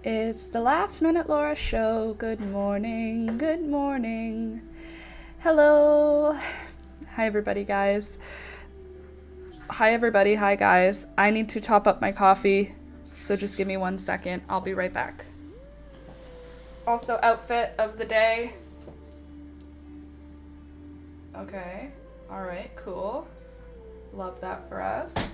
It's the Last Minute Laura show. Good morning. Good morning. Hello. Hi, everybody, guys. Hi, everybody. Hi, guys. I need to top up my coffee, so just give me 1 second. I'll be right back. Also, outfit of the day. Okay. All right. Cool. Love that for us.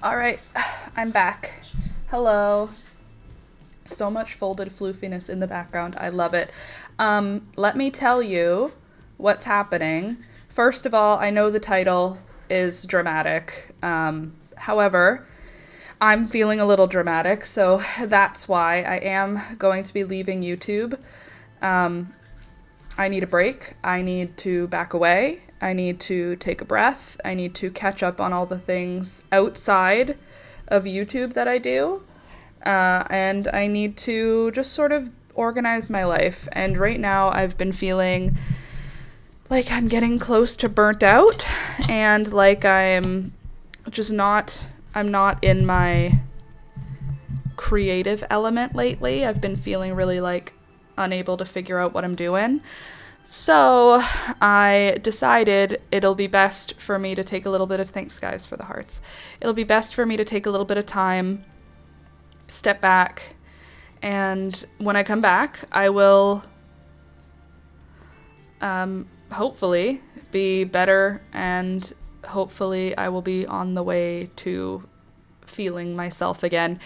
All right, I'm back. Hello. So much folded floofiness in the background. I love it. Let me tell you what's happening. First of all, I know the title is dramatic. However, I'm feeling a little dramatic, so that's why I am going to be leaving YouTube. I need a break. I need to back away. I need to take a breath. I need to catch up on all the things outside of YouTube that I do. And I need to just sort of organize my life. And right now I've been feeling like I'm getting close to burnt out and like I'm not in my creative element lately. I've been feeling really like unable to figure out what I'm doing. So I decided it'll be best for me to take a little bit of, thanks guys for the hearts. It'll be best for me to take a little bit of time, step back, and when I come back, I will hopefully be better, and hopefully I will be on the way to feeling myself again.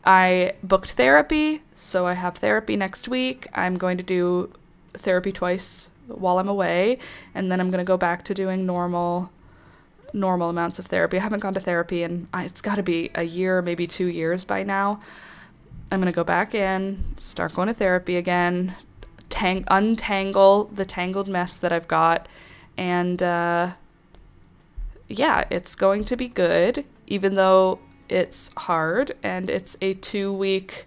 I booked therapy, so I have therapy next week. I'm going to do therapy twice while I'm away, and then I'm going to go back to doing normal amounts of therapy. I haven't gone to therapy in, it's got to be a year, maybe 2 years by now. I'm going to go back in, start going to therapy again, untangle the tangled mess that I've got, and yeah, it's going to be good, even though it's hard, and it's a 2-week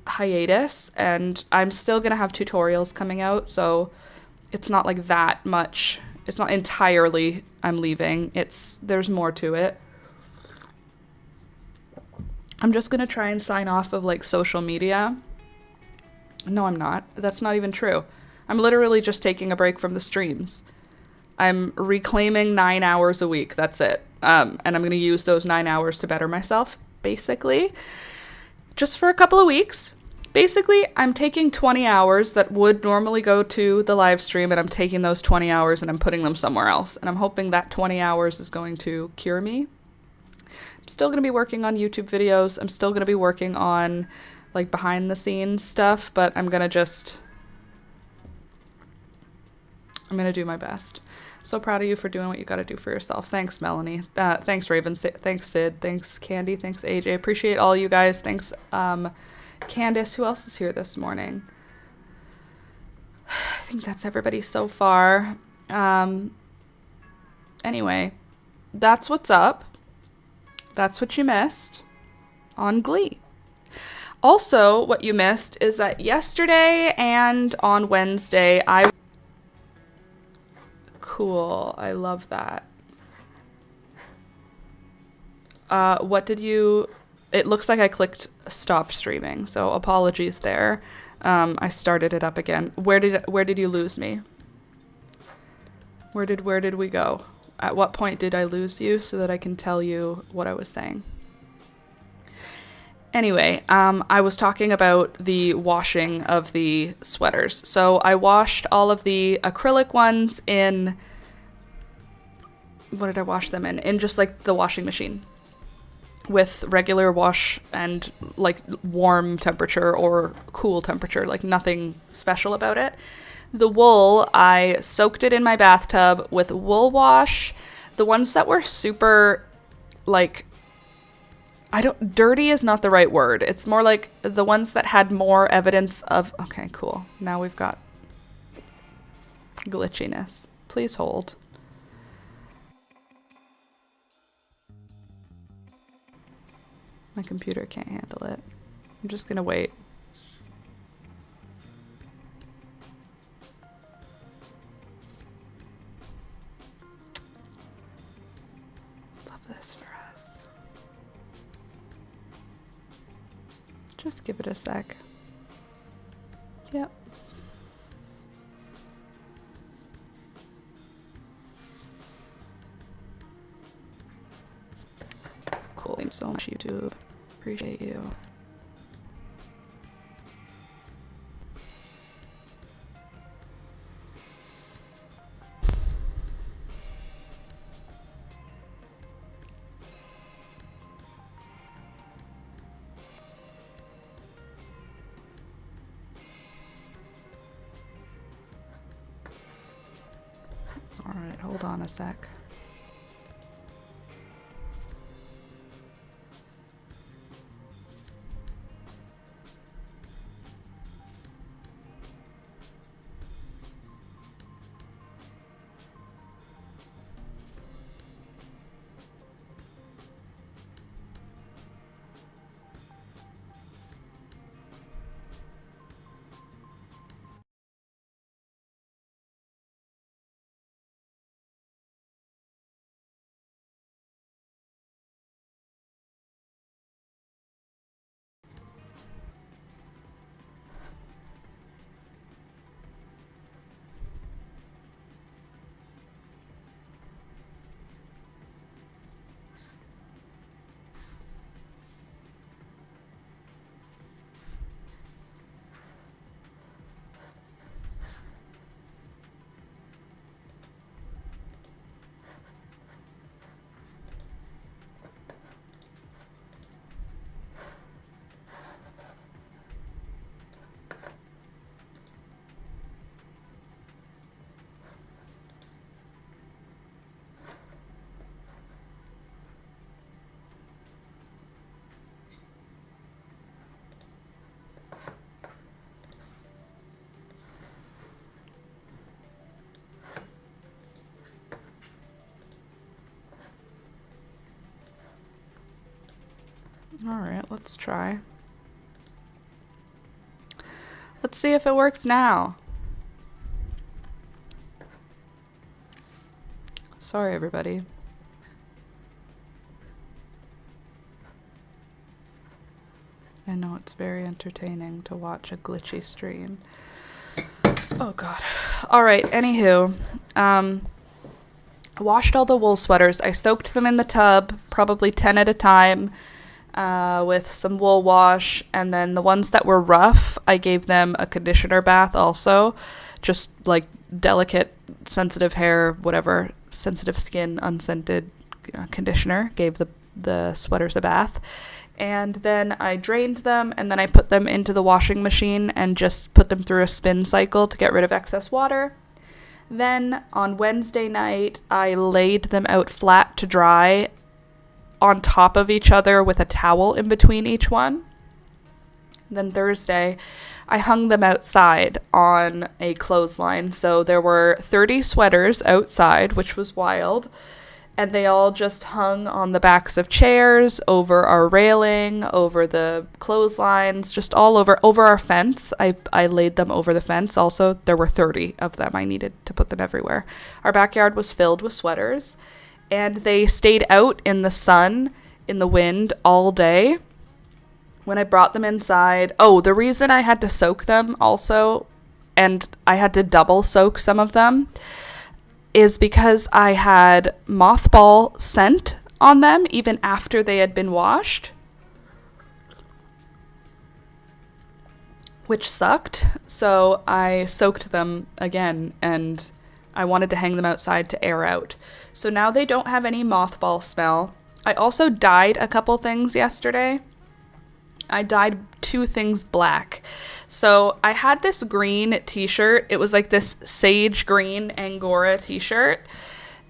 hiatus, and I'm still going to have tutorials coming out, so it's not like that much. It's not entirely I'm leaving. There's more to it. I'm just going to try and sign off of like social media. No, I'm not. That's not even true. I'm literally just taking a break from the streams. I'm reclaiming 9 hours a week. That's it. And I'm going to use those 9 hours to better myself, basically. Just for a couple of weeks. Basically, I'm taking 20 hours that would normally go to the live stream, and I'm taking those 20 hours and I'm putting them somewhere else. And I'm hoping that 20 hours is going to cure me. I'm still going to be working on YouTube videos. I'm still going to be working on like behind the scenes stuff, but I'm going to do my best. I'm so proud of you for doing what you got to do for yourself. Thanks, Melanie. Thanks, Raven. Thanks, Sid. Thanks, Candy. Thanks, AJ. Appreciate all you guys. Thanks, Candace. Who else is here this morning? I think that's everybody so far. Anyway, that's what's up. That's what you missed on Glee. Also, what you missed is that yesterday and on Wednesday, Cool, I love that. It looks like I clicked stop streaming, so apologies there. I started it up again. Where did you lose me? Where did we go? At what point did I lose you so that I can tell you what I was saying? Anyway, I was talking about the washing of the sweaters. So I washed all of the acrylic ones in, what did I wash them in? In just like the washing machine with regular wash and like warm temperature or cool temperature, like nothing special about it. The wool, I soaked it in my bathtub with wool wash. The ones that were super like, dirty is not the right word. It's more like the ones that had more evidence of, okay, cool. Now we've got glitchiness. Please hold. My computer can't handle it. I'm just gonna wait. Love this for us. Just give it a sec. Yep. Cool. Thanks so much, YouTube. Appreciate you. All right, hold on a sec. All right, let's try. Let's see if it works now. Sorry, everybody. I know it's very entertaining to watch a glitchy stream. Oh God. All right, anywho, I washed all the wool sweaters. I soaked them in the tub, probably 10 at a time, with some wool wash, and then the ones that were rough, I gave them a conditioner bath also, just like delicate, sensitive hair, whatever, sensitive skin, unscented conditioner, gave the sweaters a bath. And then I drained them, and then I put them into the washing machine and just put them through a spin cycle to get rid of excess water. Then on Wednesday night, I laid them out flat to dry on top of each other with a towel in between each one. Then Thursday, I hung them outside on a clothesline. So there were 30 sweaters outside, which was wild. and they all just hung on the backs of chairs, over our railing, over the clotheslines, just all over our fence. I laid them over the fence. Also, there were 30 of them. I needed to put them everywhere. Our backyard was filled with sweaters, and they stayed out in the sun, in the wind, all day. When I brought them inside, the reason I had to soak them also, and I had to double soak some of them, is because I had mothball scent on them even after they had been washed, which sucked. So I soaked them again, and I wanted to hang them outside to air out. So now they don't have any mothball smell. I also dyed a couple things yesterday. I dyed 2 things black. So I had this green t-shirt. It was like this sage green Angora t-shirt.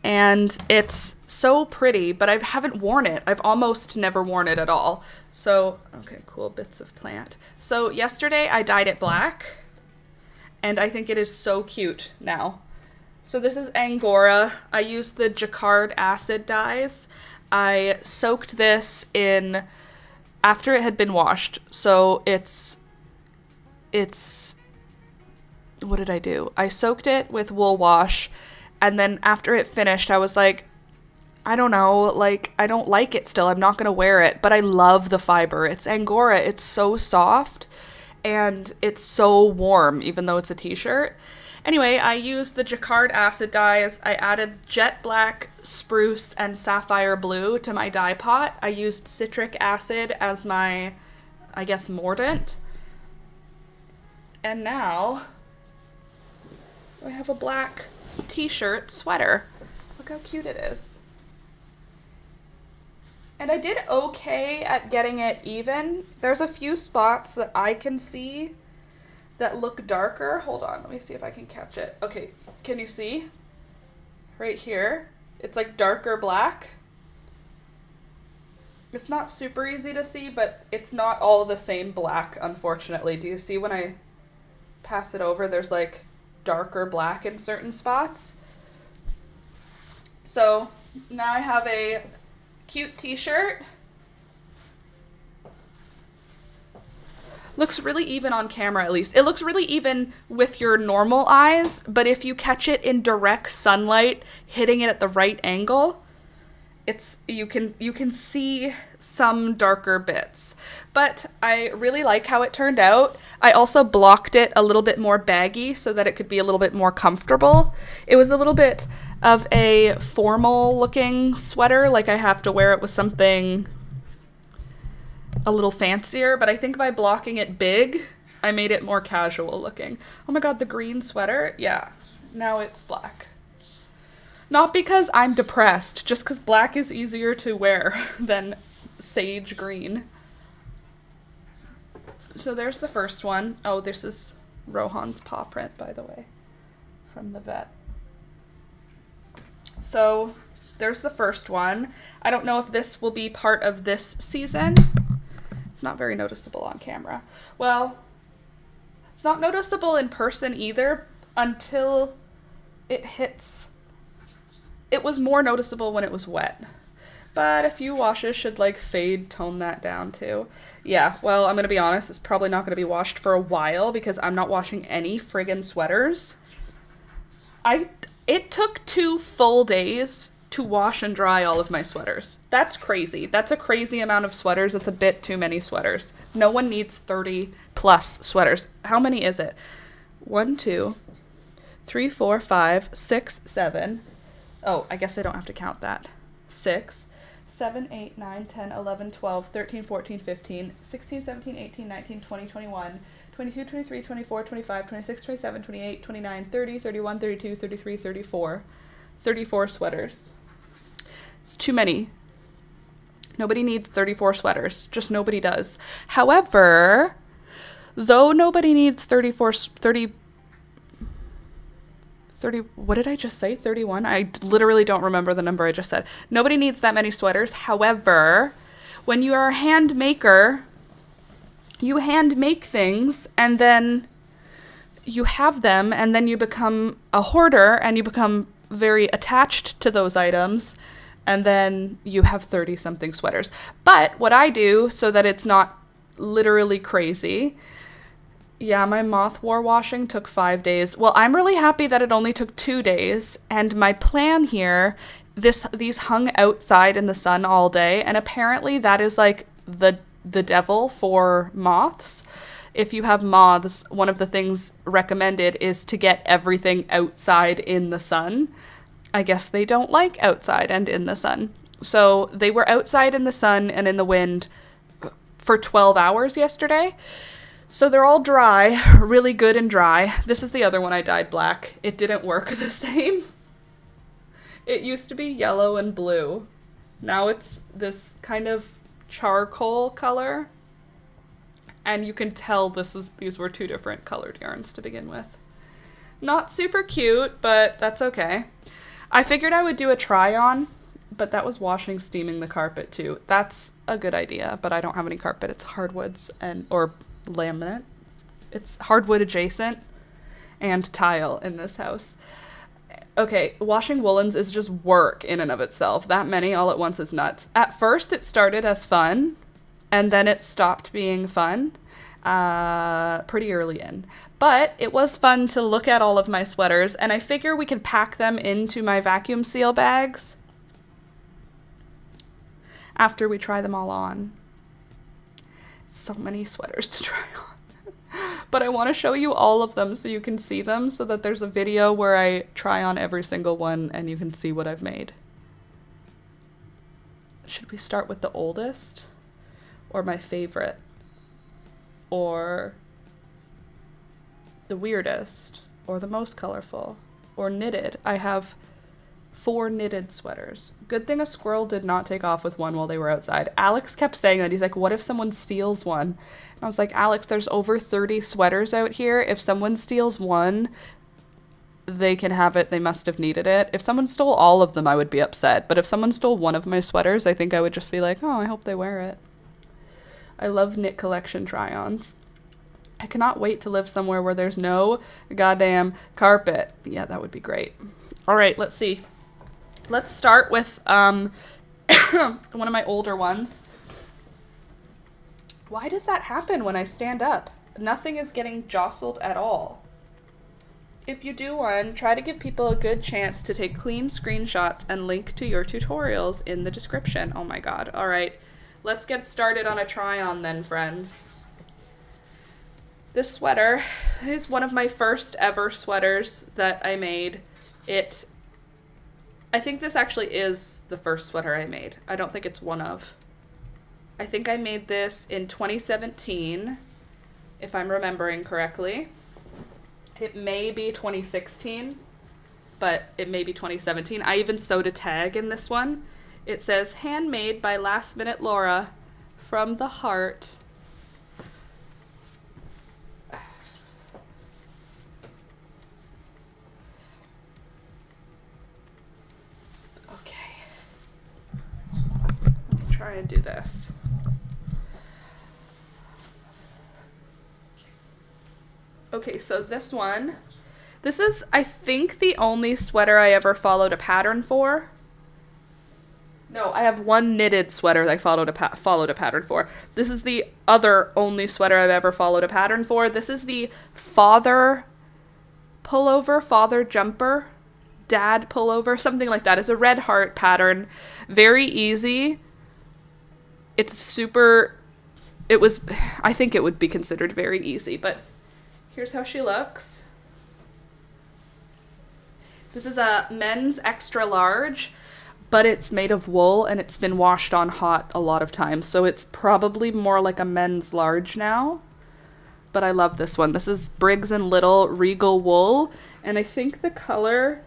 And it's so pretty, but I haven't worn it. I've almost never worn it at all. So, okay, cool, bits of plant. So yesterday I dyed it black, and I think it is so cute now. So this is Angora. I used the Jacquard acid dyes. I soaked this in after it had been washed. So it's what did I do? I soaked it with wool wash, and then after it finished, I was like, I don't know, like, I don't like it still. I'm not going to wear it, but I love the fiber. It's Angora. It's so soft, and it's so warm, even though it's a t-shirt. Anyway, I used the Jacquard acid dyes. I added jet black, spruce, and sapphire blue to my dye pot. I used citric acid as my, I guess, mordant. And now I have a black t-shirt sweater. Look how cute it is. And I did okay at getting it even. There's a few spots that I can see that look darker. Hold on, let me see if I can catch it. Okay, can you see? Right here. It's like darker black. It's not super easy to see, but it's not all the same black, unfortunately. Do you see when I pass it over, there's like darker black in certain spots? So now I have a cute t-shirt. Looks really even on camera, at least. It looks really even with your normal eyes, but if you catch it in direct sunlight, hitting it at the right angle, you can see some darker bits. But I really like how it turned out. I also blocked it a little bit more baggy so that it could be a little bit more comfortable. It was a little bit of a formal looking sweater, like I have to wear it with something a little fancier, but I think by blocking it big, I made it more casual looking. Oh my god, the green sweater? Yeah, now it's black. Not because I'm depressed, just because black is easier to wear than sage green. So there's the first one. Oh, this is Rohan's paw print, by the way, from the vet. So there's the first one. I don't know if this will be part of this season. It's not very noticeable on camera. Well, it's not noticeable in person either until it hits. It was more noticeable when it was wet. But a few washes should like fade tone that down too. Yeah, well, I'm going to be honest, it's probably not going to be washed for a while because I'm not washing any friggin' sweaters. It took 2 full days to wash and dry all of my sweaters. That's crazy. That's a crazy amount of sweaters. That's a bit too many sweaters. No one needs 30 plus sweaters. How many is it? 1, 2, 3, 4, 5, 6, 7. Oh, I guess I don't have to count that. 6, 7, 8, 9, 10, 11, 12, 13, 14, 15, 16, 17, 18, 19, 20, 21, 22, 23, 24, 25, 26, 27, 28, 29, 30, 31, 32, 33, 34. 34 sweaters. It's too many. Nobody needs 34 sweaters. Just nobody does. However, though nobody needs 30, what did I just say? 31? I literally don't remember the number I just said. Nobody needs that many sweaters. However, when you are a hand maker, you hand make things and then you have them and then you become a hoarder and you become very attached to those items And then you have 30 something sweaters. But what I do so that it's not literally crazy, yeah, my moth war washing took 5 days. Well, I'm really happy that it only took 2 days. And my plan here, these hung outside in the sun all day. And apparently that is like the devil for moths. If you have moths, one of the things recommended is to get everything outside in the sun. I guess they don't like outside and in the sun. So they were outside in the sun and in the wind for 12 hours yesterday. So they're all dry, really good and dry. This is the other one I dyed black. It didn't work the same. It used to be yellow and blue. Now it's this kind of charcoal color. And you can tell these were 2 different colored yarns to begin with. Not super cute, but that's okay. I figured I would do a try-on, but that was washing, steaming the carpet too. That's a good idea, but I don't have any carpet. It's hardwoods or laminate. It's hardwood adjacent and tile in this house. Okay, washing woolens is just work in and of itself. That many all at once is nuts. At first it started as fun, and then it stopped being fun pretty early in. But it was fun to look at all of my sweaters, and I figure we can pack them into my vacuum seal bags after we try them all on. So many sweaters to try on. But I want to show you all of them so you can see them, so that there's a video where I try on every single one and you can see what I've made. Should we start with the oldest? Or my favorite? Or the weirdest? Or the most colorful? Or knitted? I have 4 knitted sweaters. Good thing a squirrel did not take off with one while they were outside. Alex kept saying that. He's like, what if someone steals one? And I was like, Alex, there's over 30 sweaters out here. If someone steals one, they can have it. They must have needed it. If someone stole all of them, I would be upset. But if someone stole one of my sweaters, I think I would just be like, oh, I hope they wear it. I love knit collection try-ons. I cannot wait to live somewhere where there's no goddamn carpet. Yeah, that would be great. All right, let's see. Let's start with one of my older ones. Why does that happen when I stand up? Nothing is getting jostled at all. If you do one, try to give people a good chance to take clean screenshots and link to your tutorials in the description. Oh my god. All right, let's get started on a try-on then, friends. This sweater is one of my first ever sweaters that I made. I think this actually is the first sweater I made. I don't think it's one of. I think I made this in 2017, if I'm remembering correctly. It may be 2016, but it may be 2017. I even sewed a tag in this one. It says, handmade by Last Minute Laura, from the heart. Try and do this. Okay, so this is, I think, the only sweater I ever followed a pattern for. No, I have one knitted sweater that I followed a pattern for. This is the other only sweater I've ever followed a pattern for. This is the father pullover, father jumper, dad pullover, something like that. It's a red heart pattern. Very easy. It's super, I think it would be considered very easy, but here's how she looks. This is a men's extra large, but it's made of wool and it's been washed on hot a lot of times, so it's probably more like a men's large now, but I love this one. This is Briggs & Little Regal Wool, and I think the color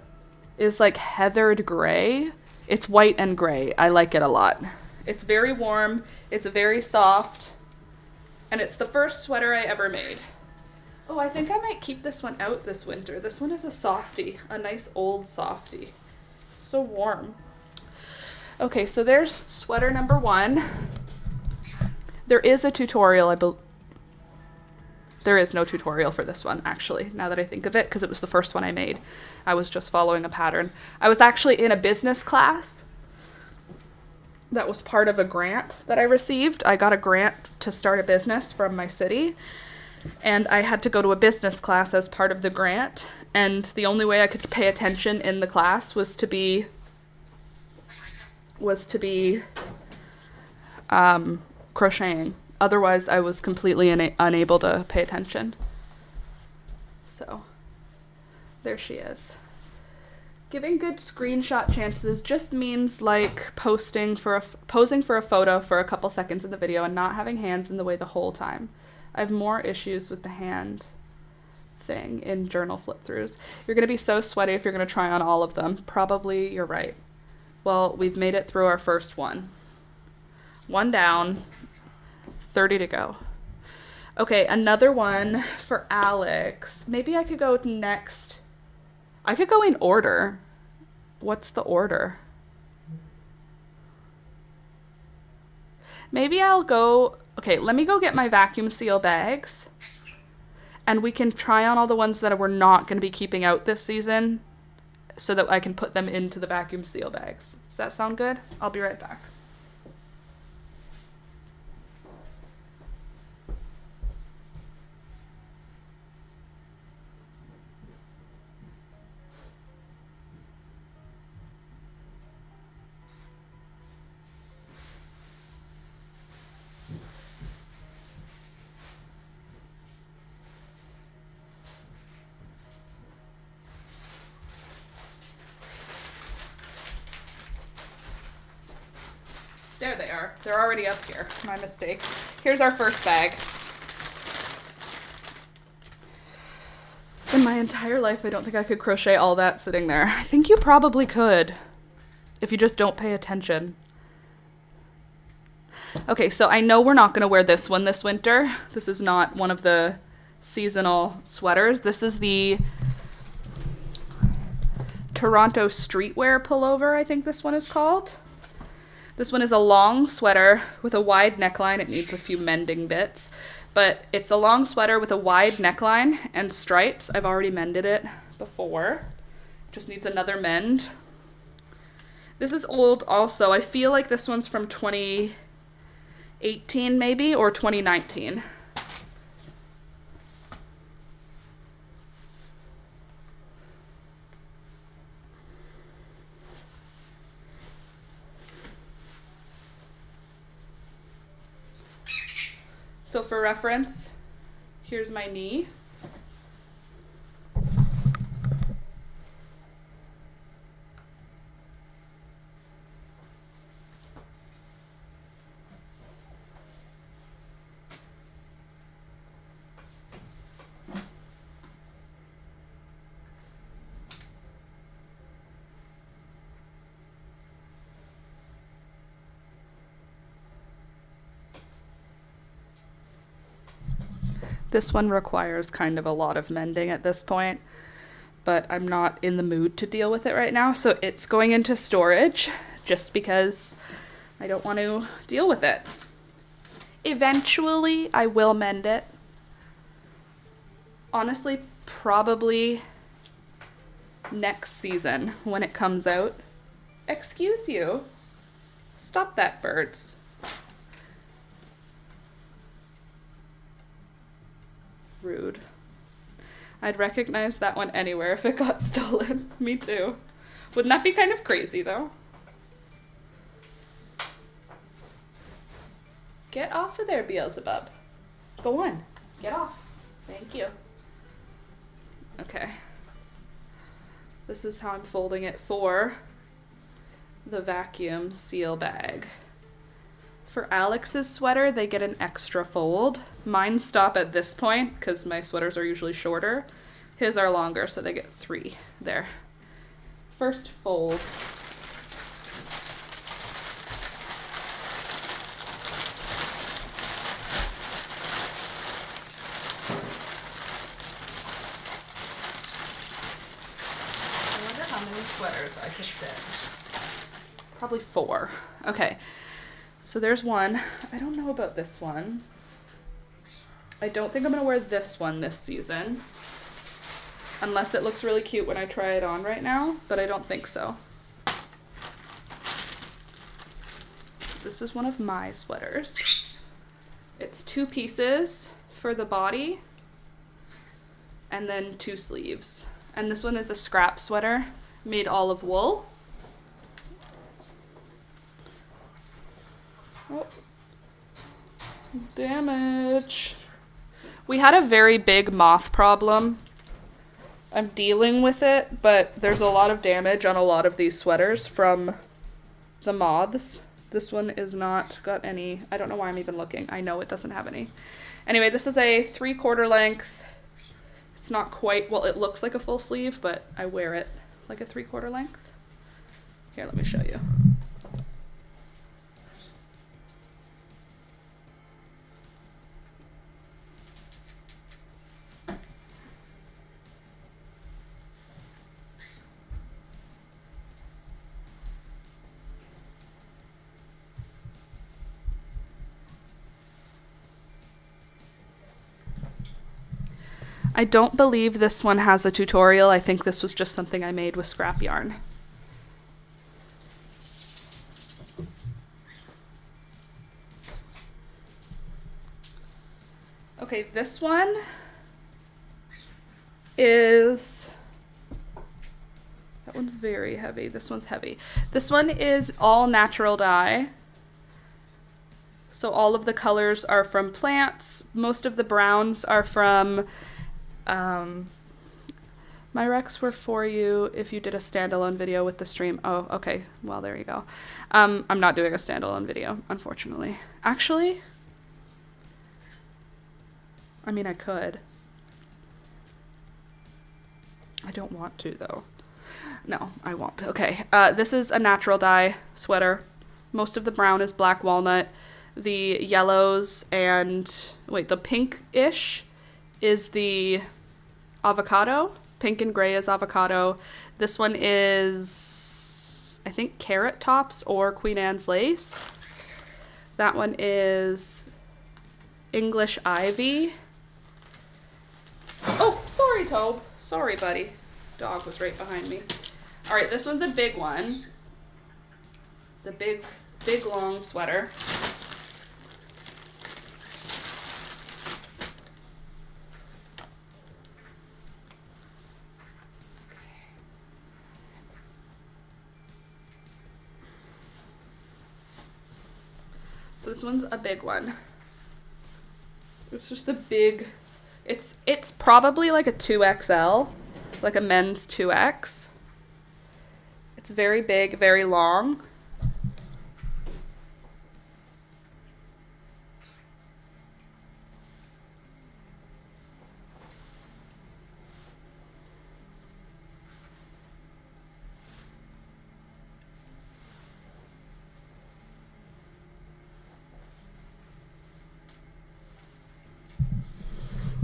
is like heathered gray. It's white and gray. I like it a lot. It's very warm, it's very soft, and it's the first sweater I ever made. Oh, I think I might keep this one out this winter. This one is a softie, a nice old softie. So warm. Okay, so there's sweater number 1. There is a tutorial, there is no tutorial for this one, actually, now that I think of it, because it was the first one I made. I was just following a pattern. I was actually in a business class that was part of a grant that I received. I got a grant to start a business from my city, and I had to go to a business class as part of the grant, and the only way I could pay attention in the class was to be crocheting. Otherwise, I was completely unable to pay attention. So, there she is. Giving good screenshot chances just means like posing for a photo for a couple seconds in the video and not having hands in the way the whole time. I have more issues with the hand thing in journal flip-throughs. You're going to be so sweaty if you're going to try on all of them. Probably you're right. Well, we've made it through our first one. One down, 30 to go. Okay, another one for Alex. Maybe I could go next. I could go in order. What's the order? Maybe I'll go... Okay, let me go get my vacuum seal bags. And we can try on all the ones that we're not going to be keeping out this season so that I can put them into the vacuum seal bags. Does that sound good? I'll be right back. There they are. They're already up here. My mistake. Here's our first bag. In my entire life, I don't think I could crochet all that sitting there. I think you probably could, if you just don't pay attention. Okay, so I know we're not going to wear this one this winter. This is not one of the seasonal sweaters. This is the Toronto Streetwear pullover, I think this one is called. This one is a long sweater with a wide neckline. It needs a few mending bits, but it's a long sweater with a wide neckline and stripes. I've already mended it before. Just needs another mend. This is old also. I feel like this one's from 2018 maybe, or 2019. So for reference, here's my knee. This one requires kind of a lot of mending at this point, but I'm not in the mood to deal with it right now, so it's going into storage just because I don't want to deal with it. Eventually, I will mend it. Honestly, probably next season when it comes out. Excuse you. Stop that, birds. Rude. I'd recognize that one anywhere if it got stolen. Me too. Wouldn't that be kind of crazy, though? Get off of there, Beelzebub. Go on. Get off. Thank you. Okay. This is how I'm folding it for the vacuum seal bag. For Alex's sweater, they get an extra fold. Mine stop at this point because my sweaters are usually shorter. His are longer, so they get 3 there. First fold. I wonder how many sweaters I could fit. Probably 4. Okay. So there's one. I don't know about this one. I don't think I'm going to wear this one this season. Unless it looks really cute when I try it on right now, but I don't think so. This is one of my sweaters. It's 2 pieces for the body and then 2 sleeves. And this one is a scrap sweater made all of wool. Oh. Damage. We had a very big moth problem. I'm dealing with it, but there's a lot of damage on a lot of these sweaters from the moths. This one is not got any. I don't know why I'm even looking. I know it doesn't have any. Anyway, this is a 3/4 length. It's not quite, well, it looks like a full sleeve, but I wear it like a 3/4 length. Here, let me show you. I don't believe this one has a tutorial. I think this was just something I made with scrap yarn. Okay, this one is, that one's very heavy. This one's heavy. This one is all natural dye. So all of the colors are from plants. Most of the browns are from my recs were for you if you did a standalone video with the stream. Oh, okay. Well, there you go. I'm not doing a standalone video, unfortunately. Actually, I mean, I could. I don't want to, though. No, I won't. Okay. This is a natural dye sweater. Most of the brown is black walnut. The yellows and, wait, the pink-ish is the avocado. Pink and gray is avocado. This one is, I think, Carrot Tops or Queen Anne's Lace. That one is English Ivy. Oh, sorry, Tobe. Sorry, buddy. Dog was right behind me. All right, this one's a big one. The big long sweater. So this one's a big one. It's just a big, it's probably like a 2XL, like a men's 2X. It's very big, very long.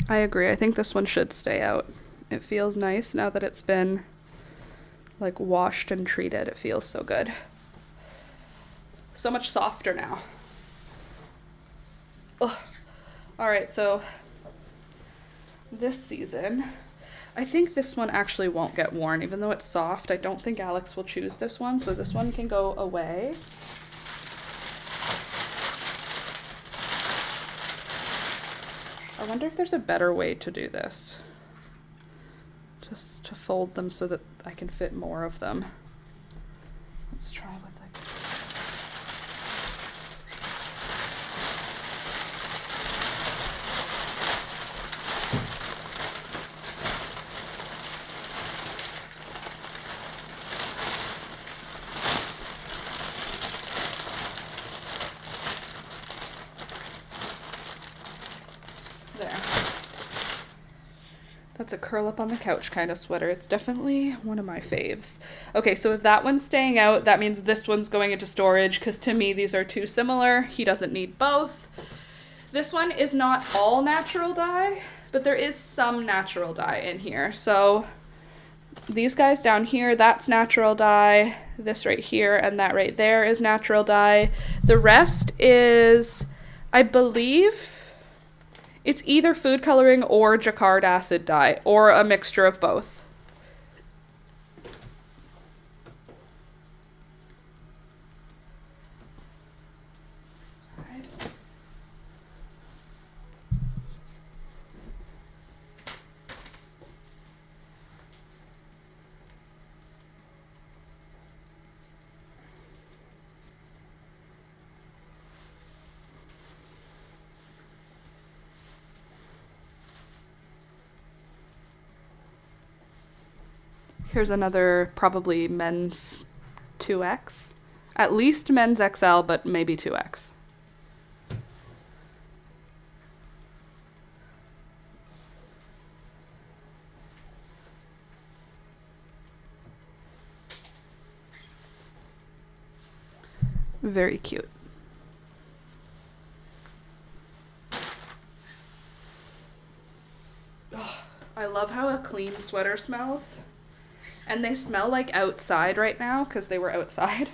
I agree. I think this one should stay out. It feels nice now that it's been like washed and treated. It feels so good. So much softer now. Ugh. All right, so this season, I think this one actually won't get worn. Even though it's soft, I don't think Alex will choose this one, so this one can go away. I wonder if there's a better way to do this. Just to fold them so that I can fit more of them. Let's try with like... There. That's a curl up on the couch kind of sweater. It's definitely one of my faves. Okay, so if that one's staying out, that means this one's going into storage because to me these are too similar. He doesn't need both. This one is not all natural dye, but there is some natural dye in here. So these guys down here, that's natural dye. This right here and that right there is natural dye. The rest is, I believe, it's either food coloring or jacquard acid dye, or a mixture of both. Here's another probably men's 2X. At least men's XL, but maybe 2X. Very cute. Oh, I love how a clean sweater smells. And they smell like outside right now because they were outside.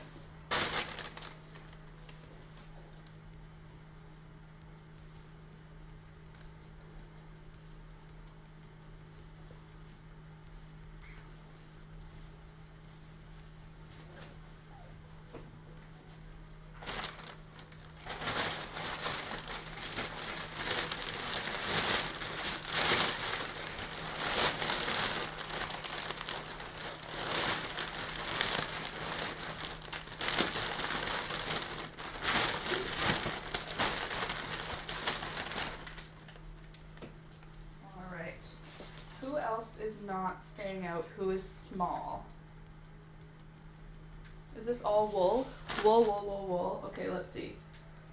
Is not staying out, who is small. Is this all wool? Wool, wool, wool, wool. Okay, let's see.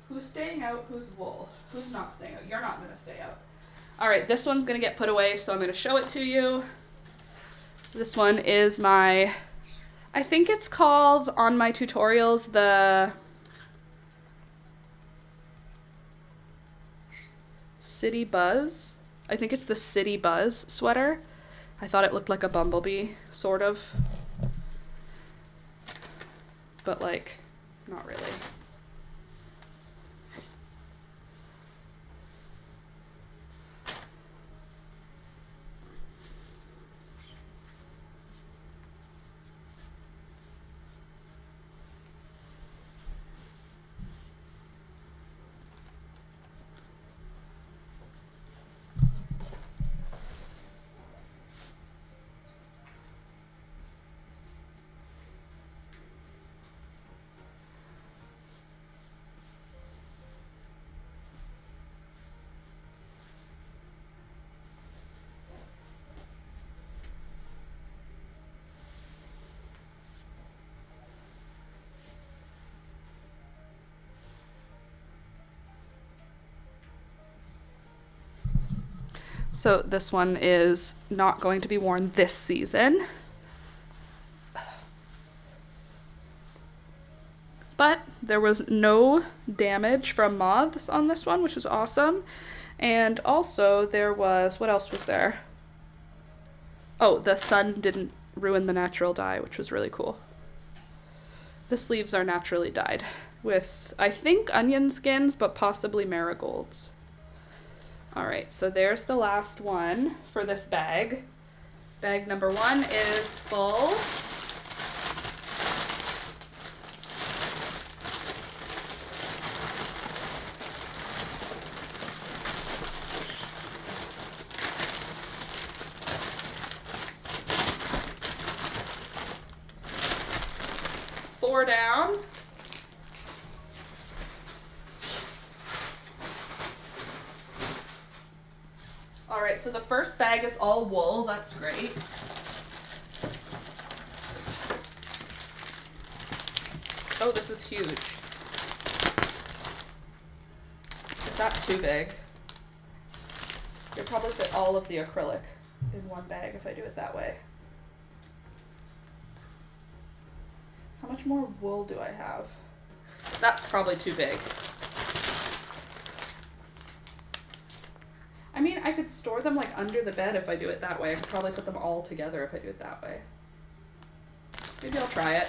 Who's staying out, who's wool? Who's not staying out? You're not gonna stay out. All right, this one's gonna get put away, so I'm gonna show it to you. This one is my, I think it's called on my tutorials, the City Buzz. I think it's the City Buzz sweater. I thought it looked like a bumblebee, sort of. But like, not really. So this one is not going to be worn this season. But there was no damage from moths on this one, which is awesome. And also there was, what else was there? Oh, the sun didn't ruin the natural dye, which was really cool. The sleeves are naturally dyed with, I think, onion skins, but possibly marigolds. All right, so there's the last one for this bag. Bag number 1 is full. Four down. All right, so the first bag is all wool. That's great. Oh, this is huge. Is that too big? You'll probably fit all of the acrylic in one bag if I do it that way. How much more wool do I have? That's probably too big. I mean, I could store them like under the bed if I do it that way. I could probably put them all together if I do it that way. Maybe I'll try it.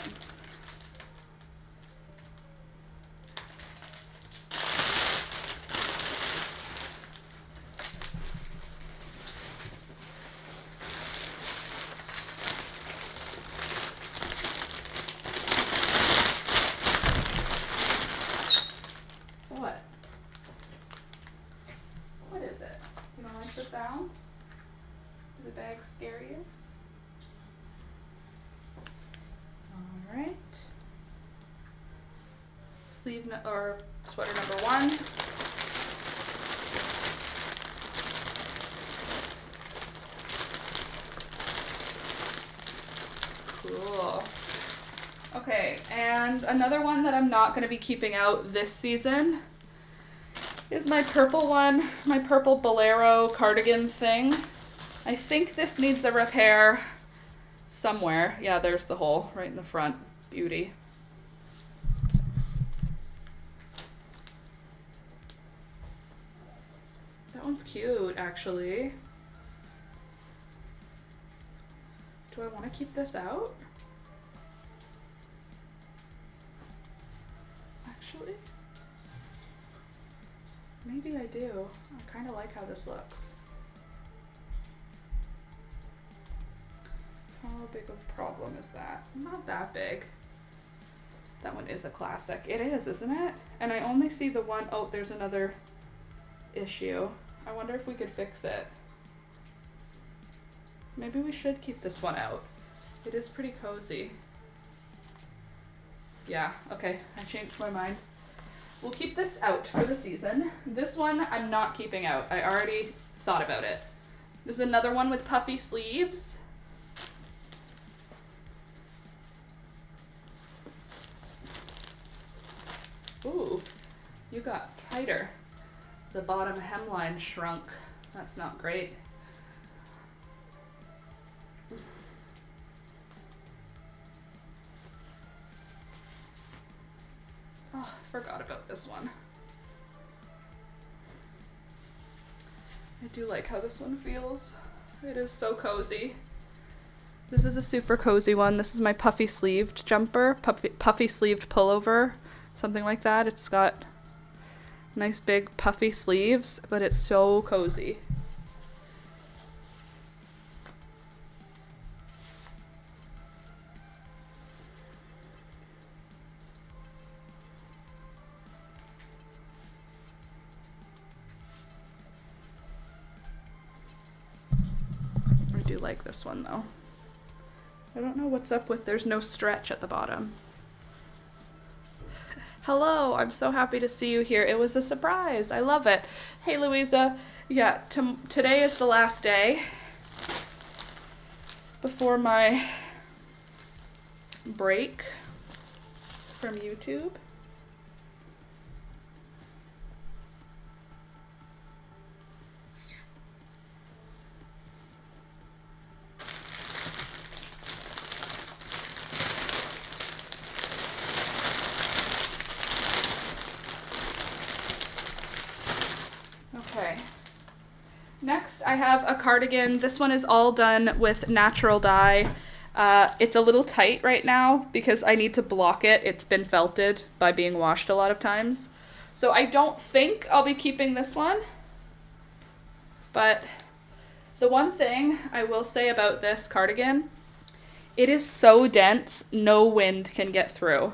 Sounds? Do the bags scare you? All right. Sleeve or sweater number 1. And another one that I'm not going to be keeping out this season is my purple one, my purple bolero cardigan thing. I think this needs a repair somewhere. Yeah, there's the hole right in the front. Beauty. That one's cute, actually. Do I want to keep this out? Actually, maybe I do. I kind of like how this looks. How big of a problem is that? Not that big. That one is a classic. It is, isn't it? And I only see the one. Oh, there's another issue. I wonder if we could fix it. Maybe we should keep this one out. It is pretty cozy. Yeah, okay, I changed my mind. We'll keep this out for the season. This one I'm not keeping out. I already thought about it. There's another one with puffy sleeves. Ooh, you got tighter. The bottom hemline shrunk. That's not great. Oh, I forgot about this one. I do like how this one feels. It is so cozy. This is a super cozy one. This is my puffy sleeved jumper, puffy sleeved pullover, something like that. It's got nice big puffy sleeves, but it's so cozy. I do like this one though. I don't know what's up with there's no stretch at the bottom. Hello, I'm so happy to see you here. It was a surprise. I love it. Hey, Louisa. Yeah, today is the last day before my break from YouTube. Okay. Next, I have a cardigan. This one is all done with natural dye. It's a little tight right now because I need to block it. It's been felted by being washed a lot of times. So I don't think I'll be keeping this one. But the one thing I will say about this cardigan, it is so dense, no wind can get through.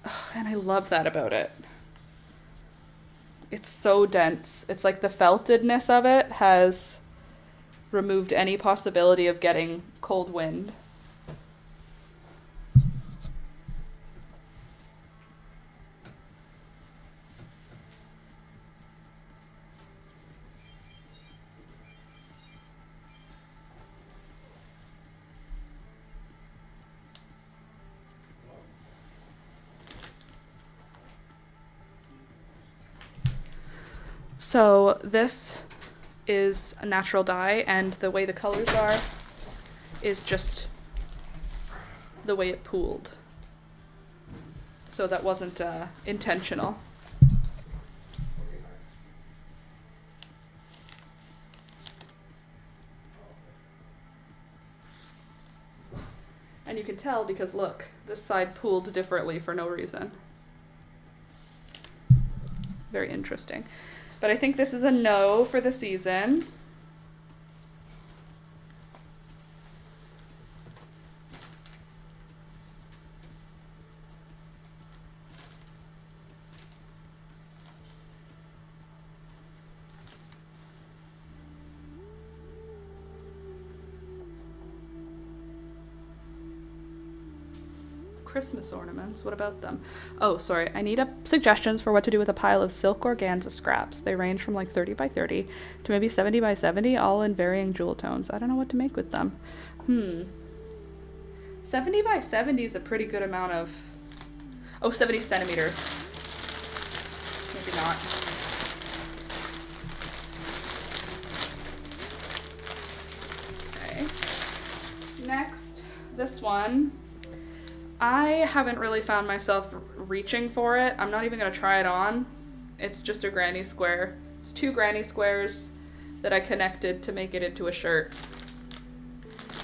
Ugh, and I love that about it. It's so dense. It's like the feltedness of it has removed any possibility of getting cold wind. So this is a natural dye, and the way the colors are is just the way it pooled. So that wasn't intentional. And you can tell because look, this side pooled differently for no reason. Very interesting. But I think this is a no for the season. Christmas ornaments. What about them? Oh, sorry. I need suggestions for what to do with a pile of silk organza scraps. They range from like 30 by 30 to maybe 70 by 70, all in varying jewel tones. I don't know what to make with them. 70 by 70 is a pretty good amount of Oh, 70 centimeters. Maybe not. Okay. Next, this one. I haven't really found myself reaching for it. I'm not even gonna try it on. It's just a granny square. It's 2 granny squares that I connected to make it into a shirt.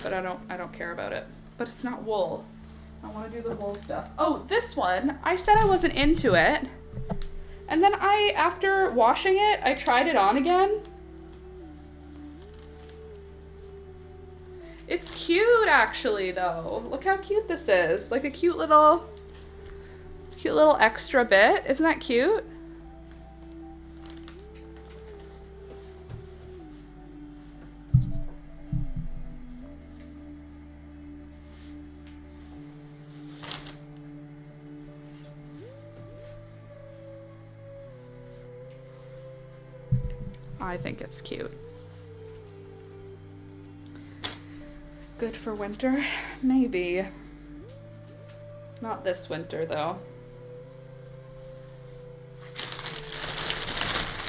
But I don't care about it. But it's not wool. I want to do the wool stuff. Oh, this one, I said I wasn't into it. And then after washing it, I tried it on again. It's cute actually though. Look how cute this is. Like a cute little extra bit. Isn't that cute? I think it's cute. Good for winter? Maybe. Not this winter, though.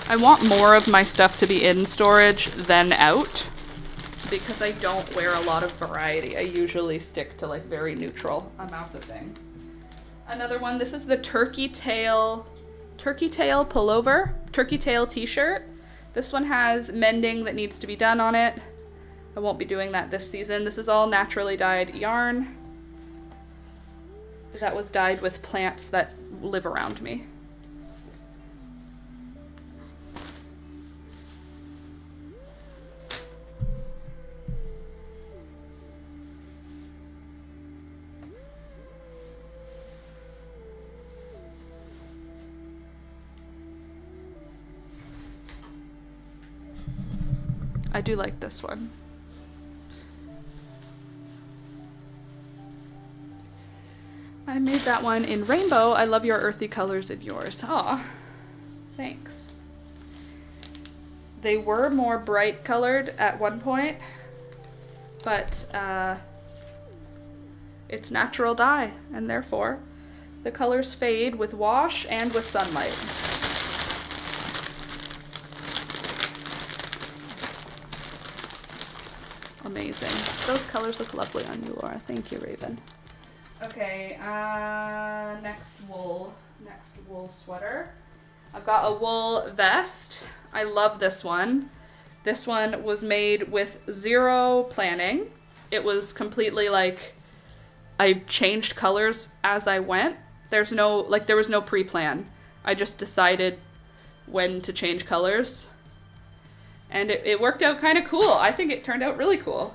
I want more of my stuff to be in storage than out, because I don't wear a lot of variety. I usually stick to like very neutral amounts of things. Another one, this is the turkey tail pullover, turkey tail t-shirt. This one has mending that needs to be done on it. I won't be doing that this season. This is all naturally dyed yarn that was dyed with plants that live around me. I do like this one. I made that one in rainbow. I love your earthy colors in yours. Aw, thanks. They were more bright colored at one point, but it's natural dye, and therefore the colors fade with wash and with sunlight. Amazing. Those colors look lovely on you, Laura. Thank you, Raven. Okay, next wool sweater. I've got a wool vest. I love this one. This one was made with zero planning. It was completely like, I changed colors as I went. There was no pre-plan. I just decided when to change colors. And it worked out kind of cool. I think it turned out really cool.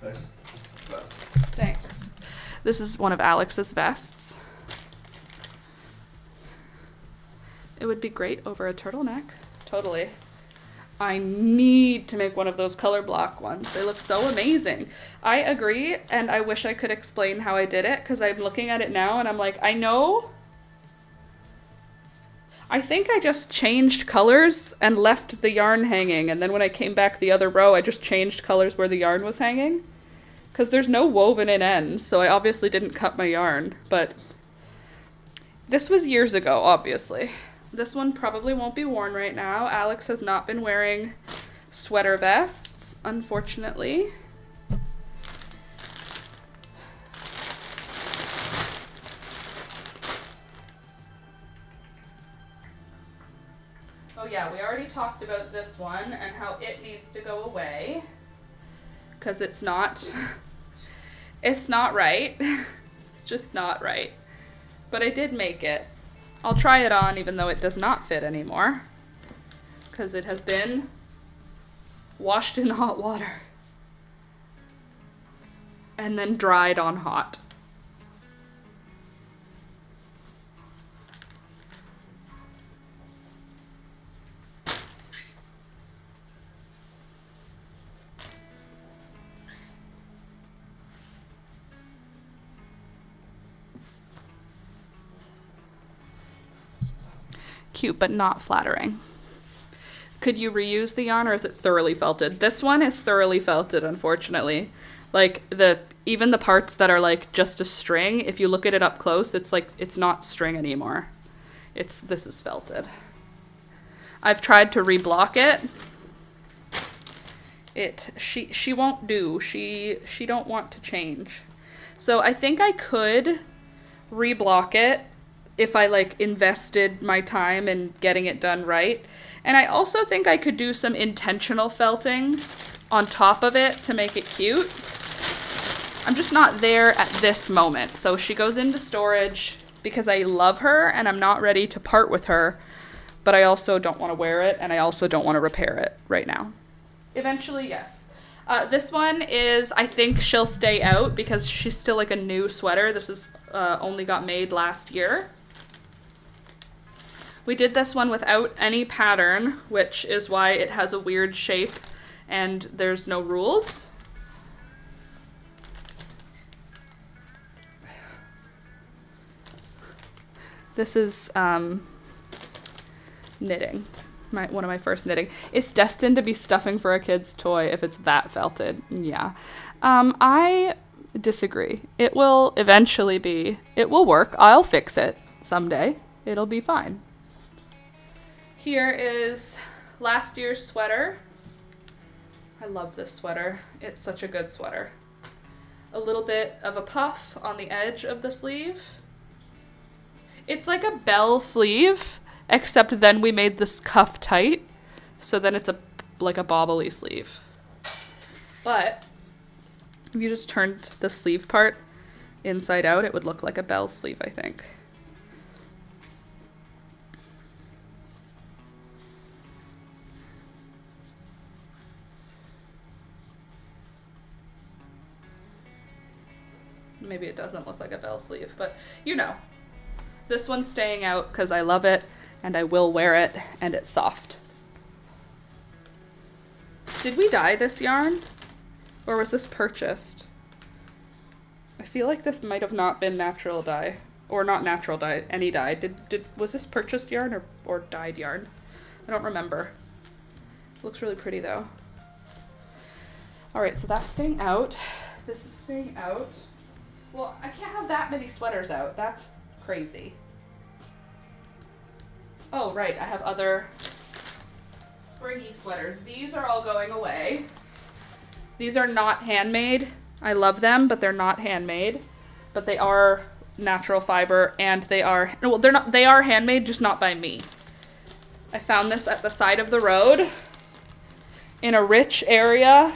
Nice. Thanks. This is one of Alex's vests. It would be great over a turtleneck. Totally. I need to make one of those color block ones. They look so amazing. I agree, and I wish I could explain how I did it, because I'm looking at it now and I'm like, I know. I think I just changed colors and left the yarn hanging, and then when I came back the other row, I just changed colors where the yarn was hanging. Because there's no woven in ends, so I obviously didn't cut my yarn, but this was years ago, obviously. This one probably won't be worn right now. Alex has not been wearing sweater vests, unfortunately. Oh yeah, we already talked about this one and how it needs to go away. Because it's not right. It's just not right. But I did make it. I'll try it on even though it does not fit anymore. Because it has been washed in hot water. And then dried on hot. cute, but not flattering. Could you reuse the yarn, or is it thoroughly felted? This one is thoroughly felted, unfortunately. Like, even the parts that are like just a string, if you look at it up close, it's like, it's not string anymore. This is felted. I've tried to reblock it. She won't do. She don't want to change. So I think I could reblock it if I like invested my time in getting it done right. And I also think I could do some intentional felting on top of it to make it cute. I'm just not there at this moment. So she goes into storage because I love her and I'm not ready to part with her, but I also don't want to wear it and I also don't want to repair it right now. Eventually, yes. This one is, I think she'll stay out because she's still like a new sweater. This is only got made last year. We did this one without any pattern, which is why it has a weird shape and there's no rules. This is knitting. One of my first knitting. It's destined to be stuffing for a kid's toy if it's that felted. Yeah. I disagree. It will eventually be. It will work. I'll fix it someday. It'll be fine. Here is last year's sweater. I love this sweater. It's such a good sweater. A little bit of a puff on the edge of the sleeve. It's like a bell sleeve, except then we made this cuff tight, so then it's like a bobbly sleeve. But if you just turned the sleeve part inside out, it would look like a bell sleeve, I think. Maybe it doesn't look like a bell sleeve, but you know. This one's staying out because I love it and I will wear it and it's soft. Did we dye this yarn or was this purchased? I feel like this might have not been natural dye, or not natural dye, any dye. Was this purchased yarn or dyed yarn? I don't remember. It looks really pretty though. All right, so that's staying out. This is staying out. Well, I can't have that many sweaters out. That's crazy. Oh, right, I have other springy sweaters. These are all going away. These are not handmade. I love them, but they're not handmade. But they are natural fiber and they are, well, they are handmade, just not by me. I found this at the side of the road in a rich area.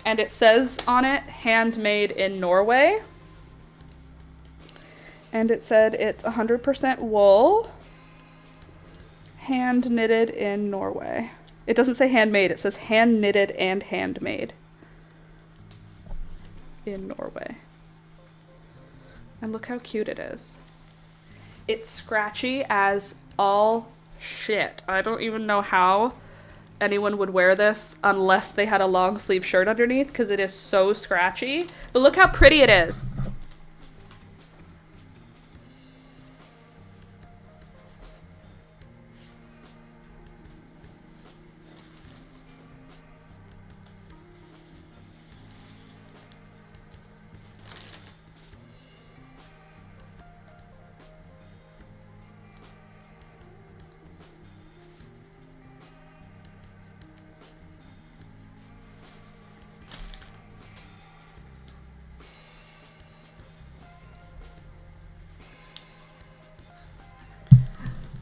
And it says on it, handmade in Norway. And it said it's 100% wool, hand knitted in Norway. It doesn't say handmade, it says hand knitted and handmade in Norway. And look how cute it is. It's scratchy as all shit. I don't even know how anyone would wear this unless they had a long sleeve shirt underneath because it is so scratchy. But look how pretty it is.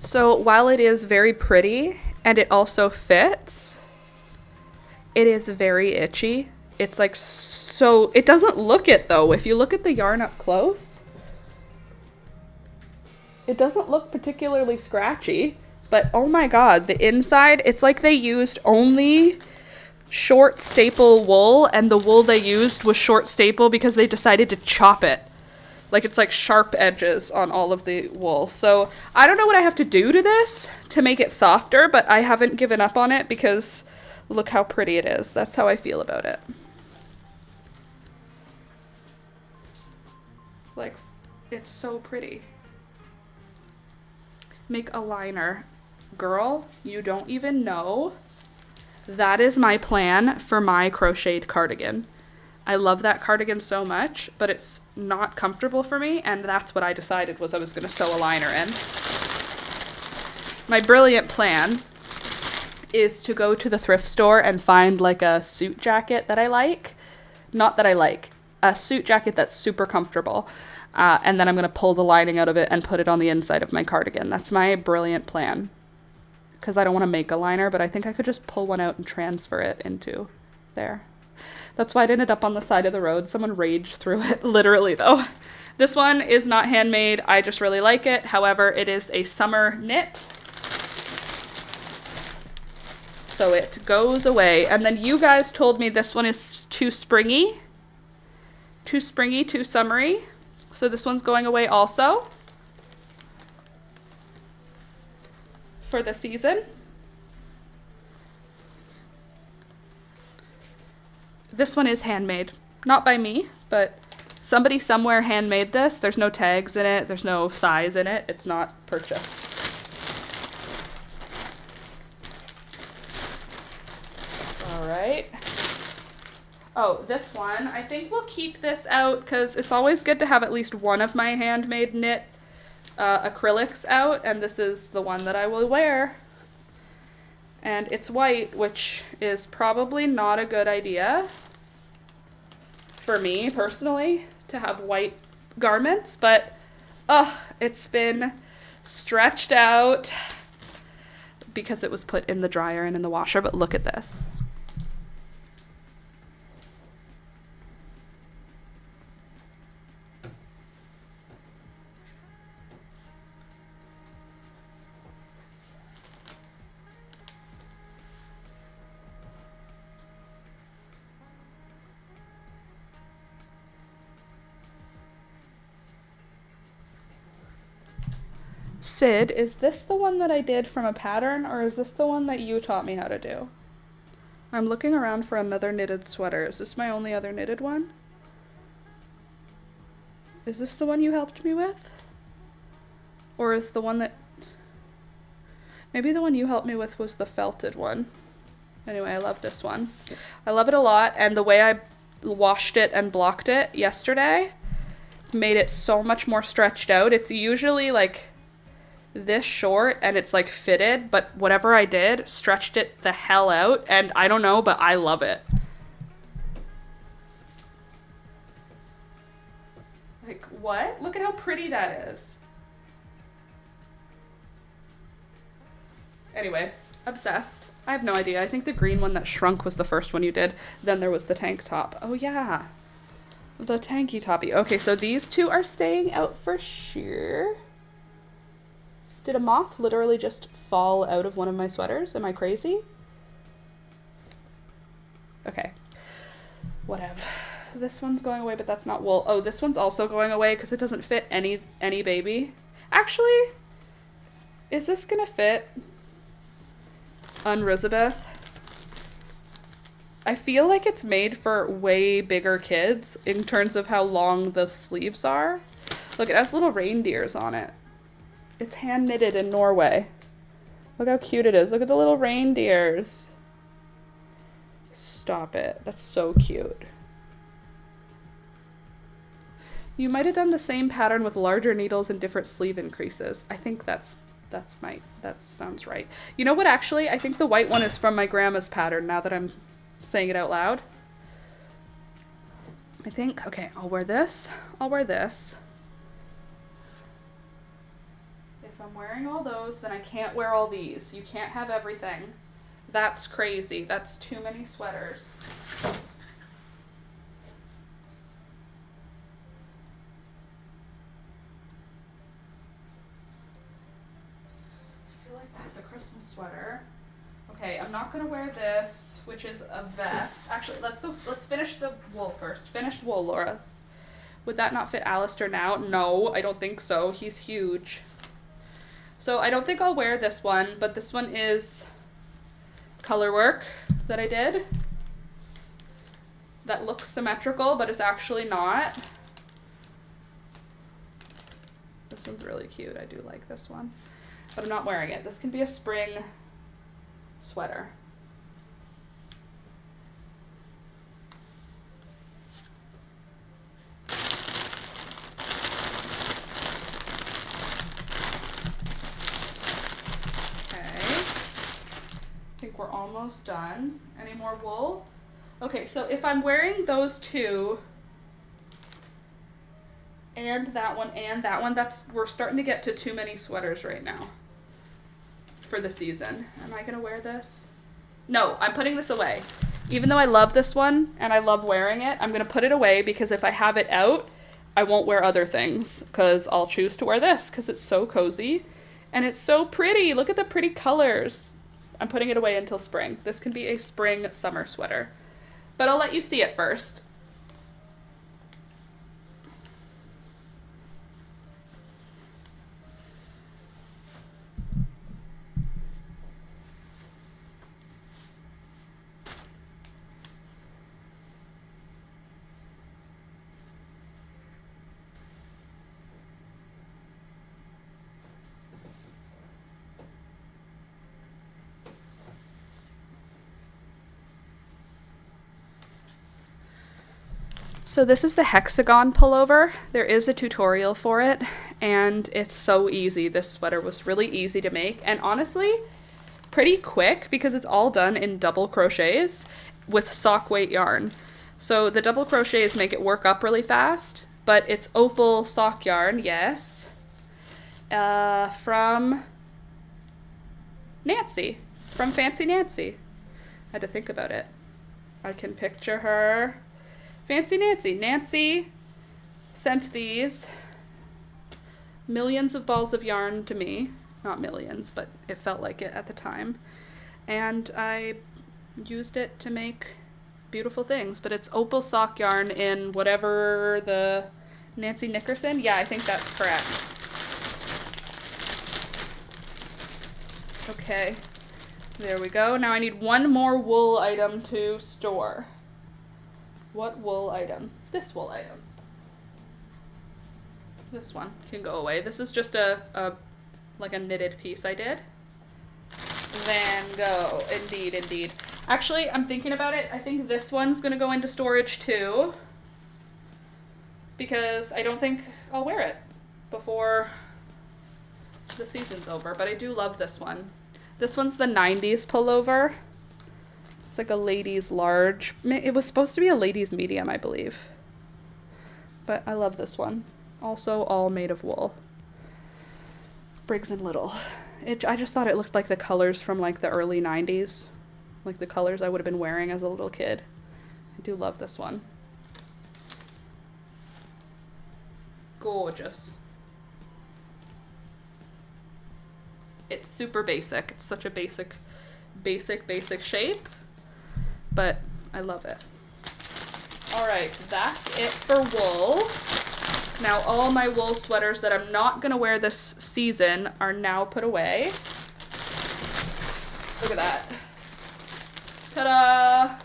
So while it is very pretty and it also fits, it is very itchy. It's like so, it doesn't look it though. If you look at the yarn up close, it doesn't look particularly scratchy, but oh my God, the inside, it's like they used only short staple wool and the wool they used was short staple because they decided to chop it. Like it's like sharp edges on all of the wool. So I don't know what I have to do to this to make it softer, but I haven't given up on it because look how pretty it is. That's how I feel about it. Like, it's so pretty. make a liner. Girl, you don't even know. That is my plan for my crocheted cardigan. I love that cardigan so much, but it's not comfortable for me, and that's what I decided was I was going to sew a liner in. My brilliant plan is to go to the thrift store and find like a suit jacket that I like. Not that I like. A suit jacket that's super comfortable. And then I'm going to pull the lining out of it and put it on the inside of my cardigan. That's my brilliant plan. Because I don't want to make a liner, but I think I could just pull one out and transfer it into there. That's why it ended up on the side of the road. Someone raged through it, literally though. This one is not handmade. I just really like it. However, it is a summer knit. So it goes away. And then you guys told me this one is too springy. Too springy, too summery. So this one's going away also. For the season. This one is handmade. Not by me, but somebody somewhere handmade this. There's no tags in it. There's no size in it. It's not purchased. All right. Oh, this one. I think we'll keep this out because it's always good to have at least one of my handmade knit acrylics out, and this is the one that I will wear. And it's white, which is probably not a good idea for me personally to have white garments, but it's been stretched out because it was put in the dryer and in the washer. But look at this. Sid, is this the one that I did from a pattern, or is this the one that you taught me how to do? I'm looking around for another knitted sweater. Is this my only other knitted one? Is this the one you helped me with? Or is the one that... Maybe the one you helped me with was the felted one. Anyway, I love this one. I love it a lot, and the way I washed it and blocked it yesterday made it so much more stretched out. It's usually like this short and it's like fitted, but whatever I did stretched it the hell out, and I don't know, but I love it. Like, what? Look at how pretty that is. Anyway, obsessed. I have no idea. I think the green one that shrunk was the first one you did. Then there was the tank top. Oh yeah, the tanky toppy. Okay, so these two are staying out for sure. Did a moth literally just fall out of one of my sweaters? Am I crazy? Okay. Whatever. This one's going away, but that's not wool. Oh, this one's also going away because it doesn't fit any baby. Actually, is this gonna fit Elizabeth? I feel like it's made for way bigger kids in terms of how long the sleeves are. Look, it has little reindeers on it. It's hand knitted in Norway. Look how cute it is. Look at the little reindeers. Stop it. That's so cute. You might have done the same pattern with larger needles and different sleeve increases. I think that sounds right. You know what, actually? I think the white one is from my grandma's pattern now that I'm saying it out loud. I think, okay, I'll wear this. I'll wear this. If I'm wearing all those, then I can't wear all these. You can't have everything. That's crazy. That's too many sweaters. I feel like that's a Christmas sweater. Okay, I'm not gonna wear this, which is a vest. Actually, let's finish the wool first. Finished wool, Laura. Would that not fit Alistair now? No, I don't think so. He's huge. So I don't think I'll wear this one, but this one is color work that I did. That looks symmetrical, but it's actually not. This one's really cute. I do like this one. but I'm not wearing it. This can be a spring sweater. I think we're almost done. Any more wool? Okay, so if I'm wearing those two and that one, we're starting to get to too many sweaters right now for the season. Am I gonna wear this? No, I'm putting this away. Even though I love this one and I love wearing it, I'm gonna put it away because if I have it out, I won't wear other things because I'll choose to wear this because it's so cozy and it's so pretty. Look at the pretty colors. I'm putting it away until spring. This can be a spring summer sweater, but I'll let you see it first. So this is the hexagon pullover. There is a tutorial for it, and it's so easy. This sweater was really easy to make, and honestly, pretty quick because it's all done in double crochets with sock weight yarn. So the double crochets make it work up really fast, but it's opal sock yarn, yes, from Nancy, from Fancy Nancy. I had to think about it. I can picture her. Fancy Nancy. Nancy sent these millions of balls of yarn to me. Not millions, but it felt like it at the time. And I used it to make beautiful things. But it's opal sock yarn in whatever the Nancy Nickerson? Yeah, I think that's correct. Okay, there we go. Now I need one more wool item to store. What wool item? This wool item. This one can go away. This is just like a knitted piece I did. Van Gogh, indeed, indeed. Actually, I'm thinking about it. I think this one's gonna go into storage too, because I don't think I'll wear it before the season's over, but I do love this one. This one's the 90s pullover. It's like a ladies large. It was supposed to be a ladies medium, I believe. But I love this one. Also all made of wool. Briggs & Little. I just thought it looked like the colors from like the early 90s. Like the colors I would have been wearing as a little kid. I do love this one. Gorgeous. It's super basic. It's such a basic shape. But I love it. All right, that's it for wool. Now all my wool sweaters that I'm not gonna wear this season are now put away. Look at that. Ta-da!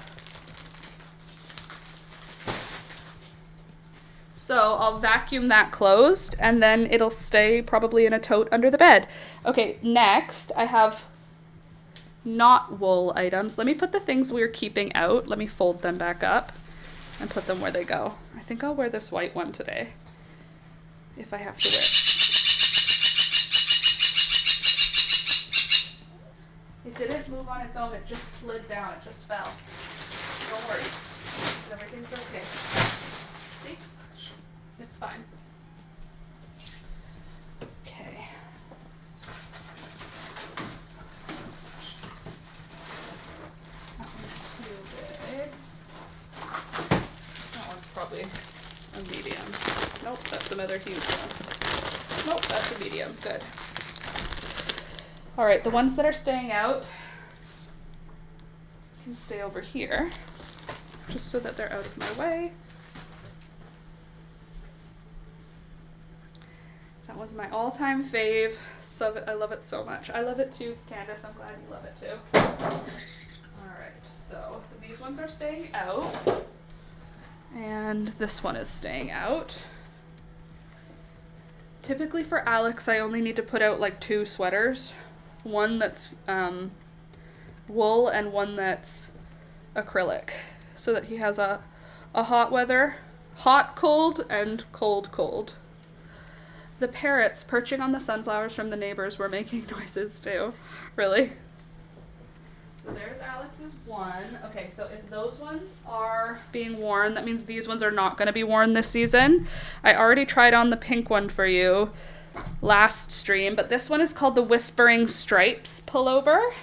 So I'll vacuum that closed and then it'll stay probably in a tote under the bed. Okay, next I have not wool items. Let me put the things we're keeping out. Let me fold them back up and put them where they go. I think I'll wear this white one today, if I have to wear it. It didn't move on its own, it just slid down, it just fell. Don't worry, everything's okay. See? It's fine. Okay. That one's too big. That one's probably a medium. Nope, that's another huge one. Nope, that's a medium. Good. All right, the ones that are staying out can stay over here, just so that they're out of my way. That was my all-time fave. So I love it so much. I love it too, Candace. I'm glad you love it too. All right, so these ones are staying out, and this one is staying out. Typically for Alex, I only need to put out like 2 sweaters. One that's wool and one that's acrylic, so that he has a hot weather, hot cold, and cold cold. The parrots perching on the sunflowers from the neighbors were making noises too. Really? So there's Alex's one. Okay, so if those ones are being worn, that means these ones are not going to be worn this season. I already tried on the pink one for you last stream, but this one is called the Whispering Stripes pullover.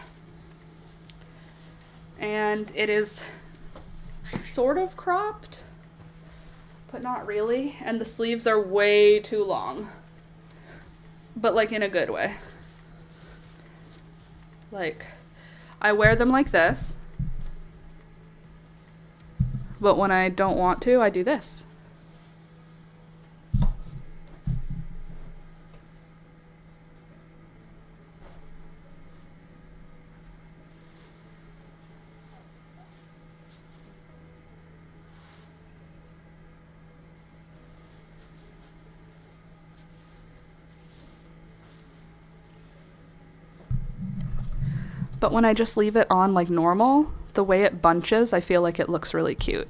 And it is sort of cropped, but not really. And the sleeves are way too long, but like in a good way. Like, I wear them like this, but when I don't want to, I do this. But when I just leave it on like normal, the way it bunches, I feel like it looks really cute.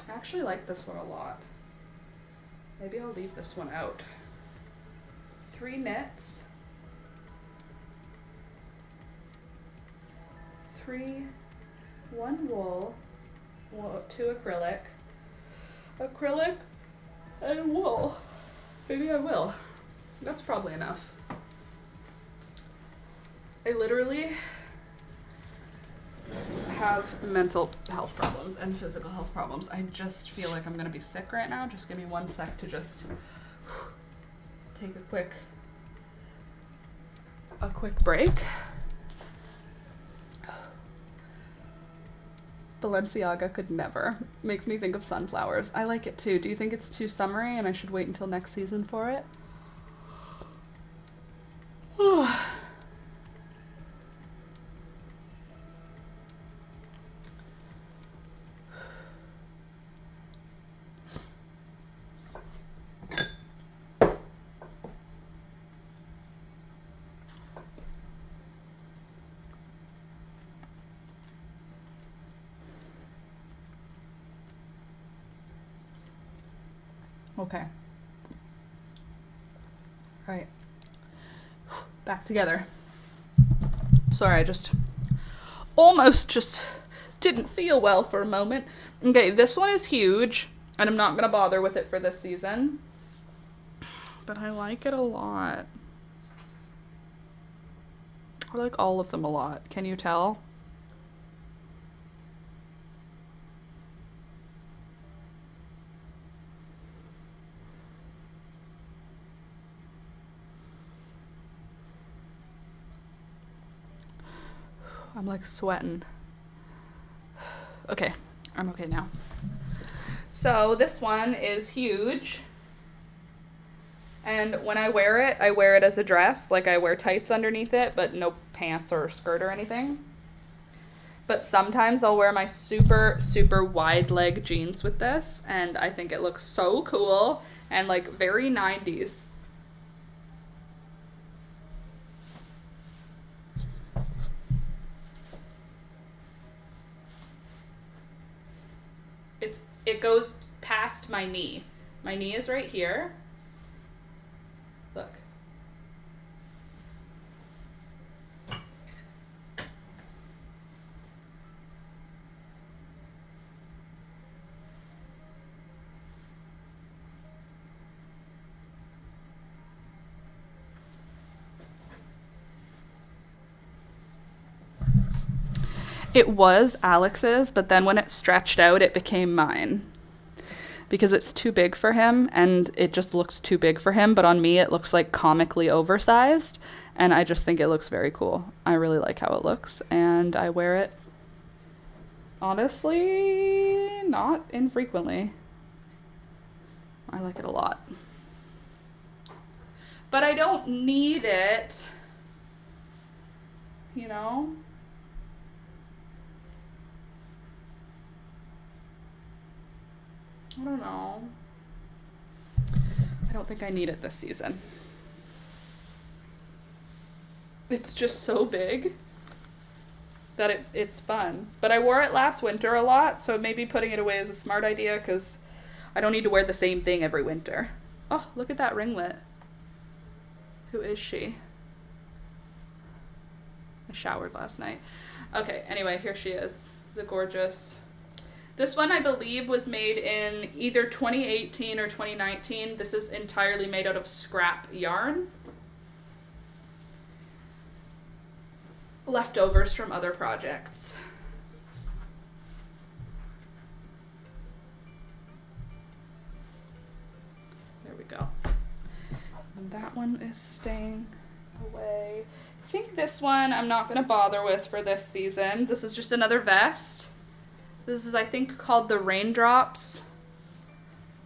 I actually like this one a lot. Maybe I'll leave this one out. 3 knits. 1 wool, 2 acrylic. Acrylic and wool. Maybe I will. That's probably enough. I literally have mental health problems and physical health problems. I just feel like I'm gonna be sick right now. Just give me 1 sec to just take a quick break. Balenciaga could never. Makes me think of sunflowers. I like it too. Do you think it's too summery and I should wait until next season for it? Okay. All right. Back together. Sorry, I just almost just didn't feel well for a moment. Okay, this one is huge, and I'm not going to bother with it for this season. But I like it a lot. I like all of them a lot. Can you tell? I'm like sweating. Okay, I'm okay now. So this one is huge. And when I wear it as a dress. Like I wear tights underneath it, but no pants or skirt or anything. But sometimes I'll wear my super, super wide leg jeans with this. And I think it looks so cool and like very 90s. It goes past my knee. My knee is right here. Look. It was Alex's, but then when it stretched out, it became mine. Because it's too big for him, and it just looks too big for him, but on me it looks like comically oversized, and I just think it looks very cool. I really like how it looks, and I wear it, honestly, not infrequently. I like it a lot. But I don't need it, you know? I don't know. I don't think I need it this season. It's just so big that it's fun. But I wore it last winter a lot, so maybe putting it away is a smart idea because I don't need to wear the same thing every winter. Oh, look at that ringlet. Who is she? I showered last night. Okay, anyway, here she is. The gorgeous. This one, I believe, was made in either 2018 or 2019. This is entirely made out of scrap yarn. Leftovers from other projects. There we go. And that one is staying away. I think this one I'm not going to bother with for this season. This is just another vest. This is, I think, called the Raindrops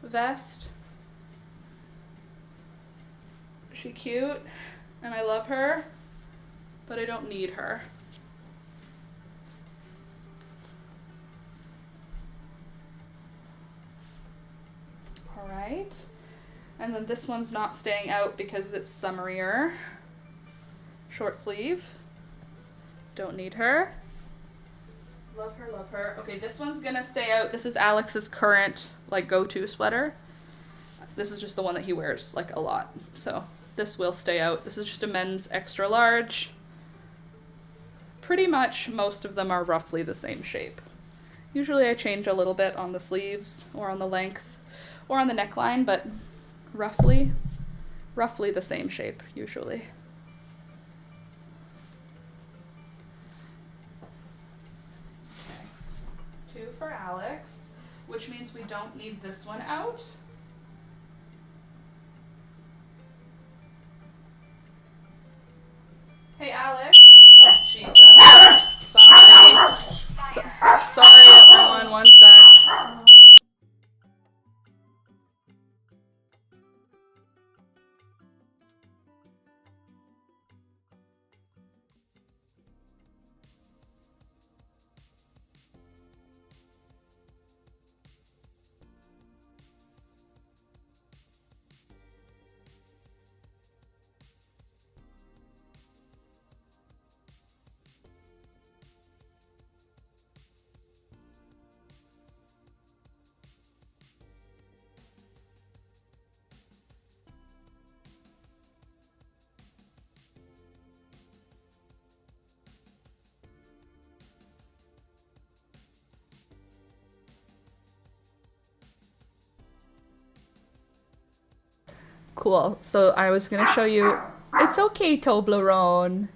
vest. Is she cute? And I love her, but I don't need her. All right. And then this one's not staying out because it's summerier. Short sleeve. Don't need her. Love her, love her. Okay, this one's gonna stay out. This is Alex's current, like, go-to sweater. This is just the one that he wears, like, a lot. So this will stay out. This is just a men's extra large. Pretty much most of them are roughly the same shape. Usually I change a little bit on the sleeves or on the length or on the neckline, but roughly the same shape usually. Okay. 2 for Alex, which means we don't need this one out. Hey, Alex. Oh, Jesus. Sorry, everyone. One sec. Cool. So I was going to show you. It's okay, Toblerone.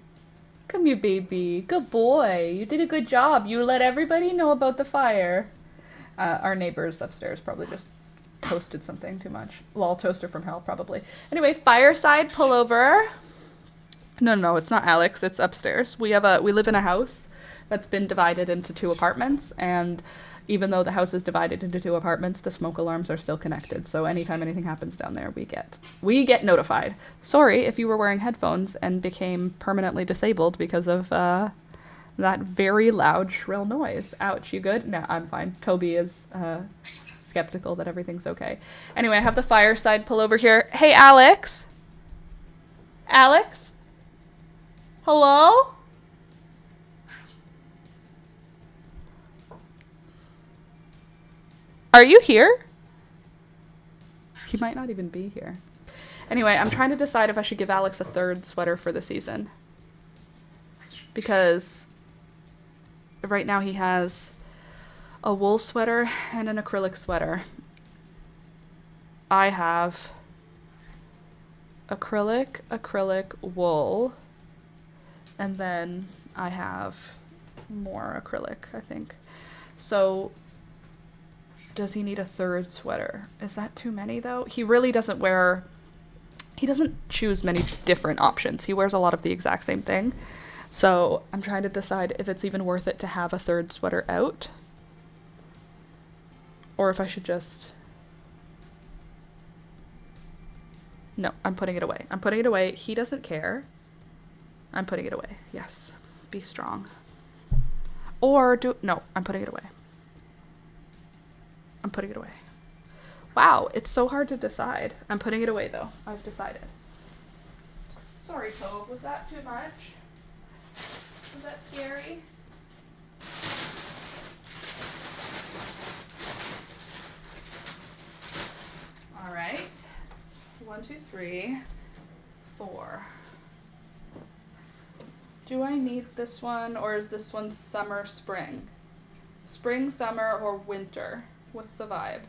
Come here, baby. Good boy. You did a good job. You let everybody know about the fire. Our neighbors upstairs probably just toasted something too much. Well, toaster from hell, probably. Anyway, fireside pullover. No, it's not Alex. It's upstairs. We live in a house that's been divided into 2 apartments, and even though the house is divided into 2 apartments, the smoke alarms are still connected. So anytime anything happens down there, we get notified. Sorry if you were wearing headphones and became permanently disabled because of that very loud, shrill noise. Ouch, you good? No, I'm fine. Toby is skeptical that everything's okay. Anyway, I have the fireside pullover here. Hey, Alex? Alex? Hello? Are you here? He might not even be here. Anyway, I'm trying to decide if I should give Alex a 3rd sweater for the season. Because right now he has a wool sweater and an acrylic sweater. I have acrylic, wool, and then I have more acrylic, I think. So does he need a 3rd sweater? Is that too many though? He really doesn't choose many different options. He wears a lot of the exact same thing. So I'm trying to decide if it's even worth it to have a 3rd sweater out. Or if I should just... No, I'm putting it away. I'm putting it away. He doesn't care. I'm putting it away. Yes. Be strong. No, I'm putting it away. I'm putting it away. Wow, it's so hard to decide. I'm putting it away though. I've decided. Sorry, Tove. Was that too much? Was that scary? All right. 1, 2, 3, 4. Do I need this one, or is this one summer, spring? Spring, summer, or winter? What's the vibe?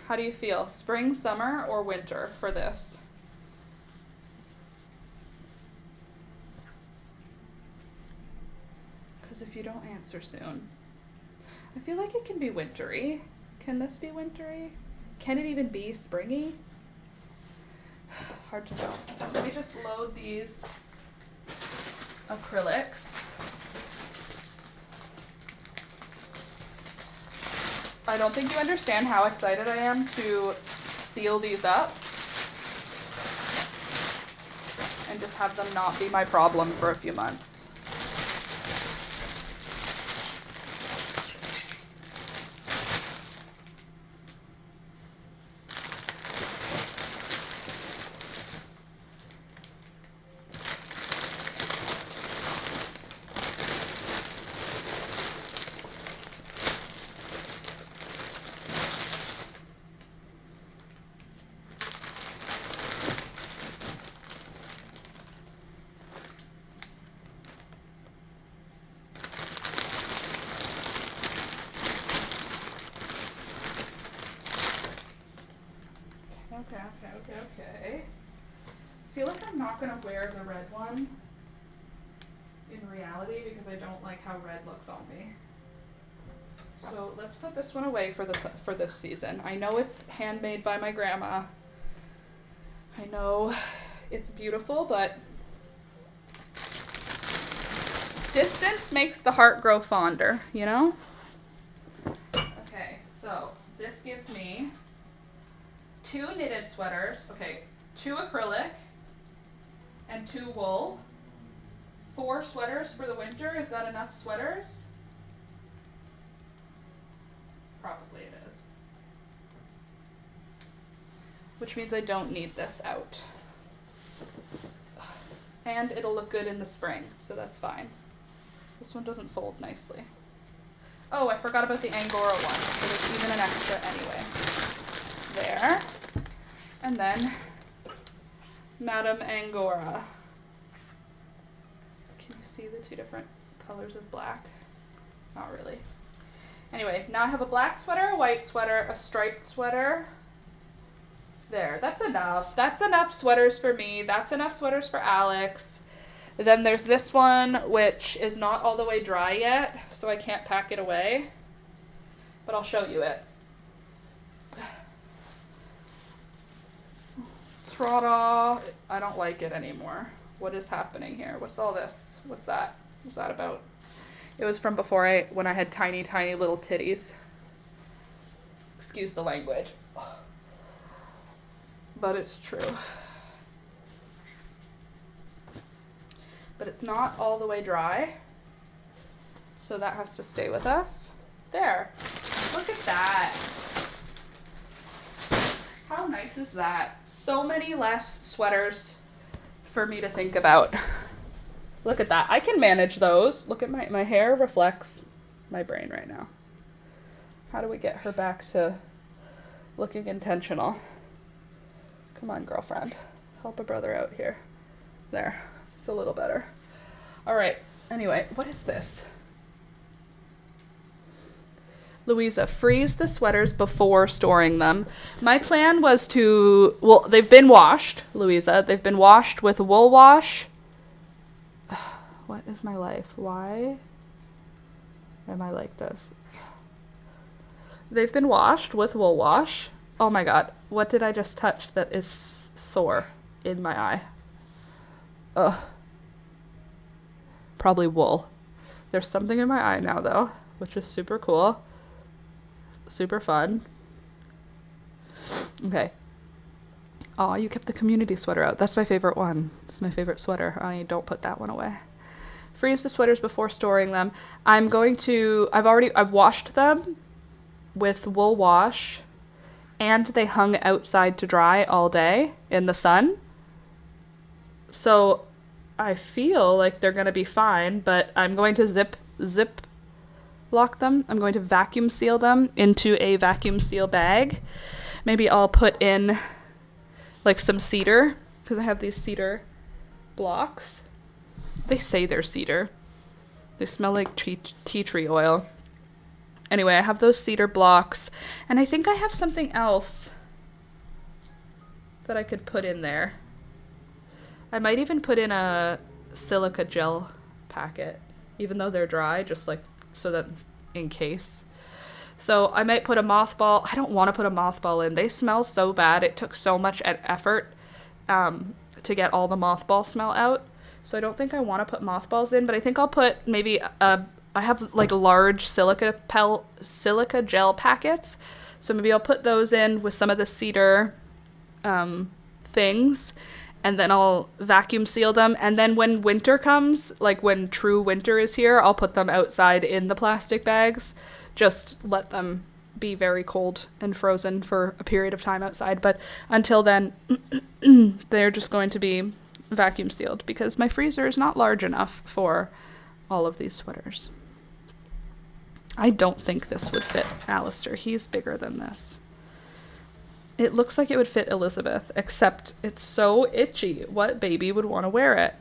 How do you feel? Spring, summer, or winter for this? Because if you don't answer soon, I feel like it can be wintry. Can this be wintry? Can it even be springy? Hard to know. Let me just load these acrylics. I don't think you understand how excited I am to seal these up and just have them not be my problem for a few months. Okay. I feel like I'm not gonna wear the red one in reality because I don't like how red looks on me. So let's put this one away for this season. I know it's handmade by my grandma. I know it's beautiful, but distance makes the heart grow fonder, you know? Okay, so this gives me 2 knitted sweaters, okay, 2 acrylic and 2 wool, 4 sweaters for the winter. Is that enough sweaters? Probably it is. Which means I don't need this out. And it'll look good in the spring, so that's fine. This one doesn't fold nicely. Oh, I forgot about the Angora one, so there's even an extra anyway. There. And then Madame Angora. Can you see the 2 different colors of black? Not really. Anyway, now I have a black sweater, a white sweater, a striped sweater. There, that's enough. That's enough sweaters for me. That's enough sweaters for Alex. Then there's this one, which is not all the way dry yet, so I can't pack it away. But I'll show you it. Ta-da! I don't like it anymore. What is happening here? What's all this? What's that? What's that about? It was from before when I had tiny, tiny little titties. Excuse the language. But it's true. But it's not all the way dry. So that has to stay with us. There. Look at that. How nice is that? So many less sweaters for me to think about. Look at that. I can manage those. Look at my hair reflects my brain right now. How do we get her back to looking intentional? Come on, girlfriend. Help a brother out here. There. It's a little better. All right. Anyway, what is this? Louisa, freeze the sweaters before storing them. My plan was to, well, they've been washed, Louisa. They've been washed with wool wash. What is my life? Why am I like this? They've been washed with wool wash. Oh my God. What did I just touch that is sore in my eye? Ugh. Probably wool. There's something in my eye now though, which is super cool. Super fun. Okay. Oh, you kept the community sweater out. That's my favorite one. It's my favorite sweater. Honey, don't put that one away. Freeze the sweaters before storing them. I've washed them. with wool wash, and they hung outside to dry all day in the sun. So I feel like they're going to be fine, but I'm going to zip lock them. I'm going to vacuum seal them into a vacuum seal bag. Maybe I'll put in like some cedar, because I have these cedar blocks. They say they're cedar. They smell like tea tree oil. Anyway, I have those cedar blocks, and I think I have something else that I could put in there. I might even put in a silica gel packet, even though they're dry, just like so that in case. So I might put a mothball. I don't want to put a mothball in. They smell so bad. It took so much effort to get all the mothball smell out. So I don't think I want to put mothballs in, but I think I'll put maybe I have like large silica gel packets. So maybe I'll put those in with some of the cedar things, and then I'll vacuum seal them. And then when winter comes, like when true winter is here, I'll put them outside in the plastic bags. Just let them be very cold and frozen for a period of time outside. But until then, they're just going to be vacuum sealed because my freezer is not large enough for all of these sweaters. I don't think this would fit Alistair. He's bigger than this. It looks like it would fit Elizabeth, except it's so itchy. What baby would want to wear it?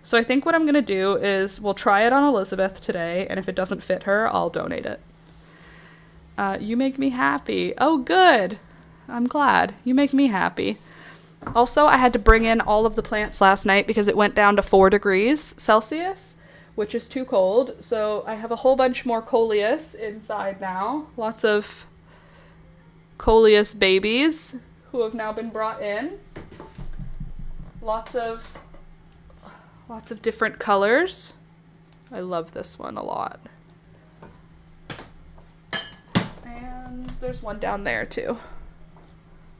So I think what I'm going to do is we'll try it on Elizabeth today, and if it doesn't fit her, I'll donate it. You make me happy. Oh, good. I'm glad. You make me happy. Also, I had to bring in all of the plants last night because it went down to 4 degrees Celsius, which is too cold. So I have a whole bunch more coleus inside now. Lots of coleus babies who have now been brought in. Lots of different colors. I love this one a lot. And there's one down there too.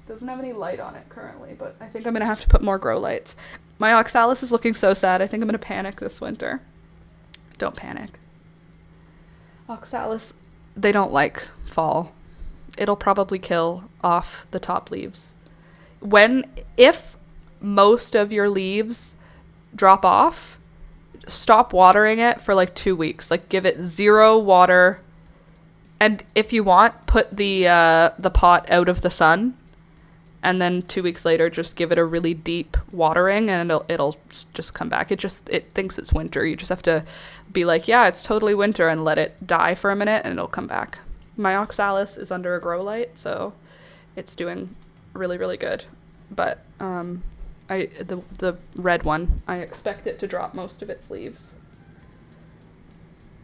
Doesn't have any light on it currently, but I think I'm going to have to put more grow lights. My oxalis is looking so sad. I think I'm going to panic this winter. Don't panic. Oxalis, they don't like fall. It'll probably kill off the top leaves. If most of your leaves drop off, stop watering it for like 2 weeks. Like give it 0 water. And if you want, put the pot out of the sun. And then 2 weeks later, just give it a really deep watering, and it'll just come back. It thinks it's winter. You just have to be like, yeah, it's totally winter, and let it die for a minute, and it'll come back. My oxalis is under a grow light, so it's doing really, really good. But the red one, I expect it to drop most of its leaves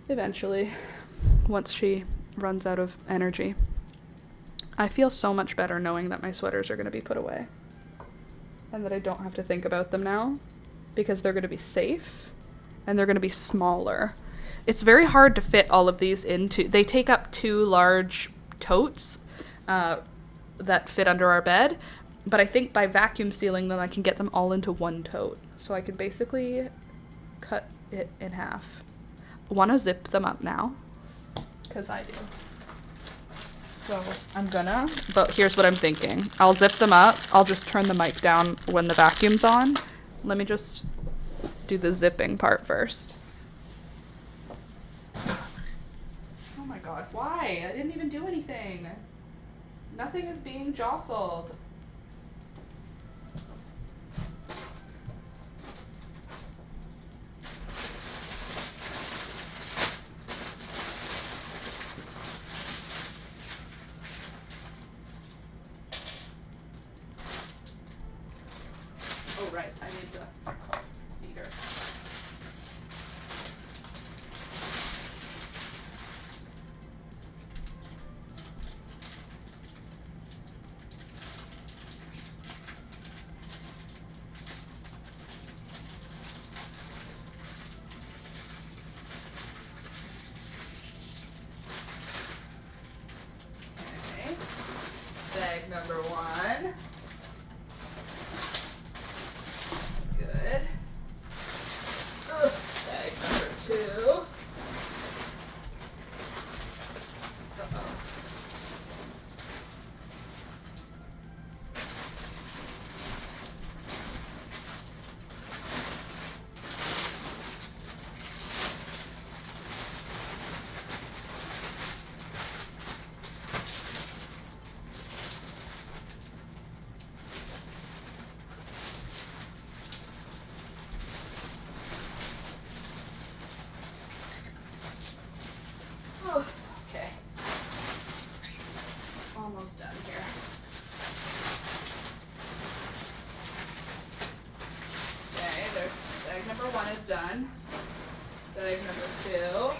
eventually, once she runs out of energy. I feel so much better knowing that my sweaters are going to be put away and that I don't have to think about them now because they're going to be safe and they're going to be smaller. It's very hard to fit all of these into. They take up 2 large totes that fit under our bed, but I think by vacuum sealing them, I can get them all into 1 tote. So I could basically cut it in half. Want to zip them up now? Because I do. So I'm gonna, but here's what I'm thinking. I'll zip them up. I'll just turn the mic down when the vacuum's on. Let me just do the zipping part first. Oh my god, why? I didn't even do anything. Nothing is being jostled. Right, I need the cedar. Okay, bag number 1. Good. is done. Bag number 2.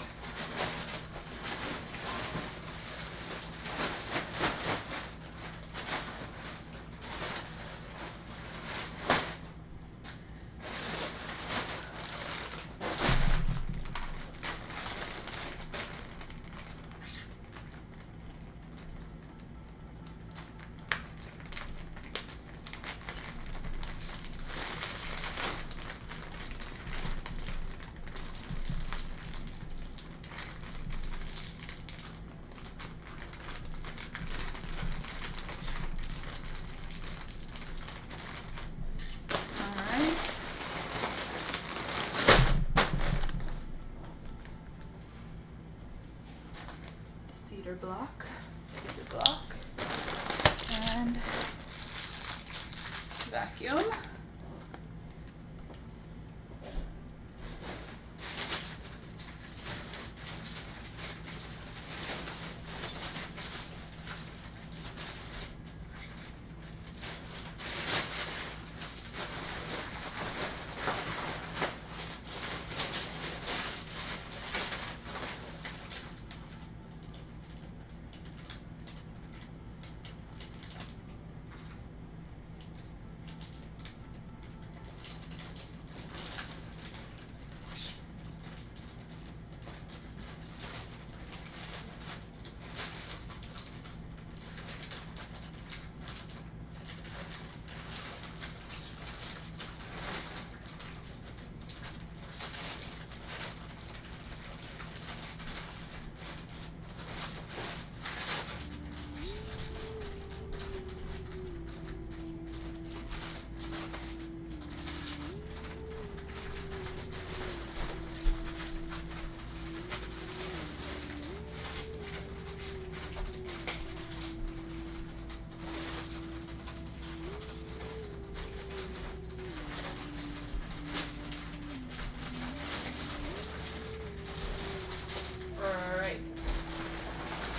Cedar block, and vacuum.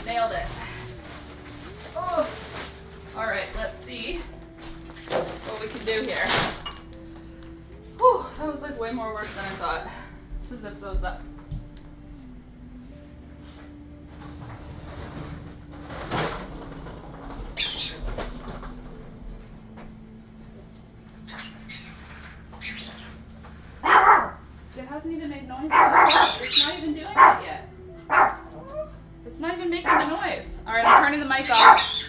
Nailed it. Oh. All right, let's see what we can do here. Whew, that was like way more work than I thought to zip those up. It hasn't even made noise yet. It's not even doing it yet. It's not even making the noise. All right, I'm turning the mic off.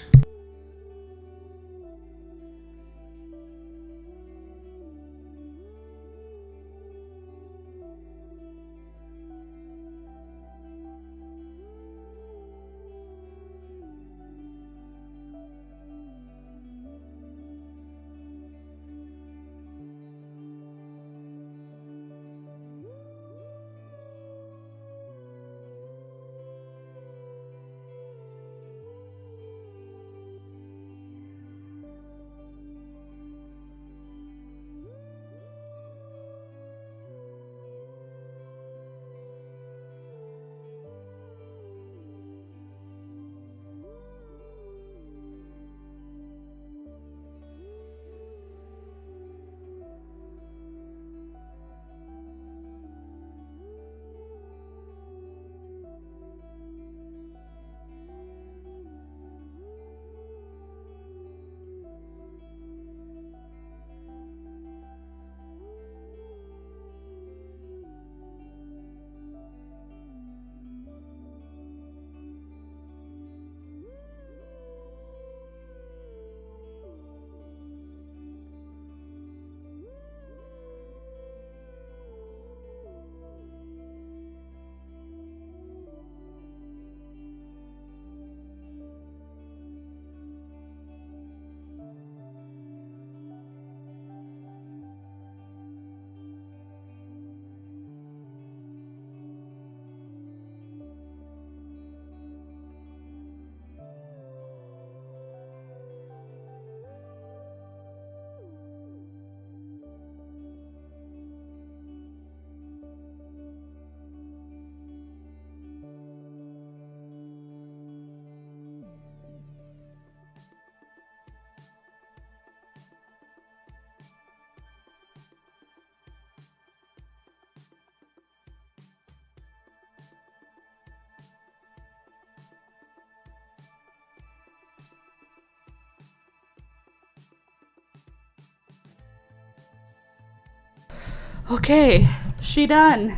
Okay, she done.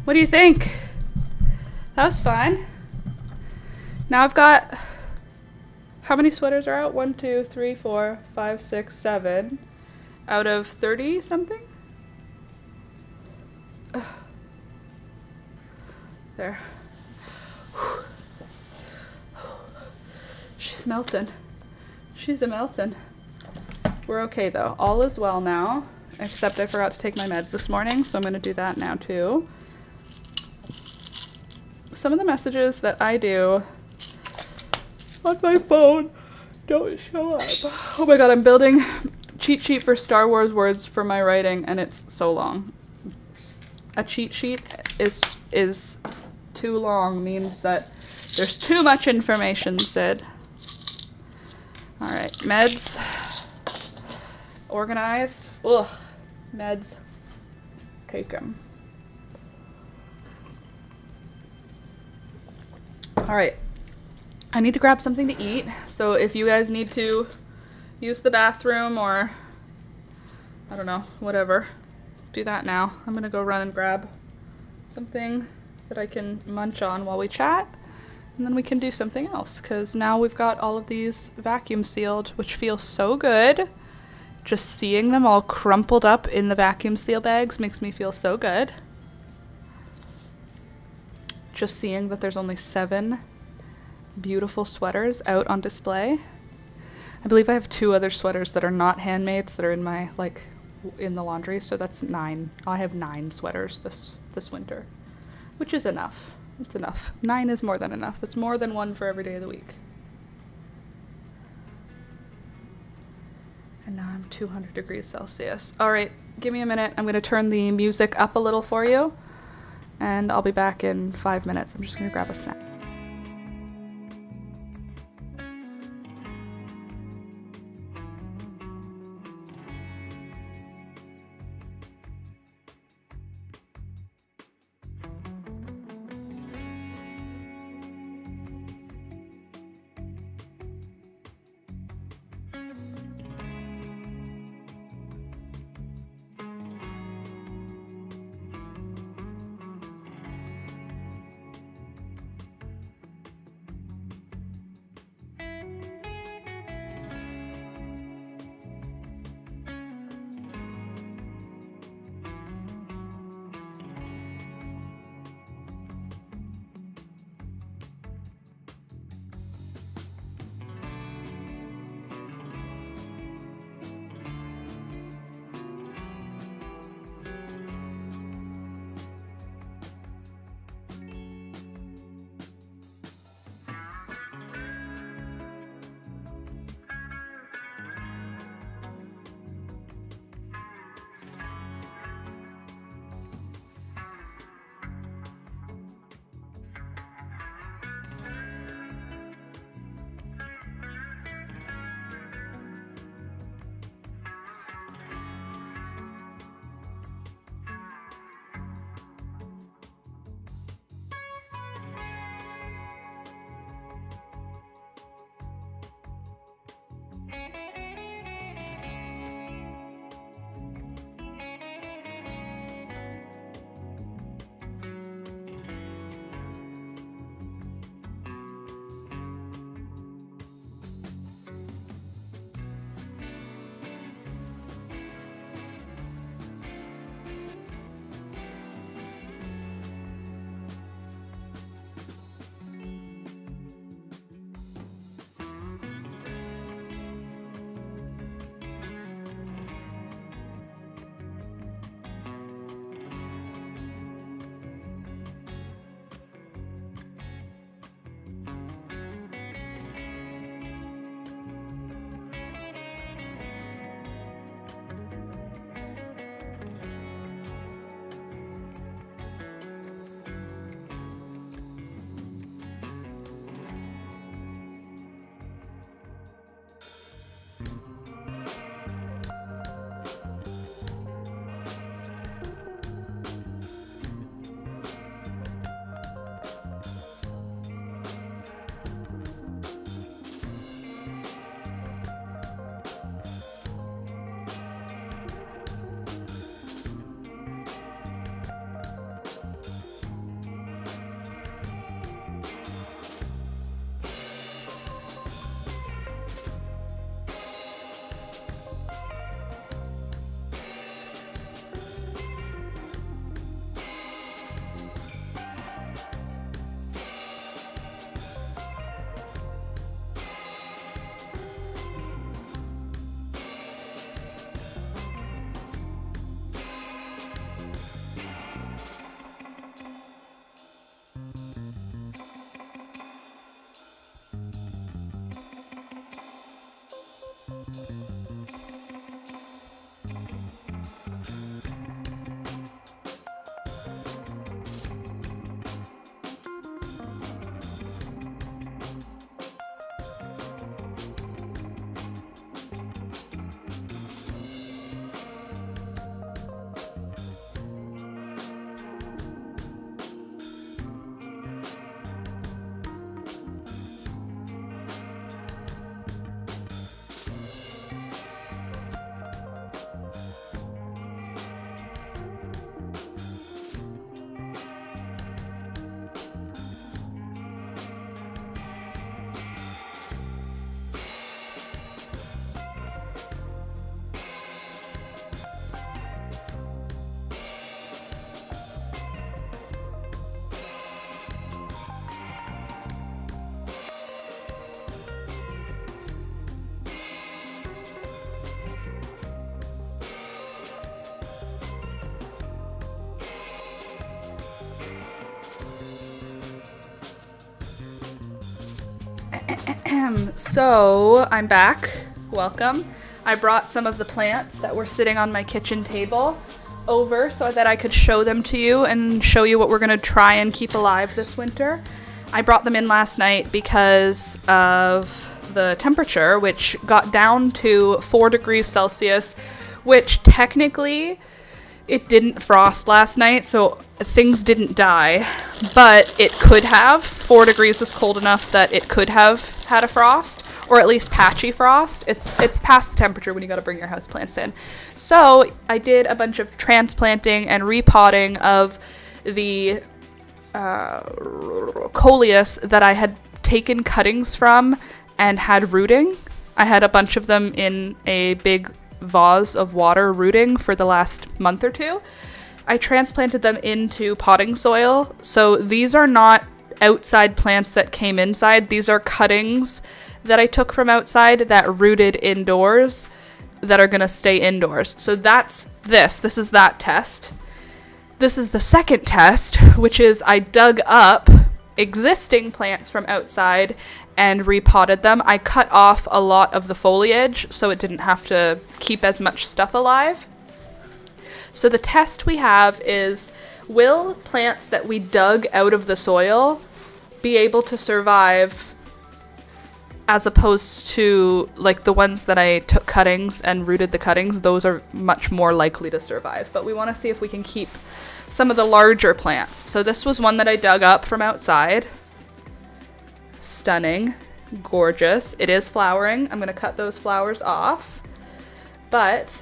What do you think? That was fun. Now I've got, how many sweaters are out? 1, 2, 3, 4, 5, 6, 7 out of 30 something? There. She's melting. She's a melting. We're okay though. All is well now, except I forgot to take my meds this morning, so I'm going to do that now too. Some of the messages that I do on my phone don't show up. Oh my god, I'm building cheat sheet for Star Wars words for my writing, and it's so long. A cheat sheet is too long, means that there's too much information, Sid. Alright, meds. Organized. Ugh. Meds. Take them. Alright. I need to grab something to eat, so if you guys need to use the bathroom or, I don't know, whatever, do that now. I'm gonna go run and grab something that I can munch on while we chat, and then we can do something else, because now we've got all of these vacuum sealed, which feels so good. Just seeing them all crumpled up in the vacuum seal bags makes me feel so good. Just seeing that there's only 7 beautiful sweaters out on display. I believe I have 2 other sweaters that are not handmade that are in my, like, in the laundry, so that's 9. I have 9 sweaters this winter, which is enough. It's enough. 9 is more than enough. That's more than 1 for every day of the week. And now I'm 200 degrees Celsius. All right, give me a minute. I'm going to turn the music up a little for you, and I'll be back in 5 minutes. I'm just going to grab a snack. So I'm back. Welcome. I brought some of the plants that were sitting on my kitchen table over so that I could show them to you and show you what we're going to try and keep alive this winter. I brought them in last night because of the temperature, which got down to 4 degrees Celsius, which technically it didn't frost last night, so things didn't die, but it could have. 4 degrees is cold enough that it could have had a frost, or at least patchy frost. It's past the temperature when you gotta bring your houseplants in. So I did a bunch of transplanting and repotting of the coleus that I had taken cuttings from and had rooting. I had a bunch of them in a big vase of water rooting for the last month or two. I transplanted them into potting soil. So these are not outside plants that came inside. These are cuttings that I took from outside that rooted indoors that are going to stay indoors. So that's this. This is that test. This is the second test, which is I dug up existing plants from outside and repotted them. I cut off a lot of the foliage so it didn't have to keep as much stuff alive. So the test we have is, will plants that we dug out of the soil be able to survive as opposed to like the ones that I took cuttings and rooted the cuttings? Those are much more likely to survive, but we want to see if we can keep some of the larger plants. So this was one that I dug up from outside. Stunning, gorgeous. It is flowering. I'm going to cut those flowers off. But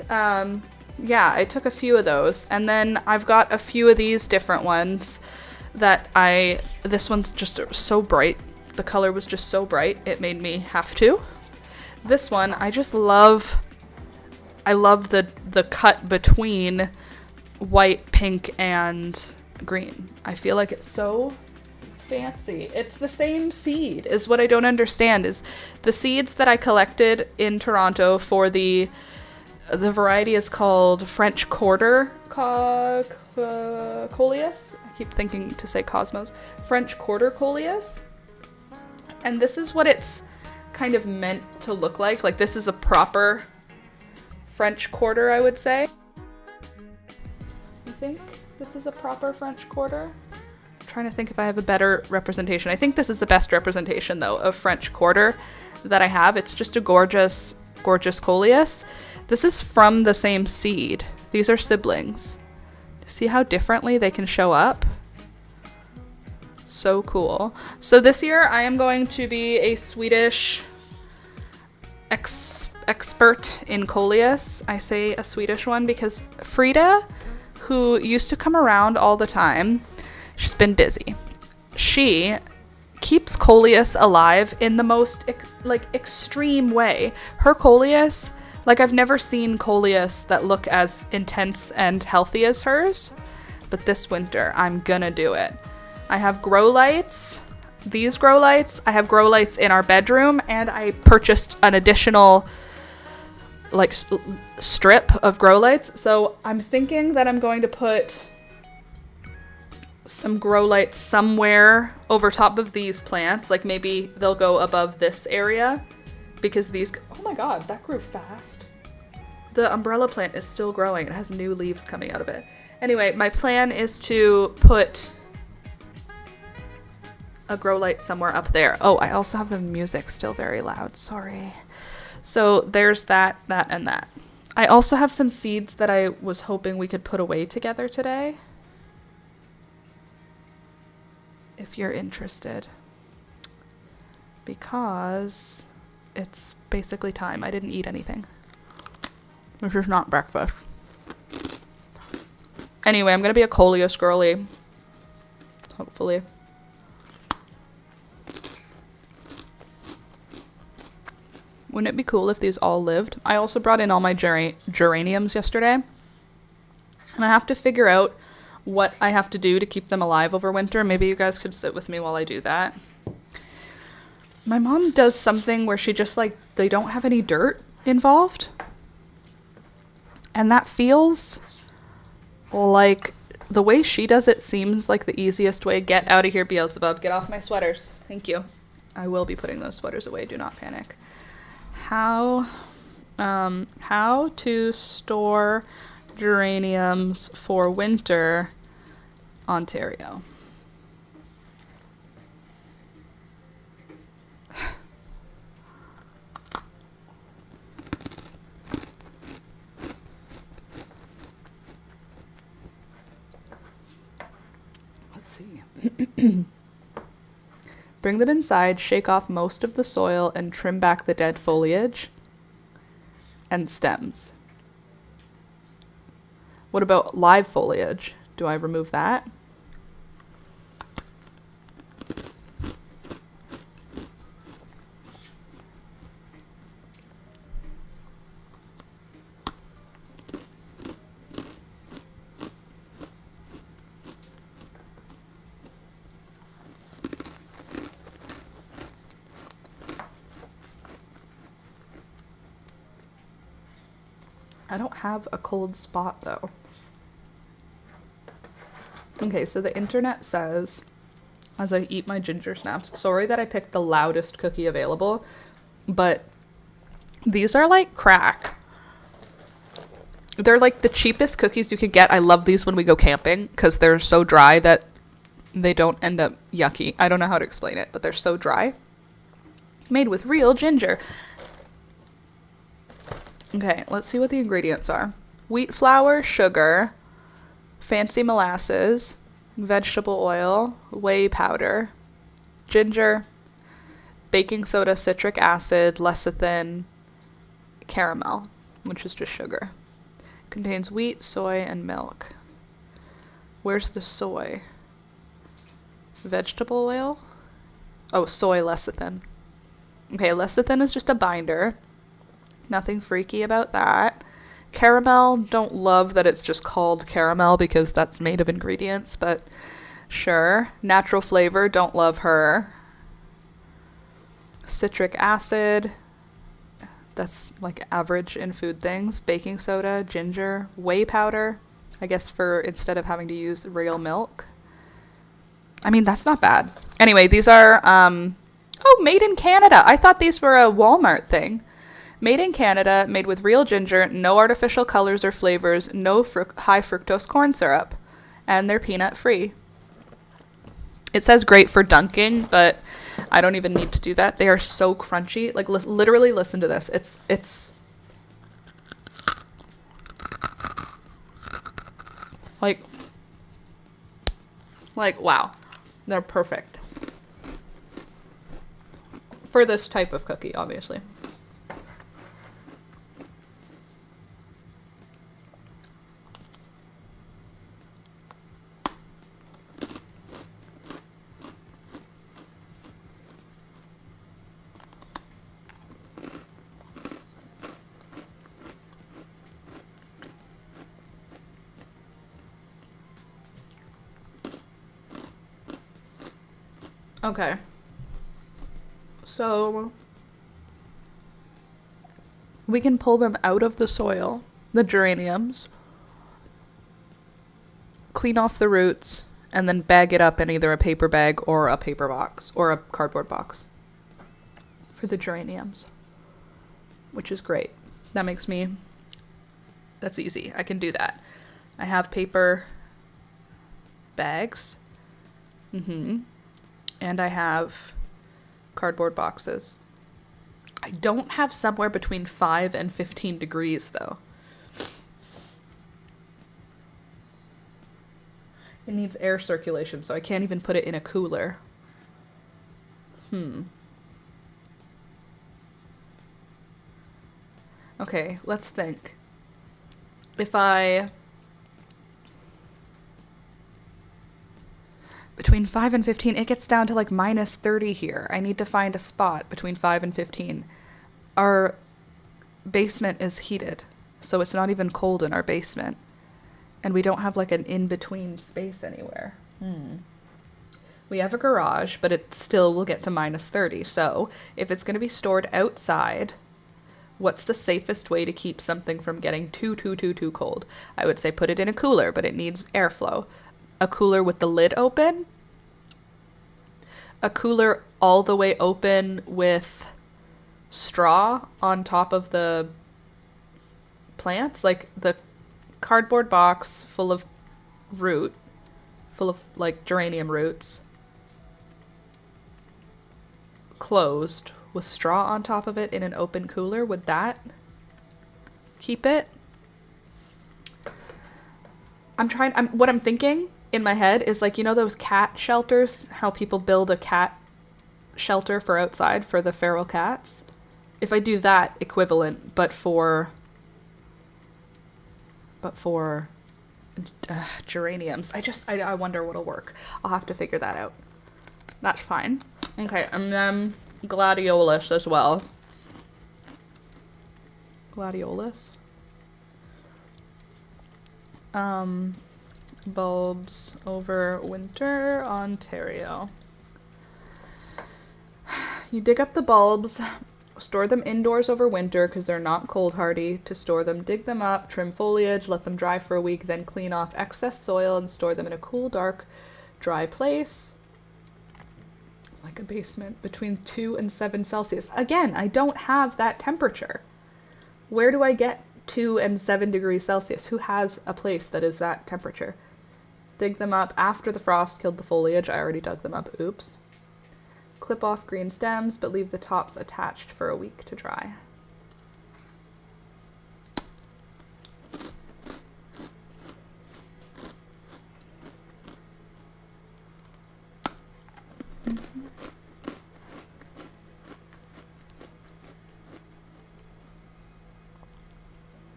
yeah, I took a few of those. And then I've got a few of these different ones that this one's just so bright. The color was just so bright, it made me have to. This one, I love the cut between white, pink, and green. I feel like it's so fancy. It's the same seed, is what I don't understand, is the seeds that I collected in Toronto for the variety is called French Quarter Coleus. I keep thinking to say Cosmos. French Quarter Coleus. And this is what it's kind of meant to look like. Like, this is a proper French quarter, I would say. I think this is a proper French quarter. I'm trying to think if I have a better representation. I think this is the best representation, though, of French quarter that I have. It's just a gorgeous, gorgeous coleus. This is from the same seed. These are siblings. See how differently they can show up? So cool. So this year I am going to be a Swedish expert in coleus. I say a Swedish one because Frida, who used to come around all the time, she's been busy. She keeps coleus alive in the most extreme way. Her coleus, like, I've never seen coleus that look as intense and healthy as hers, but this winter I'm gonna do it. I have grow lights, these grow lights. I have grow lights in our bedroom, and I purchased an additional strip of grow lights. So I'm thinking that I'm going to put some grow lights somewhere over top of these plants. Like, maybe they'll go above this area because these, oh my God, that grew fast. The umbrella plant is still growing. It has new leaves coming out of it. Anyway, my plan is to put a grow light somewhere up there. Oh, I also have the music still very loud. Sorry. So there's that, and that. I also have some seeds that I was hoping we could put away together today, if you're interested, because it's basically time. I didn't eat anything. This is not breakfast. Anyway, I'm gonna be a coleus girly, hopefully. Wouldn't it be cool if these all lived? I also brought in all my geraniums yesterday. And I have to figure out what I have to do to keep them alive over winter. Maybe you guys could sit with me while I do that. My mom does something where she just they don't have any dirt involved. And that feels like the way she does it seems like the easiest way. Get out of here, Beelzebub. Get off my sweaters. Thank you. I will be putting those sweaters away. Do not panic. How to store geraniums for winter, Ontario. Let's see. Bring them inside, shake off most of the soil, and trim back the dead foliage and stems. What about live foliage? Do I remove that? I don't have a cold spot though. Okay, so the internet says, as I eat my ginger snaps, sorry that I picked the loudest cookie available, but these are like crack. They're like the cheapest cookies you could get. I love these when we go camping because they're so dry that they don't end up yucky. I don't know how to explain it, but they're so dry. Made with real ginger. Okay, let's see what the ingredients are. Wheat flour, sugar, fancy molasses, vegetable oil, whey powder, ginger, baking soda, citric acid, lecithin, caramel, which is just sugar. Contains wheat, soy, and milk. Where's the soy? Vegetable oil? Oh, soy lecithin. Okay, lecithin is just a binder. Nothing freaky about that. Caramel, don't love that it's just called caramel because that's made of ingredients, but sure. Natural flavor, don't love her. Citric acid, that's like average in food things. Baking soda, ginger, whey powder, I guess for instead of having to use real milk. I mean, that's not bad. Anyway, these are, made in Canada. I thought these were a Walmart thing. Made in Canada, made with real ginger, no artificial colors or flavors, no high fructose corn syrup, and they're peanut free. It says great for dunking, but I don't even need to do that. They are so crunchy. Like, literally listen to this. It's like, wow. They're perfect. For this type of cookie, obviously. Okay. So we can pull them out of the soil, the geraniums, clean off the roots, and then bag it up in either a paper bag or a paper box or a cardboard box for the geraniums, which is great. That's easy. I can do that. I have paper bags. And I have cardboard boxes. I don't have somewhere between 5 and 15 degrees, though. It needs air circulation, so I can't even put it in a cooler. Okay, let's think. Between 5 and 15, it gets down to like minus 30 here. I need to find a spot between 5 and 15. Our basement is heated, so it's not even cold in our basement. And we don't have like an in-between space anywhere. We have a garage, but it still will get to minus 30. So if it's going to be stored outside, what's the safest way to keep something from getting too cold? I would say put it in a cooler, but it needs airflow. A cooler with the lid open, a cooler all the way open with straw on top of the plants, like the cardboard box full of like geranium roots, closed with straw on top of it in an open cooler. Would that keep it? What I'm thinking in my head is, like, you know those cat shelters, how people build a cat shelter for outside for the feral cats? If I do that equivalent, but for geraniums, I wonder what'll work. I'll have to figure that out. That's fine. Okay, and then gladiolus as well. Gladiolus. Bulbs over winter, Ontario. You dig up the bulbs, store them indoors over winter because they're not cold hardy. To store them, dig them up, trim foliage, let them dry for a week, then clean off excess soil and store them in a cool, dark, dry place. Like a basement, between 2 and 7 Celsius. Again, I don't have that temperature. Where do I get 2 and 7 degrees Celsius? Who has a place that is that temperature? Dig them up after the frost killed the foliage. I already dug them up. Oops. Clip off green stems, but leave the tops attached for a week to dry.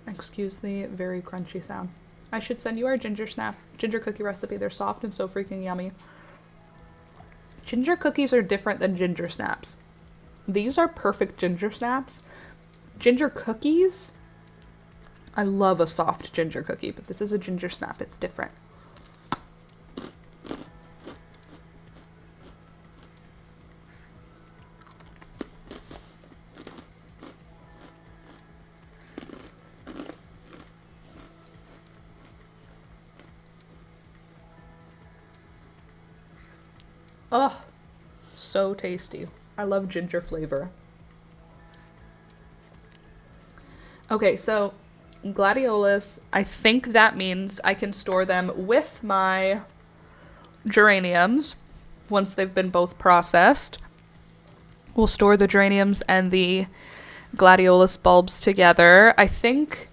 Excuse the very crunchy sound. I should send you our ginger cookie recipe. They're soft and so freaking yummy. Ginger cookies are different than ginger snaps. These are perfect ginger snaps. Ginger cookies, I love a soft ginger cookie, but this is a ginger snap. It's different. Oh, so tasty. I love ginger flavor. Okay, so gladiolus, I think that means I can store them with my geraniums once they've been both processed. We'll store the geraniums and the gladiolus bulbs together. I think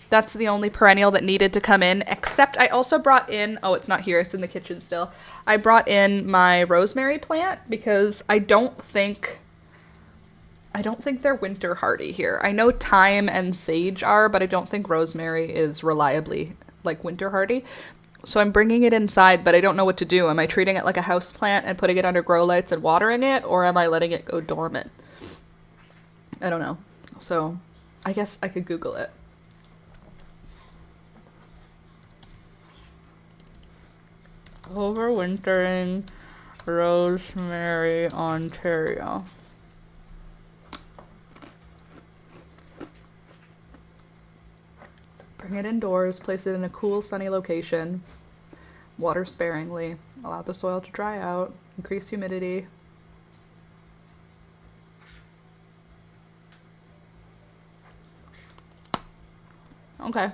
that's the only perennial that needed to come in, except I also brought in, oh, it's not here, it's in the kitchen still. I brought in my rosemary plant because I don't think they're winter hardy here. I know thyme and sage are, but I don't think rosemary is reliably like winter hardy. So I'm bringing it inside, but I don't know what to do. Am I treating it like a house plant and putting it under grow lights and watering it, or am I letting it go dormant? I don't know. So I guess I could Google it. Overwintering rosemary, Ontario. Bring it indoors, place it in a cool, sunny location, water sparingly, allow the soil to dry out, increase humidity. Okay.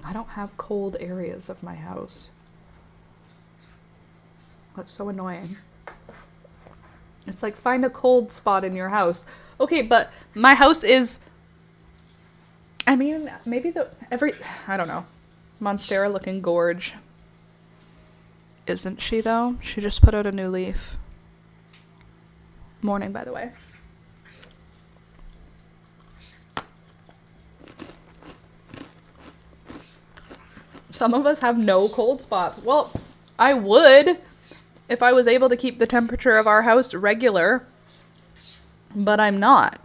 I don't have cold areas of my house. That's so annoying. It's like, find a cold spot in your house. Okay, but my house is, I mean, maybe I don't know. Monstera looking gorge. Isn't she though? She just put out a new leaf. Morning, by the way. Some of us have no cold spots. Well, I would if I was able to keep the temperature of our house regular, but I'm not.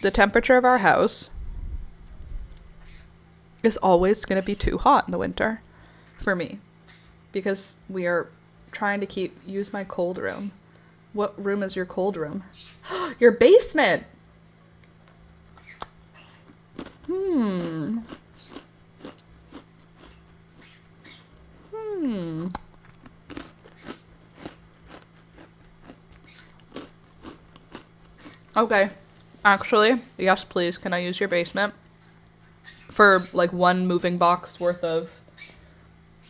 The temperature of our house is always going to be too hot in the winter for me because we are trying to use my cold room. What room is your cold room? Your basement! Okay. Actually, yes, please. Can I use your basement for like one moving box worth of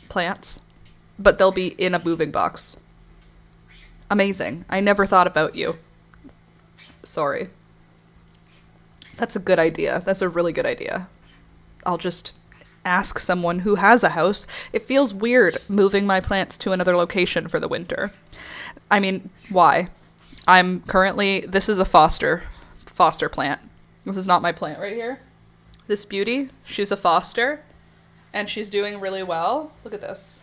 plants? But they'll be in a moving box. Amazing. I never thought about you. Sorry. That's a good idea. That's a really good idea. I'll just ask someone who has a house. It feels weird moving my plants to another location for the winter. I mean, why? This is a foster plant. This is not my plant right here. This beauty, she's a foster, and she's doing really well. Look at this.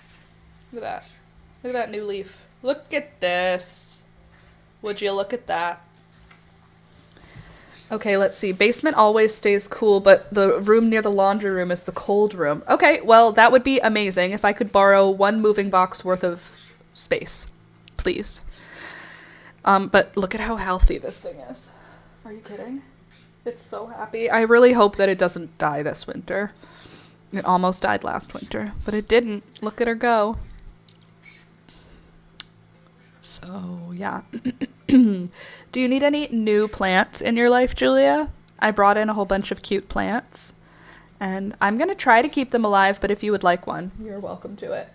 Look at that. Look at that new leaf. Look at this. Would you look at that? Okay, let's see. Basement always stays cool, but the room near the laundry room is the cold room. Okay, well, that would be amazing if I could borrow one moving box worth of space. Please. But look at how healthy this thing is. Are you kidding? It's so happy. I really hope that it doesn't die this winter. It almost died last winter, but it didn't. Look at her go. So, yeah. Do you need any new plants in your life, Julia? I brought in a whole bunch of cute plants, and I'm going to try to keep them alive, but if you would like one, you're welcome to it.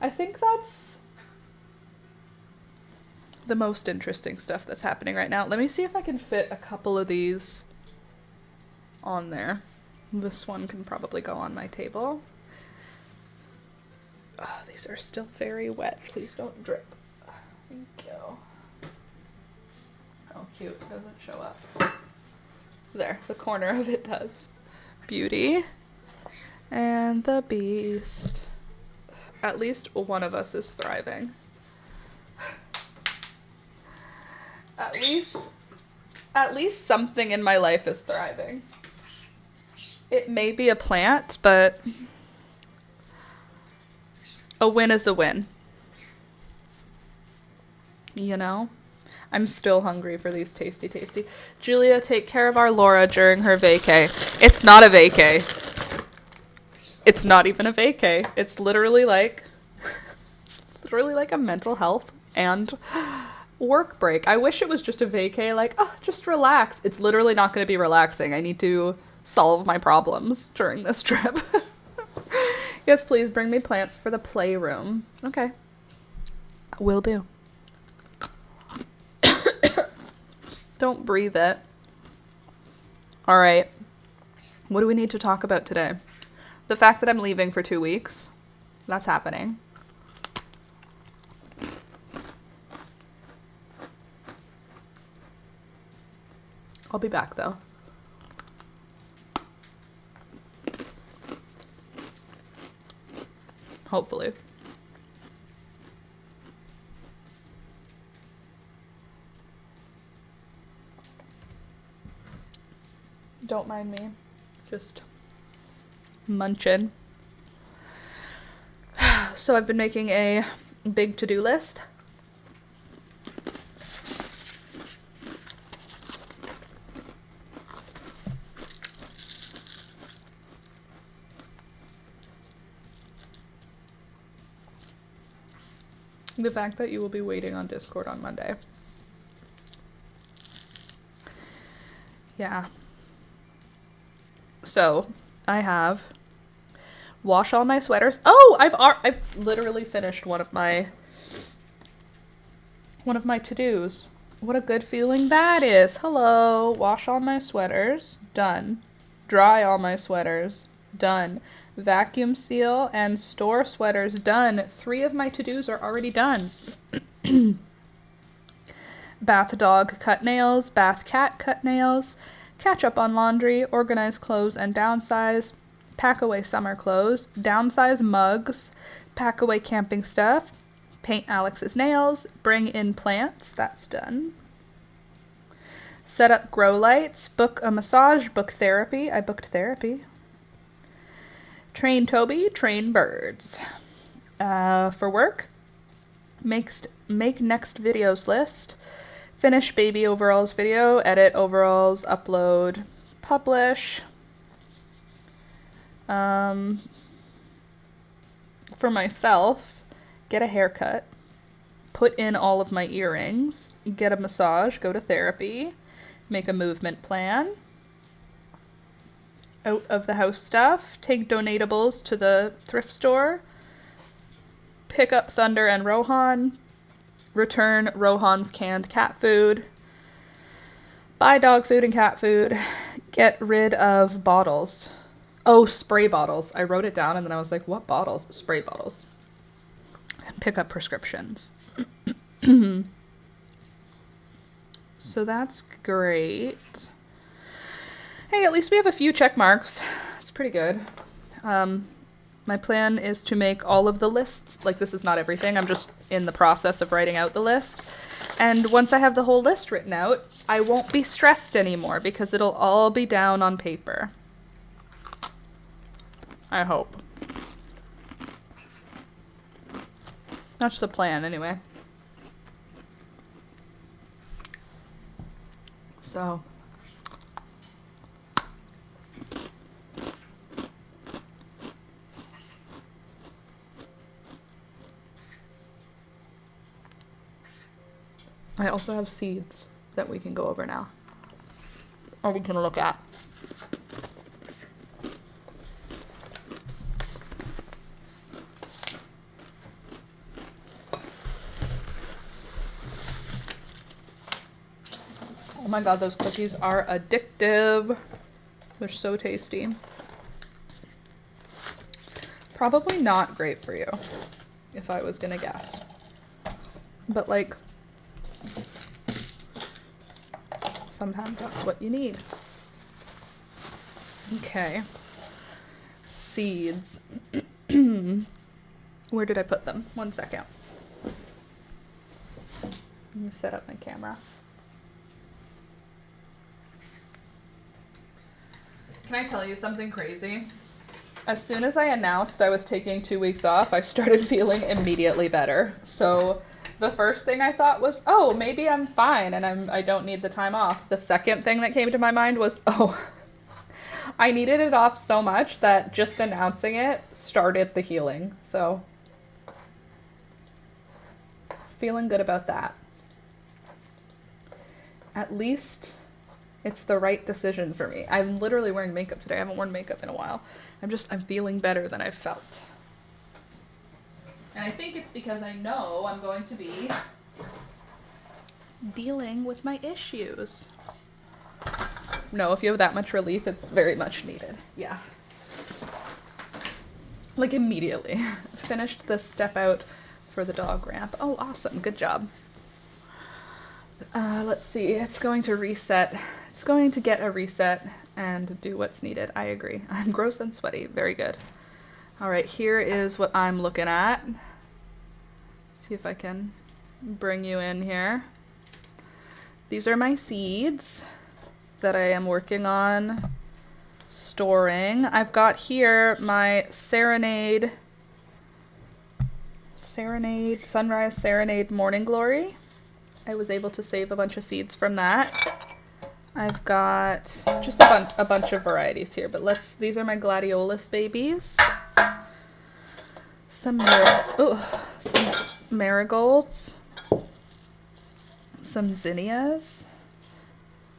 I think that's the most interesting stuff that's happening right now. Let me see if I can fit a couple of these on there. This one can probably go on my table. Oh, these are still very wet. Please don't drip. Thank you. Oh, cute. It doesn't show up. There, the corner of it does. Beauty. And the beast. At least one of us is thriving. At least something in my life is thriving. It may be a plant, but a win is a win. You know? I'm still hungry for these tasty. Julia, take care of our Laura during her vacay. It's not a vacay. It's not even a vacay. It's literally like a mental health and work break. I wish it was just a vacay, like, oh, just relax. It's literally not going to be relaxing. I need to solve my problems during this trip. Yes, please bring me plants for the playroom. Okay. Will do. Don't breathe it. All right. What do we need to talk about today? The fact that I'm leaving for 2 weeks. That's happening. I'll be back, though. Hopefully. Don't mind me. Just munching. So I've been making a big to-do list. The fact that you will be waiting on Discord on Monday. Yeah. So, I have wash all my sweaters. Oh, I've literally finished one of my to-dos. What a good feeling that is. Hello. Wash all my sweaters. Done. Dry all my sweaters. Done. Vacuum seal and store sweaters. Done. 3 of my to-dos are already done. Bath dog cut nails. Bath cat cut nails. Catch up on laundry. Organize clothes and downsize. Pack away summer clothes. Downsize mugs. Pack away camping stuff. Paint Alex's nails. Bring in plants. That's done. Set up grow lights. Book a massage. Book therapy. I booked therapy. Train Toby. Train birds. For work. Make next videos list. Finish baby overalls video. Edit overalls. Upload. Publish. For myself, get a haircut, put in all of my earrings, get a massage, go to therapy, make a movement plan, out of the house stuff, take donatables to the thrift store, pick up Thunder and Rohan, return Rohan's canned cat food, buy dog food and cat food, get rid of bottles. Oh, spray bottles. I wrote it down and then I was like, what bottles? Spray bottles. And pick up prescriptions. So that's great. Hey, at least we have a few check marks. It's pretty good. My plan is to make all of the lists. Like, this is not everything. I'm just in the process of writing out the list. And once I have the whole list written out, I won't be stressed anymore because it'll all be down on paper. I hope. That's the plan, anyway. So. I also have seeds that we can go over now. Or we can look at. Oh my god, those cookies are addictive. They're so tasty. Probably not great for you, if I was gonna guess. But like, sometimes that's what you need. Okay. Seeds. Where did I put them? 1 second. Let me set up my camera. Can I tell you something crazy? As soon as I announced I was taking 2 weeks off, I started feeling immediately better. So the first thing I thought was, oh, maybe I'm fine and I don't need the time off. The second thing that came to my mind was, oh, I needed it off so much that just announcing it started the healing. So feeling good about that. At least it's the right decision for me. I'm literally wearing makeup today. I haven't worn makeup in a while. I'm feeling better than I've felt. And I think it's because I know I'm going to be dealing with my issues. No, if you have that much relief, it's very much needed. Yeah. Like immediately. Finished the step out for the dog ramp. Oh, awesome. Good job. Let's see. It's going to reset. It's going to get a reset and do what's needed. I agree. I'm gross and sweaty. Very good. All right, here is what I'm looking at. See if I can bring you in here. These are my seeds that I am working on storing. I've got here my Serenade, Sunrise Serenade Morning Glory. I was able to save a bunch of seeds from that. I've got just a bunch of varieties here, but these are my gladiolus babies. Some marigolds, some zinnias,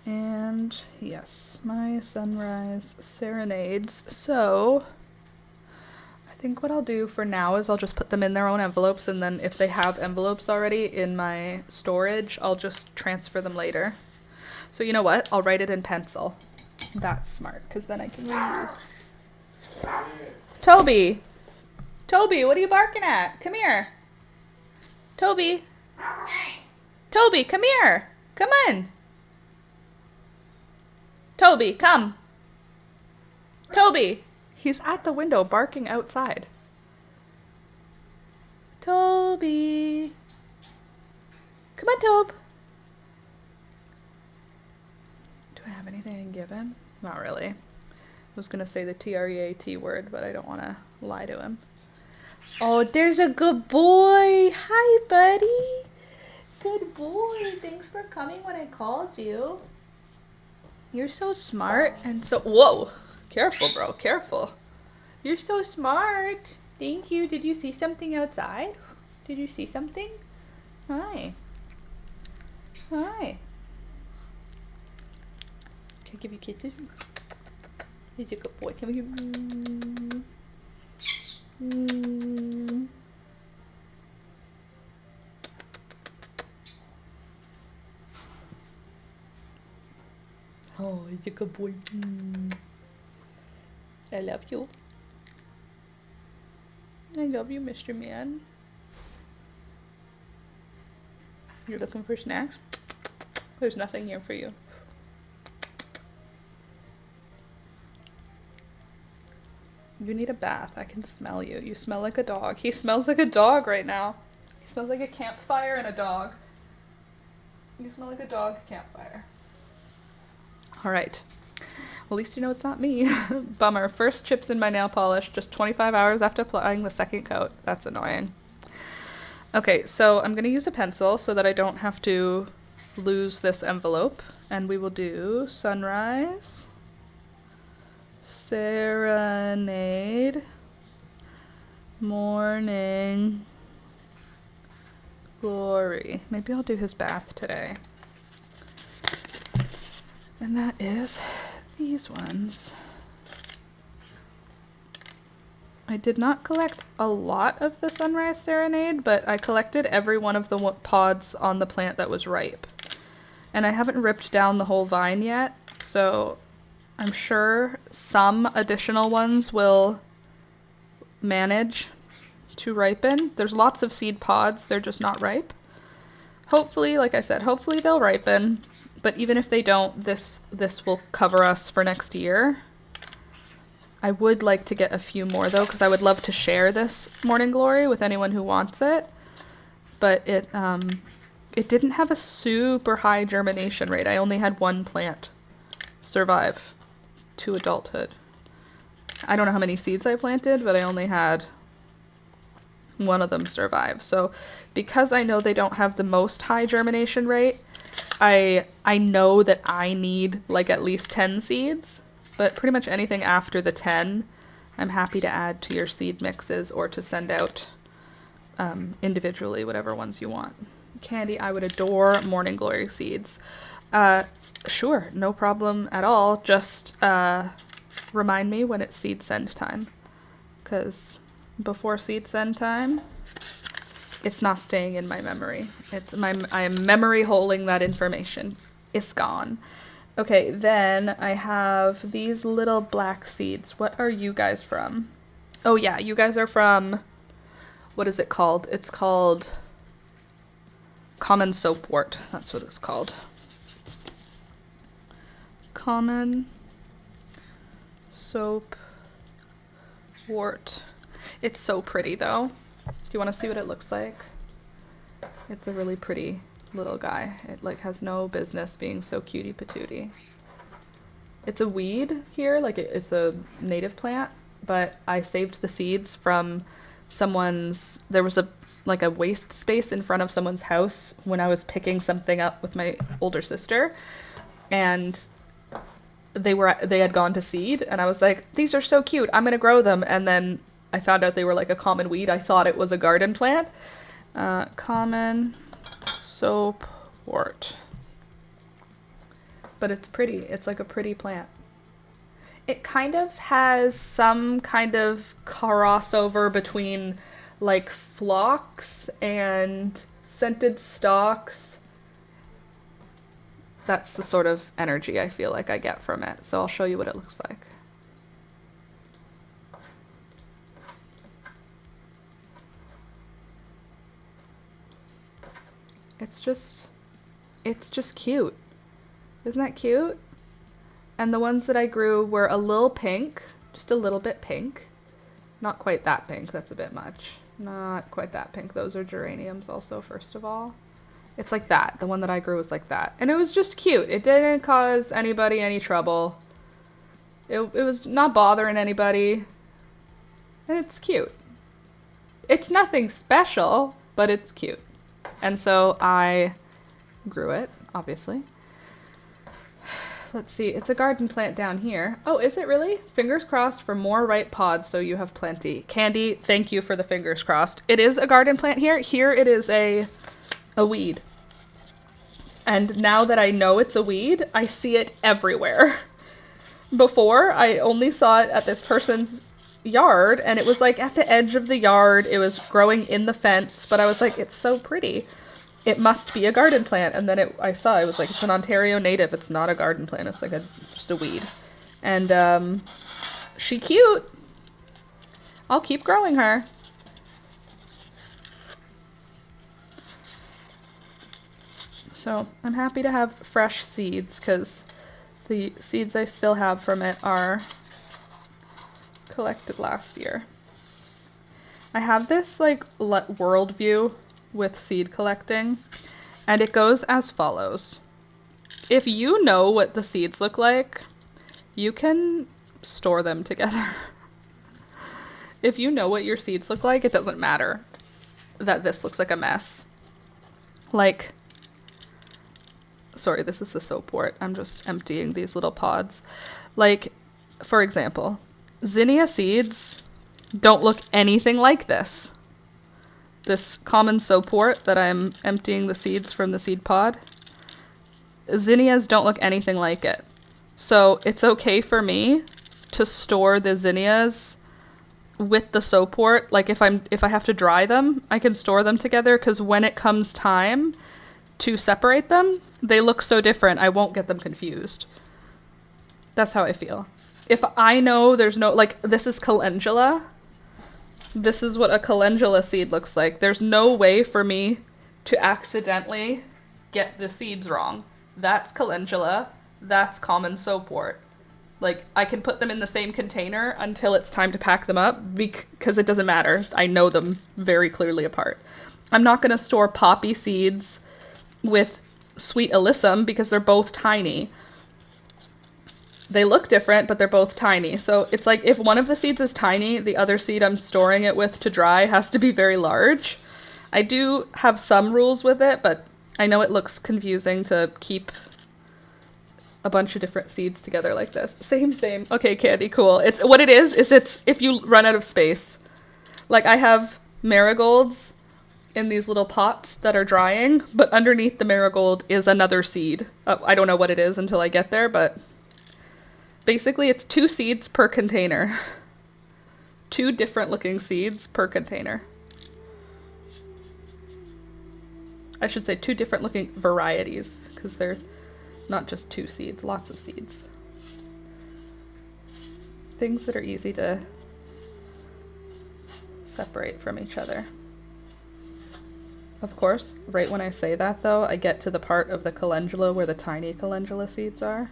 and yes, my Sunrise Serenades. So I think what I'll do for now is I'll just put them in their own envelopes, and then if they have envelopes already in my storage, I'll just transfer them later. So you know what? I'll write it in pencil. That's smart, because then I can reuse. Toby! Toby, what are you barking at? Come here. Toby. Toby, come here. Come on. Toby, come. Toby. He's at the window barking outside. Toby. Come on, Tobe. Do I have anything I can give him? Not really. I was going to say the TREAT word, but I don't want to lie to him. Oh, there's a good boy. Hi, buddy. Good boy. Thanks for coming when I called you. You're so smart and so... Whoa. Careful, bro. Careful. You're so smart. Thank you. Did you see something outside? Did you see something? Hi. Hi. Can I give you kisses? He's a good boy. Can we give Oh, he's a good boy. I love you. I love you, Mr. Man. You're looking for snacks? There's nothing here for you. You need a bath. I can smell you. You smell like a dog. He smells like a dog right now. He smells like a campfire and a dog. You smell like a dog campfire. All right. Well, at least you know it's not me. Bummer. First chips in my nail polish just 25 hours after applying the second coat. That's annoying. Okay, so I'm going to use a pencil so that I don't have to lose this envelope. And we will do Sunrise, Serenade, Morning Glory. Maybe I'll do his bath today. And that is these ones. I did not collect a lot of the Sunrise Serenade, but I collected every one of the pods on the plant that was ripe. And I haven't ripped down the whole vine yet, so I'm sure some additional ones will manage to ripen. There's lots of seed pods, they're just not ripe. Hopefully, like I said, hopefully they'll ripen. But even if they don't, this will cover us for next year. I would like to get a few more though, because I would love to share this Morning Glory with anyone who wants it. But it didn't have a super high germination rate. I only had one plant survive to adulthood. I don't know how many seeds I planted, but I only had one of them survive. So because I know they don't have the most high germination rate, I know that I need like at least 10 seeds, but pretty much anything after the 10, I'm happy to add to your seed mixes or to send out individually, whatever ones you want. Candy, I would adore Morning Glory seeds. Sure, no problem at all. Just remind me when it's seed send time, because before seed send time, it's not staying in my memory. I am memory holding that information. It's gone. Okay, then I have these little black seeds. What are you guys from? Oh yeah, you guys are from, what is it called? It's called common soapwort. That's what it's called. Common soapwort. It's so pretty though. Do you want to see what it looks like? It's a really pretty little guy. It like has no business being so cutie patootie. It's a weed here, like it's a native plant, but I saved the seeds from there was a waste space in front of someone's house when I was picking something up with my older sister, and they had gone to seed, and I was like, these are so cute, I'm gonna grow them, and then I found out they were like a common weed. I thought it was a garden plant. Common soapwort. But it's pretty. It's like a pretty plant. It kind of has some kind of crossover between like phlox and scented stalks. That's the sort of energy I feel like I get from it. So I'll show you what it looks like. It's just cute. Isn't that cute? And the ones that I grew were a little pink, just a little bit pink. Not quite that pink, that's a bit much. Not quite that pink. Those are geraniums also, first of all. It's like that. The one that I grew was like that. And it was just cute. It didn't cause anybody any trouble. It was not bothering anybody. And it's cute. It's nothing special, but it's cute. And so I grew it, obviously. let's see, it's a garden plant down here. Oh, is it really? Fingers crossed for more ripe pods so you have plenty. Candy, thank you for the fingers crossed. It is a garden plant here. Here it is a weed. And now that I know it's a weed, I see it everywhere. Before, I only saw it at this person's yard, and it was like at the edge of the yard. It was growing in the fence, but I was like, it's so pretty. It must be a garden plant. And then I saw, it was like, it's an Ontario native. It's not a garden plant. It's like just a weed. And she cute. I'll keep growing her. So I'm happy to have fresh seeds because the seeds I still have from it are collected last year. I have this like worldview with seed collecting, and it goes as follows. If you know what the seeds look like, you can store them together. If you know what your seeds look like, it doesn't matter that this looks like a mess. Like, sorry, this is the soap wort. I'm just emptying these little pods. Like, for example, zinnia seeds don't look anything like this. This common soapwort that I'm emptying the seeds from the seed pod, zinnias don't look anything like it. So it's okay for me to store the zinnias with the soapwort. Like if I have to dry them, I can store them together because when it comes time to separate them, they look so different, I won't get them confused. That's how I feel. If I know there's no, like, this is calendula. This is what a calendula seed looks like. There's no way for me to accidentally get the seeds wrong. That's calendula. That's common soapwort. Like, I can put them in the same container until it's time to pack them up because it doesn't matter. I know them very clearly apart. I'm not going to store poppy seeds with sweet alyssum because they're both tiny. They look different, but they're both tiny. So it's like if one of the seeds is tiny, the other seed I'm storing it with to dry has to be very large. I do have some rules with it, but I know it looks confusing to keep a bunch of different seeds together like this. Same. Okay, Candy, cool. It's what it is it's if you run out of space. Like I have marigolds in these little pots that are drying, but underneath the marigold is another seed. I don't know what it is until I get there, but basically it's 2 seeds per container. 2 different looking seeds per container. I should say 2 different looking varieties because they're not just 2 seeds, lots of seeds. Things that are easy to separate from each other. Of course, right when I say that though, I get to the part of the calendula where the tiny calendula seeds are.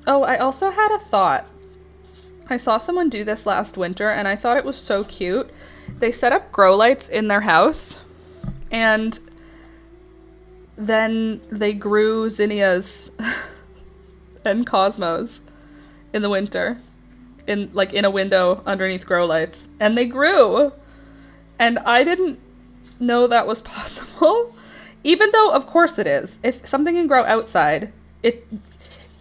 Oh, I also had a thought. I saw someone do this last winter and I thought it was so cute. They set up grow lights in their house and then they grew zinnias and cosmos in the winter in a window underneath grow lights, and they grew. And I didn't know that was possible, even though of course it is. If something can grow outside, it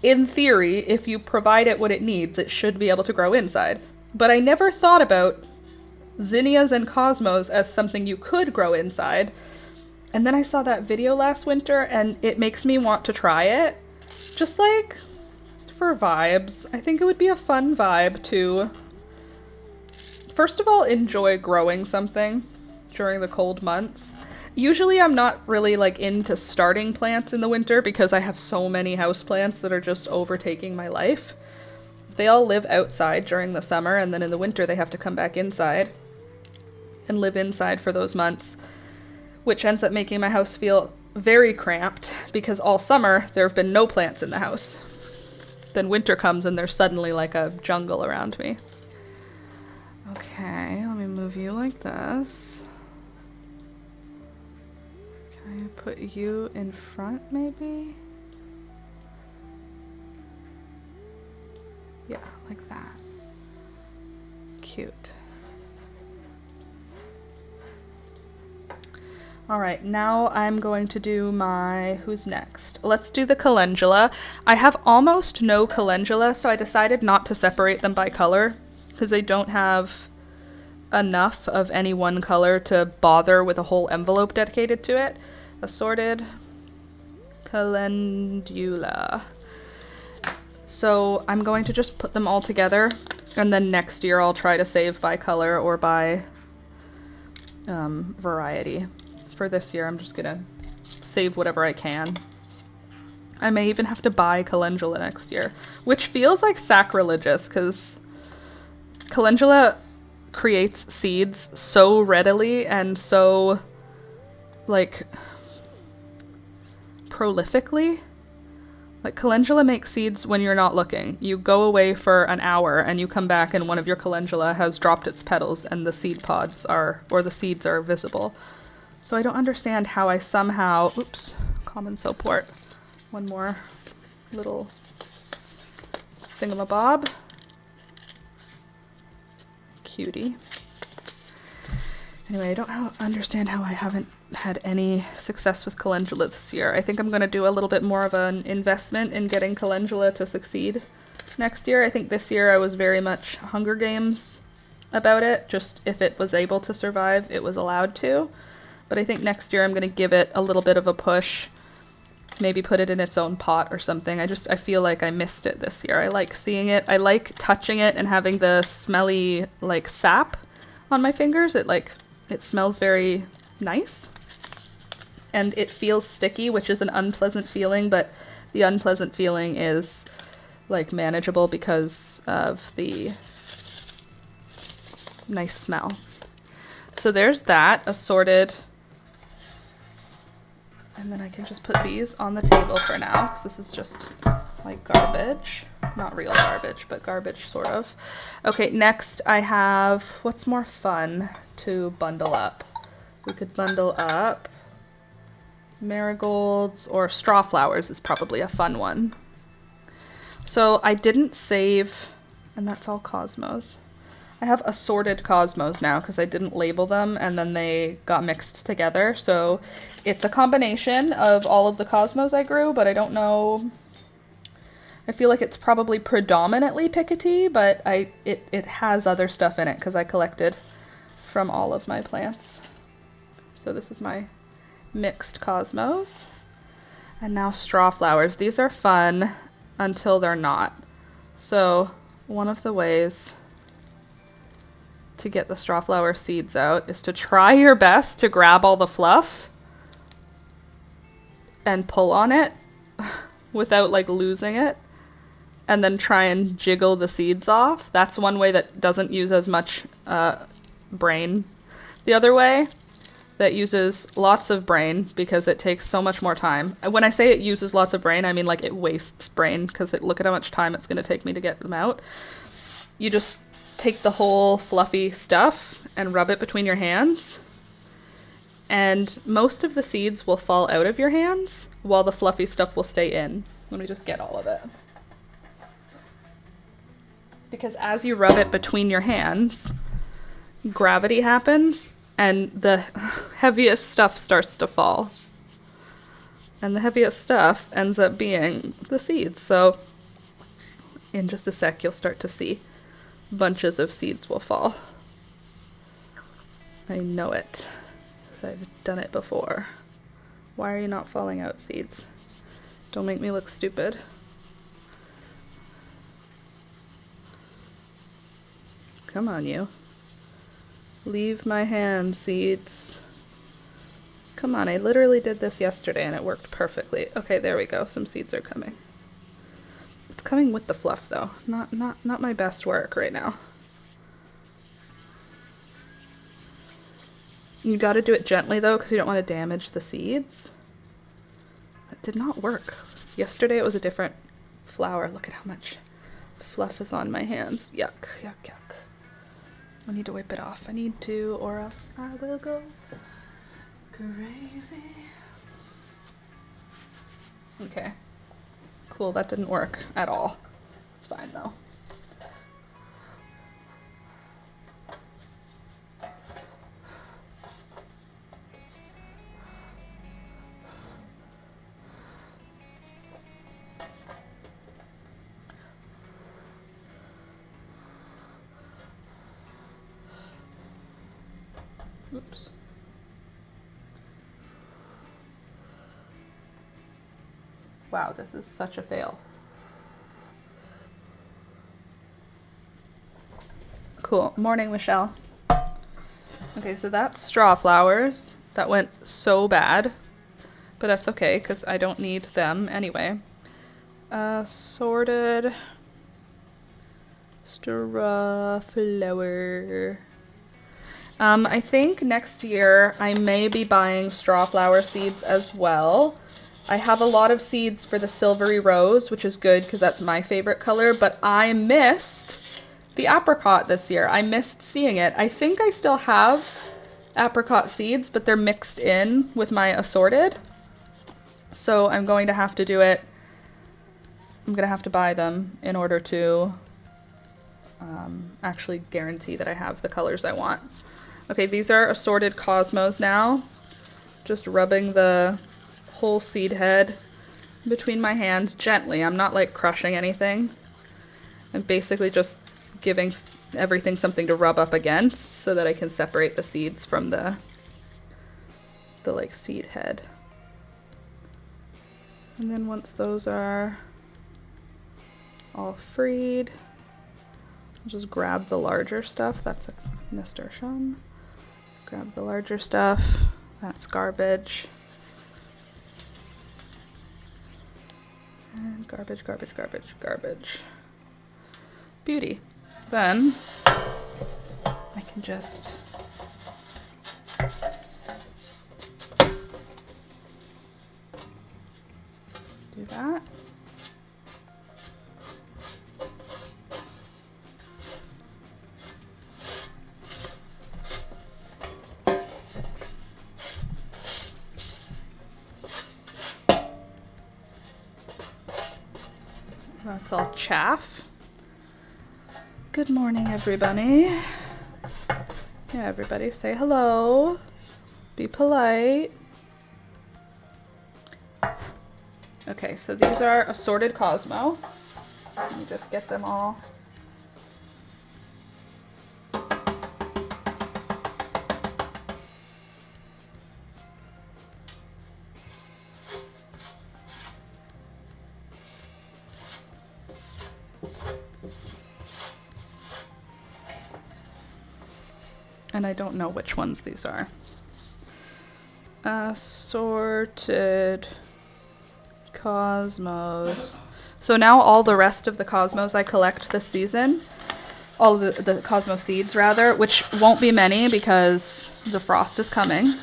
in theory, if you provide it what it needs, it should be able to grow inside. But I never thought about zinnias and cosmos as something you could grow inside. And then I saw that video last winter and it makes me want to try it. Just like for vibes. I think it would be a fun vibe to, first of all, enjoy growing something during the cold months. Usually I'm not really like into starting plants in the winter because I have so many houseplants that are just overtaking my life. They all live outside during the summer and then in the winter they have to come back inside and live inside for those months, which ends up making my house feel very cramped because all summer there have been no plants in the house. Then winter comes and there's suddenly like a jungle around me. Okay, let me move you like this. Can I put you in front maybe? Yeah, like that. Cute. All right, now I'm going to do my, who's next? Let's do the calendula. I have almost no calendula, so I decided not to separate them by color because I don't have enough of any one color to bother with a whole envelope dedicated to it. Assorted calendula. So I'm going to just put them all together, and then next year I'll try to save by color or by variety. For this year, I'm just gonna save whatever I can. I may even have to buy calendula next year, which feels like sacrilegious because calendula creates seeds so readily and so, like, prolifically. Like, calendula makes seeds when you're not looking. You go away for an hour and you come back and one of your calendula has dropped its petals and the seed pods are, or the seeds are visible. So I don't understand how I somehow, oops, common soapwort. One more little thingamabob. Cutie. Anyway, I don't understand how I haven't had any success with calendula this year. I think I'm going to do a little bit more of an investment in getting calendula to succeed next year. I think this year I was very much Hunger Games about it. Just if it was able to survive, it was allowed to. But I think next year I'm going to give it a little bit of a push. Maybe put it in its own pot or something. I feel like I missed it this year. I like seeing it. I like touching it and having the smelly, like, sap on my fingers. It smells very nice. And it feels sticky, which is an unpleasant feeling, but the unpleasant feeling is, like, manageable because of the nice smell. So there's that, assorted. And then I can just put these on the table for now, because this is just, like, garbage. Not real garbage, but garbage, sort of. Okay, next I have, what's more fun to bundle up? We could bundle up marigolds, or straw flowers is probably a fun one. So I didn't save, and that's all cosmos. I have assorted cosmos now because I didn't label them and then they got mixed together. So it's a combination of all of the cosmos I grew, but I don't know. I feel like it's probably predominantly Picotee, but it has other stuff in it because I collected from all of my plants. So this is my mixed cosmos. And now straw flowers. These are fun until they're not. So one of the ways to get the straw flower seeds out is to try your best to grab all the fluff and pull on it without, like, losing it, and then try and jiggle the seeds off. That's one way that doesn't use as much brain. The other way that uses lots of brain because it takes so much more time. When I say it uses lots of brain, I mean, like, it wastes brain because look at how much time it's going to take me to get them out. You just take the whole fluffy stuff and rub it between your hands, and most of the seeds will fall out of your hands while the fluffy stuff will stay in. Let me just get all of it. Because as you rub it between your hands, gravity happens and the heaviest stuff starts to fall. And the heaviest stuff ends up being the seeds. So in just a sec, you'll start to see bunches of seeds will fall. I know it, because I've done it before. Why are you not falling out, seeds? Don't make me look stupid. Come on, you. Leave my hand, seeds. Come on, I literally did this yesterday and it worked perfectly. Okay, there we go. Some seeds are coming. It's coming with the fluff, though. Not my best work right now. You gotta do it gently, though, because you don't want to damage the seeds. That did not work. Yesterday it was a different flower. Look at how much fluff is on my hands. Yuck, yuck, yuck. I need to wipe it off. I need to, or else I will go crazy. Okay. Cool, that didn't work at all. It's fine, though. Oops. Wow, this is such a fail. Cool. Morning, Michelle. Okay, so that's straw flowers. That went so bad, but that's okay because I don't need them anyway. Sorted straw flower. I think next year I may be buying straw flower seeds as well. I have a lot of seeds for the silvery rose, which is good because that's my favorite color, but I missed the apricot this year. I missed seeing it. I think I still have apricot seeds, but they're mixed in with my assorted. So I'm going to have to do it. I'm going to have to buy them in order to actually guarantee that I have the colors I want. Okay, these are assorted cosmos now. Just rubbing the whole seed head between my hands gently. I'm not like crushing anything. I'm basically just giving everything something to rub up against so that I can separate the seeds from the like seed head. And then once those are all freed, I'll just grab the larger stuff. That's a nasturtium. Grab the larger stuff. That's garbage. And garbage, garbage, garbage, garbage. Beauty. Then I can just do that. That's all chaff. Good morning, everybody. Yeah, everybody say hello. Be polite. Okay, so these are assorted Cosmo. Let me just get them all. And I don't know which ones these are. Assorted Cosmos. So now all the rest of the Cosmos I collect this season, all the Cosmos seeds rather, which won't be many because the frost is coming.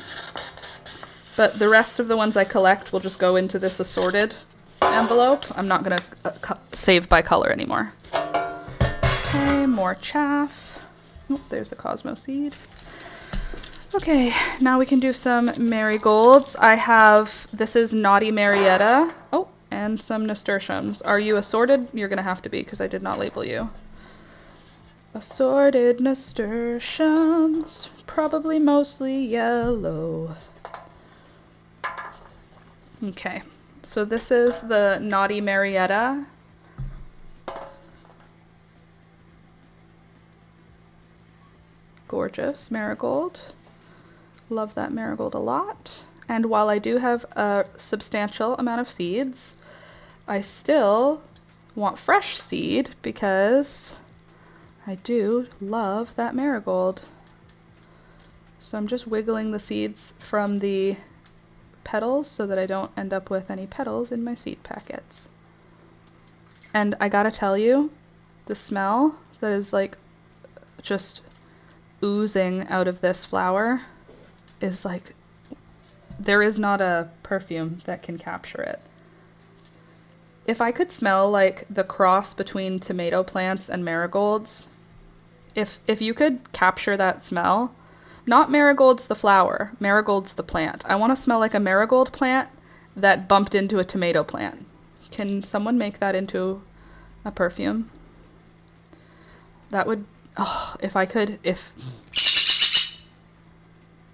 But the rest of the ones I collect will just go into this assorted envelope. I'm not gonna save by color anymore. Okay, more chaff. Oh, there's a Cosmo seed. Okay, now we can do some marigolds. I have, this is Naughty Marietta. Oh, and some nasturtiums. Are you assorted? You're gonna have to be because I did not label you. Assorted nasturtiums, probably mostly yellow. Okay, so this is the Naughty Marietta. Gorgeous marigold. Love that marigold a lot. And while I do have a substantial amount of seeds, I still want fresh seed because I do love that marigold. So I'm just wiggling the seeds from the petals so that I don't end up with any petals in my seed packets. And I gotta tell you, the smell that is like just oozing out of this flower is like, there is not a perfume that can capture it. If I could smell like the cross between tomato plants and marigolds, if you could capture that smell, not marigolds the flower, marigolds the plant. I want to smell like a marigold plant that bumped into a tomato plant. Can someone make that into a perfume? That would, oh, if I could, if...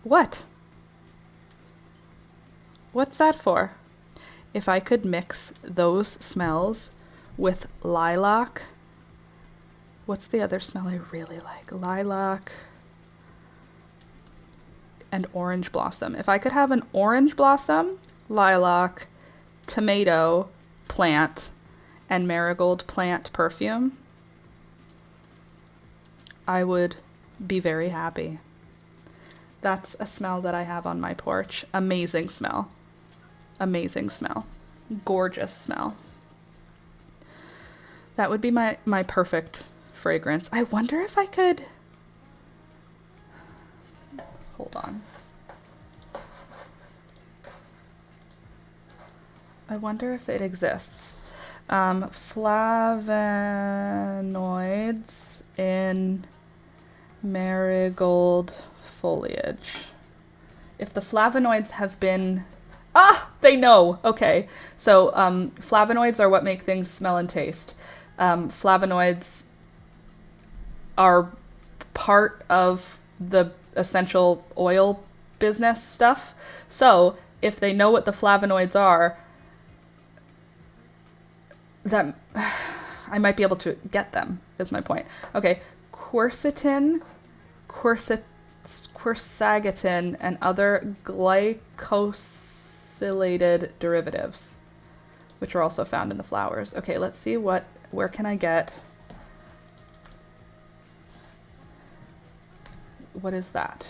What? What's that for? If I could mix those smells with lilac. What's the other smell I really like? Lilac. and orange blossom. If I could have an orange blossom, lilac, tomato plant, and marigold plant perfume, I would be very happy. That's a smell that I have on my porch. Amazing smell. Amazing smell. Gorgeous smell. That would be my perfect fragrance. I wonder if I could... Hold on. I wonder if it exists. Flavonoids in marigold foliage. If the flavonoids have been... Ah! They know! Okay. So, flavonoids are what make things smell and taste. Flavonoids are part of the essential oil business stuff. So, if they know what the flavonoids are, that I might be able to get them, is my point. Okay, quercetin, quercetin, and other glycosylated derivatives, which are also found in the flowers. Okay, let's see where can I get... What is that?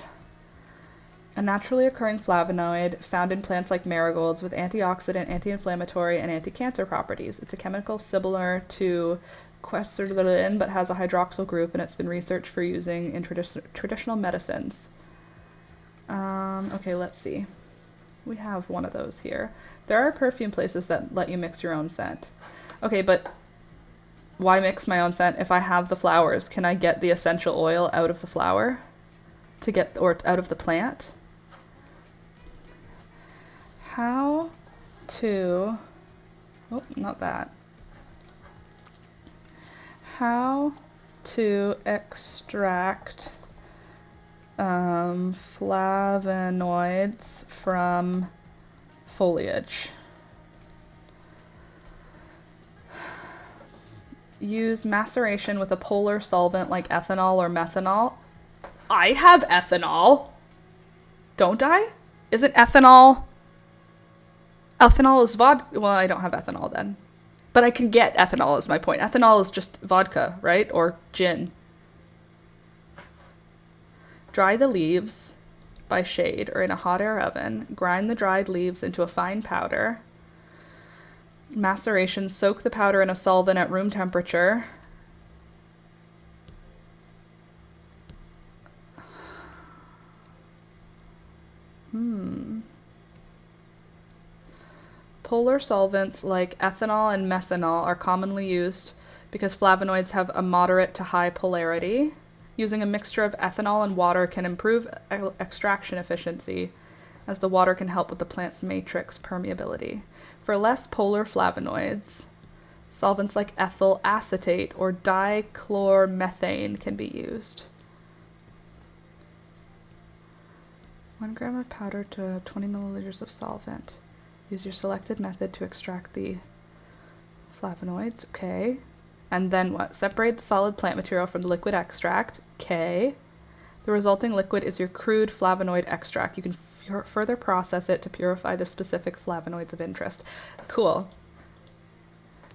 A naturally occurring flavonoid found in plants like marigolds with antioxidant, anti-inflammatory, and anti-cancer properties. It's a chemical similar to quercetin but has a hydroxyl group, and it's been researched for using in traditional medicines. Okay, let's see. We have one of those here. There are perfume places that let you mix your own scent. Okay, but why mix my own scent if I have the flowers? Can I get the essential oil out of the flower or out of the plant? How to, oh, not that. How to extract flavonoids from foliage. Use maceration with a polar solvent like ethanol or methanol. I have ethanol. Don't I? Isn't ethanol... Ethanol is vodka. Well, I don't have ethanol then. But I can get ethanol is my point. Ethanol is just vodka, right? Or gin. Dry the leaves by shade or in a hot air oven. Grind the dried leaves into a fine powder. Maceration, soak the powder in a solvent at room temperature. Polar solvents like ethanol and methanol are commonly used because flavonoids have a moderate to high polarity. Using a mixture of ethanol and water can improve extraction efficiency, as the water can help with the plant's matrix permeability. For less polar flavonoids, solvents like ethyl acetate or dichloromethane can be used. 1 gram of powder to 20 milliliters of solvent. Use your selected method to extract the flavonoids. Okay. And then what? Separate the solid plant material from the liquid extract. Okay. The resulting liquid is your crude flavonoid extract. You can further process it to purify the specific flavonoids of interest. Cool.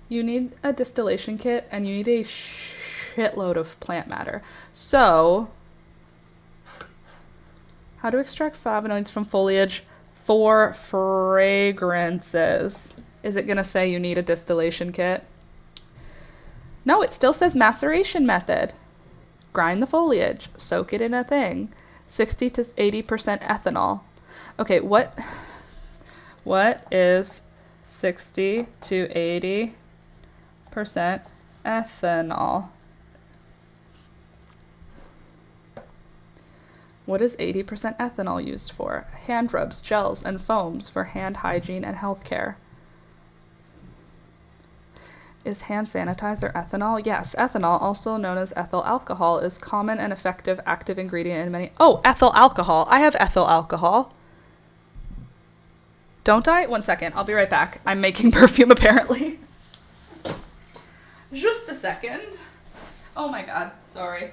You need a distillation kit and you need a shitload of plant matter. So, how to extract flavonoids from foliage for fragrances. Is it going to say you need a distillation kit? No, it still says maceration method. Grind the foliage. Soak it in a thing. 60 to 80% ethanol. Okay, what is 60 to 80% ethanol? What is 80% ethanol used for? Hand rubs, gels, and foams for hand hygiene and healthcare. Is hand sanitizer ethanol? Yes, ethanol, also known as ethyl alcohol, is common and effective active ingredient in many... Oh, ethyl alcohol. I have ethyl alcohol. Don't I? 1 second. I'll be right back. I'm making perfume, apparently. Just a second. Oh my god. Sorry.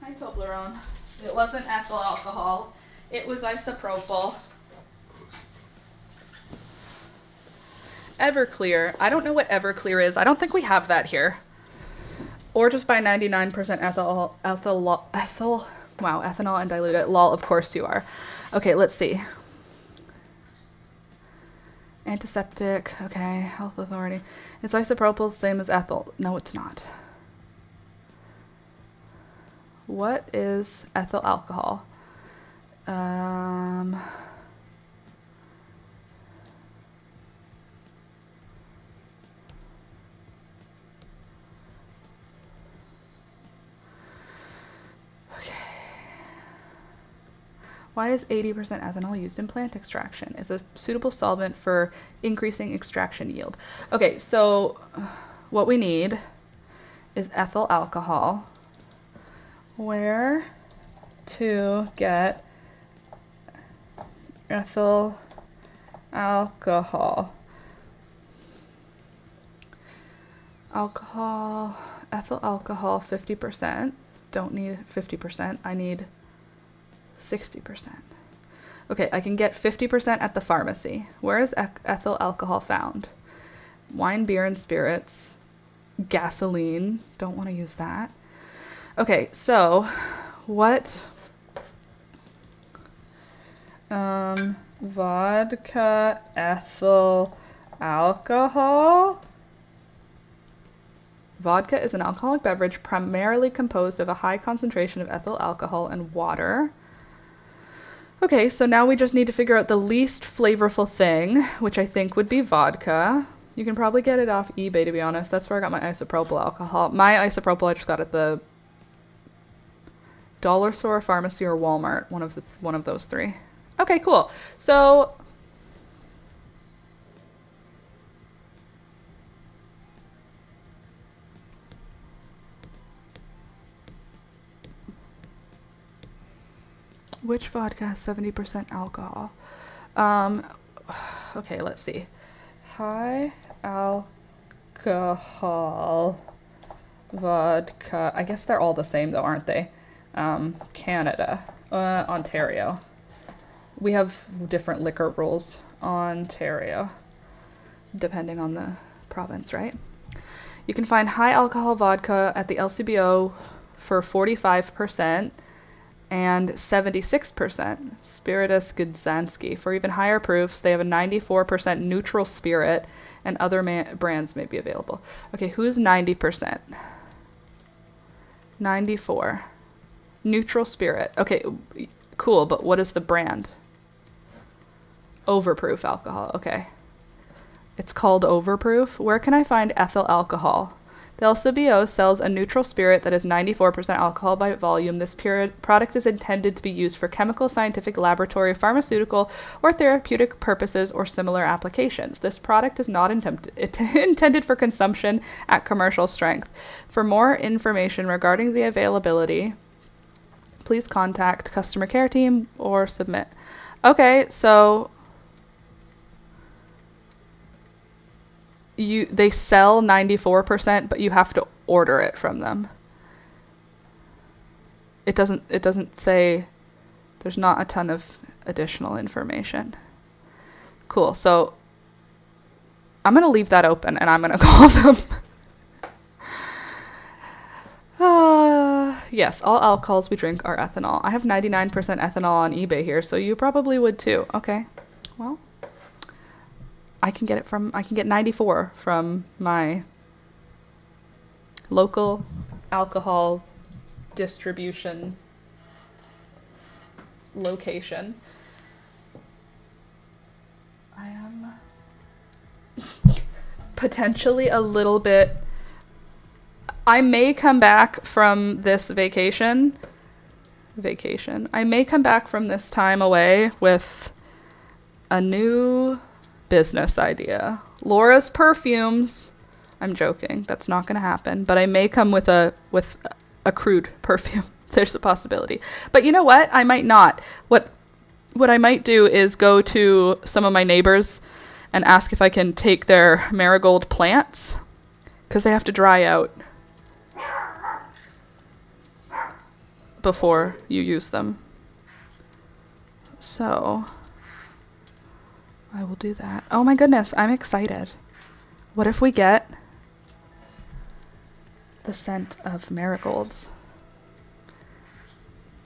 Hi, Toblerone. It wasn't ethyl alcohol. It was isopropyl. Everclear. I don't know what Everclear is. I don't think we have that here. Or just buy 99% ethanol and dilute it. Lol, of course you are. Okay, let's see. Antiseptic. Okay, health authority. Is isopropyl the same as ethyl? No, it's not. What is ethyl alcohol? Why is 80% ethanol used in plant extraction? Is a suitable solvent for increasing extraction yield. Okay, so what we need is ethyl alcohol. Where to get ethyl alcohol? Ethyl alcohol 50%. Don't need 50%. I need 60%. Okay, I can get 50% at the pharmacy. Where is ethyl alcohol found? Wine, beer, and spirits. Gasoline. Don't want to use that. Okay, so what? Vodka, ethyl alcohol. Vodka is an alcoholic beverage primarily composed of a high concentration of ethyl alcohol and water. Okay, so now we just need to figure out the least flavorful thing, which I think would be vodka. You can probably get it off eBay, to be honest. That's where I got my isopropyl alcohol. My isopropyl I just got at the dollar store, pharmacy, or Walmart. One of those three. Okay, cool. So which vodka has 70% alcohol? Okay, let's see. High alcohol vodka. I guess they're all the same though, aren't they? Canada, Ontario. We have different liquor rules. Ontario, depending on the province, right? You can find high alcohol vodka at the LCBO for 45%. And 76% Spiritus Gdański. For even higher proofs, they have a 94% neutral spirit, and other brands may be available. Okay, who's 90%? 94. Neutral spirit. Okay, cool, but what is the brand? Overproof alcohol. Okay. It's called Overproof. Where can I find ethyl alcohol? The LCBO sells a neutral spirit that is 94% alcohol by volume. This product is intended to be used for chemical, scientific, laboratory, pharmaceutical, or therapeutic purposes or similar applications. This product is not intended for consumption at commercial strength. For more information regarding the availability, please contact customer care team or submit. Okay, so they sell 94%, but you have to order it from them. It doesn't say, there's not a ton of additional information. Cool. So I'm going to leave that open and I'm going to call them. Yes, all alcohols we drink are ethanol. I have 99% ethanol on eBay here, so you probably would too. Okay. Well, I can get 94 from my local alcohol distribution location. I am potentially a little bit. I may come back from this vacation. I may come back from this time away with a new business idea. Laura's perfumes. I'm joking. That's not going to happen. But I may come with a crude perfume. There's a possibility. But you know what? I might not. What I might do is go to some of my neighbors and ask if I can take their marigold plants, because they have to dry out. before you use them. So I will do that. Oh my goodness, I'm excited. What if we get the scent of marigolds?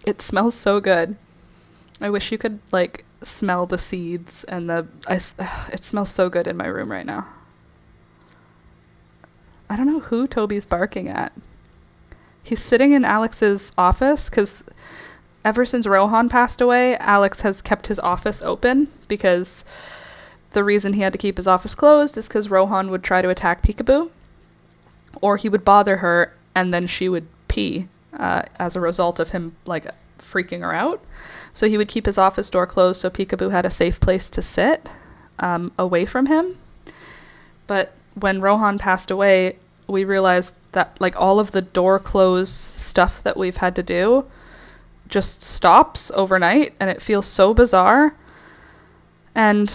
It smells so good. I wish you could like smell the seeds and it smells so good in my room right now. I don't know who Toby's barking at. He's sitting in Alex's office because ever since Rohan passed away, Alex has kept his office open because the reason he had to keep his office closed is because Rohan would try to attack Peekaboo, or he would bother her and then she would pee as a result of him like freaking her out. So he would keep his office door closed so Peekaboo had a safe place to sit away from him. But when Rohan passed away, we realized that like all of the door close stuff that we've had to do just stops overnight, and it feels so bizarre. And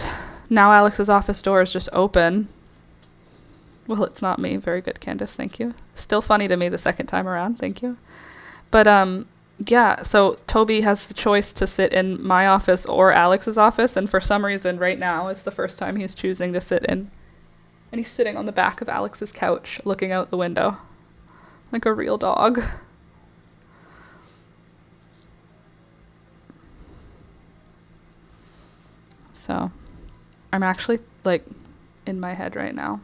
now Alex's office door is just open. Well, it's not me. Very good, Candace. Thank you. Still funny to me the second time around. Thank you. But yeah, so Toby has the choice to sit in my office or Alex's office, and for some reason right now it's the first time he's choosing to sit in. And he's sitting on the back of Alex's couch looking out the window like a real dog. So I'm actually like in my head right now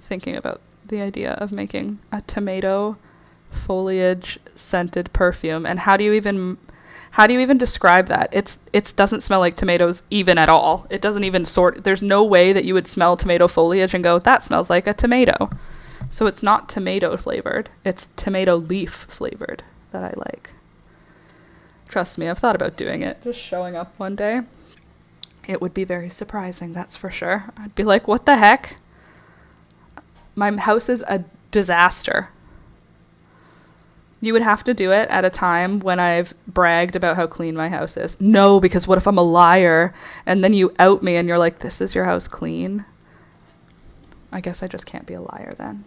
thinking about the idea of making a tomato foliage scented perfume. And how do you even describe that? It doesn't smell like tomatoes even at all. It doesn't even there's no way that you would smell tomato foliage and go, that smells like a tomato. So it's not tomato flavored. It's tomato leaf flavored that I like. Trust me, I've thought about doing it. Just showing up one day. It would be very surprising, that's for sure. I'd be like, what the heck? My house is a disaster. You would have to do it at a time when I've bragged about how clean my house is. No, because what if I'm a liar and then you out me and you're like, this is your house clean? I guess I just can't be a liar then.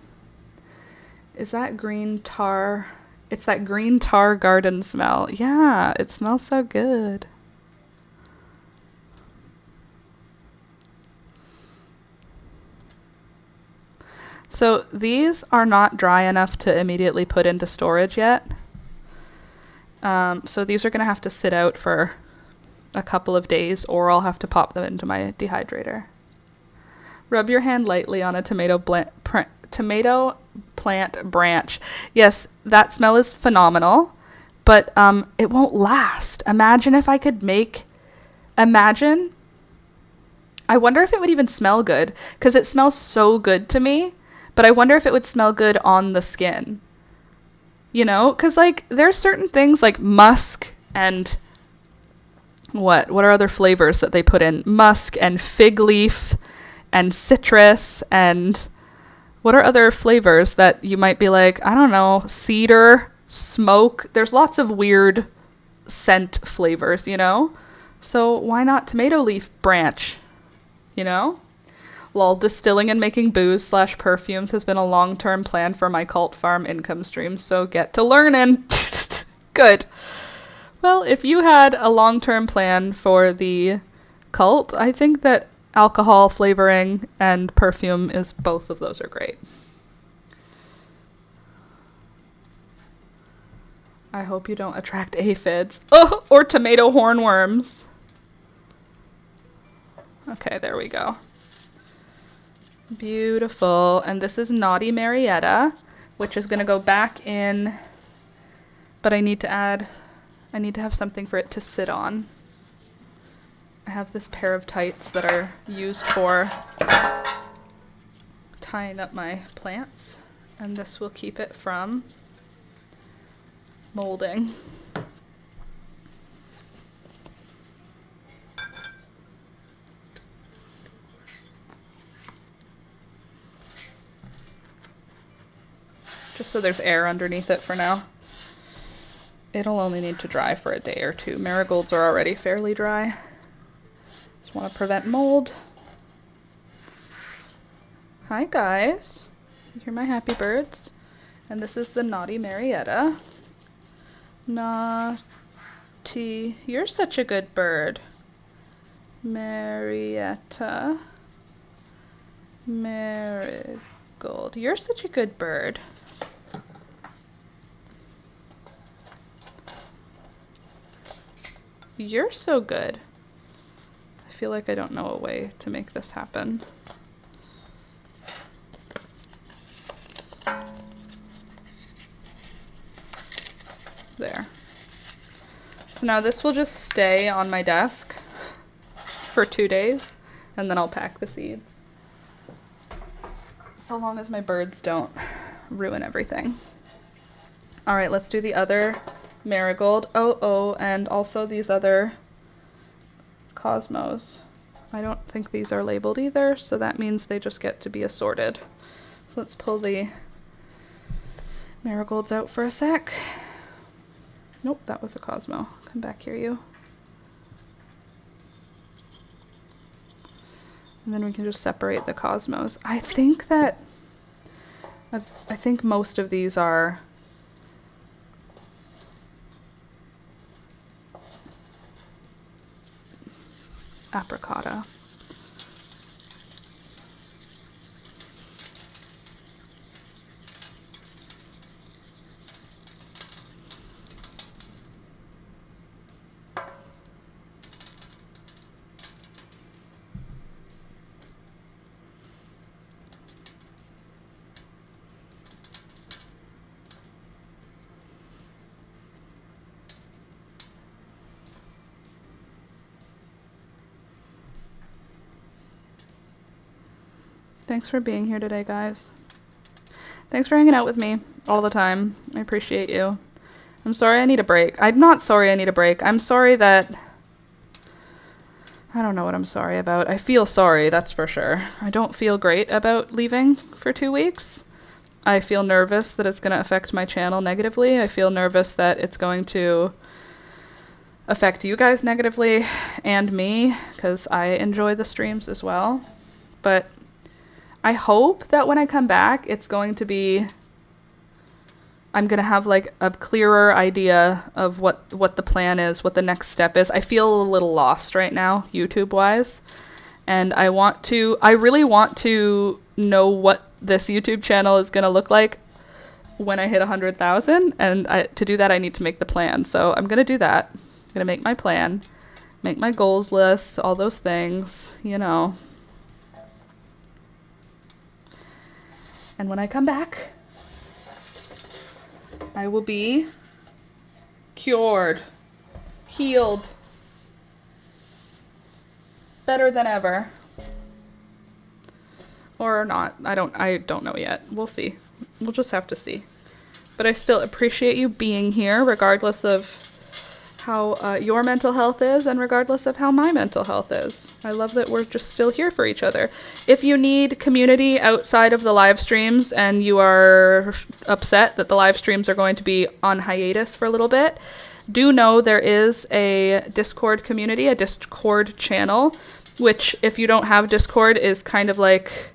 Is that green tar? It's that green tar garden smell. Yeah, it smells so good. So these are not dry enough to immediately put into storage yet. So these are going to have to sit out for a couple of days, or I'll have to pop them into my dehydrator. Rub your hand lightly on a tomato plant branch. Yes, that smell is phenomenal, but it won't last. Imagine if I could imagine. I wonder if it would even smell good, because it smells so good to me. But I wonder if it would smell good on the skin. You know? Because, like, there's certain things like musk and... What are other flavors that they put in? Musk and fig leaf and citrus and... What are other flavors that you might be like, I don't know, cedar, smoke? There's lots of weird scent flavors, you know? So why not tomato leaf branch? You know? Lol, distilling and making booze/perfumes has been a long-term plan for my cult farm income stream, so get to learning. Good. Well, if you had a long-term plan for the cult, I think that alcohol flavoring and perfume both of those are great. I hope you don't attract aphids. Oh, or tomato hornworms. Okay, there we go. Beautiful. And this is Naughty Marietta, which is going to go back in, but I need to have something for it to sit on. I have this pair of tights that are used for tying up my plants, and this will keep it from molding. Just so there's air underneath it for now. It'll only need to dry for a day or two. Marigolds are already fairly dry. Just want to prevent mold. Hi guys. You hear my happy birds? And this is the Naughty Marietta. Naughty. You're such a good bird. Marietta. Marigold. You're such a good bird. You're so good. I feel like I don't know a way to make this happen. There. So now this will just stay on my desk for 2 days, and then I'll pack the seeds. So long as my birds don't ruin everything. All right, let's do the other marigold. Oh, and also these other cosmos. I don't think these are labeled either, so that means they just get to be assorted. So let's pull the marigolds out for a sec. Nope, that was a cosmo. Come back here, you. And then we can just separate the cosmos. I think most of these are apricota. Thanks for being here today, guys. Thanks for hanging out with me all the time. I appreciate you. I'm sorry I need a break. I'm not sorry I need a break. I'm sorry that... I don't know what I'm sorry about. I feel sorry, that's for sure. I don't feel great about leaving for 2 weeks. I feel nervous that it's going to affect my channel negatively. I feel nervous that it's going to affect you guys negatively and me, because I enjoy the streams as well. But I hope that when I come back, it's going to be... I'm going to have like a clearer idea of what the plan is, what the next step is. I feel a little lost right now, YouTube-wise. And I really want to know what this YouTube channel is going to look like when I hit 100,000. And to do that, I need to make the plan. So I'm going to do that. I'm going to make my plan, make my goals list, all those things, you know. And when I come back, I will be cured, healed, better than ever. Or not. I don't know yet. We'll see. We'll just have to see. But I still appreciate you being here, regardless of how your mental health is and regardless of how my mental health is. I love that we're just still here for each other. If you need community outside of the live streams and you are upset that the live streams are going to be on hiatus for a little bit, do know there is a Discord community, a Discord channel, which if you don't have Discord is kind of like...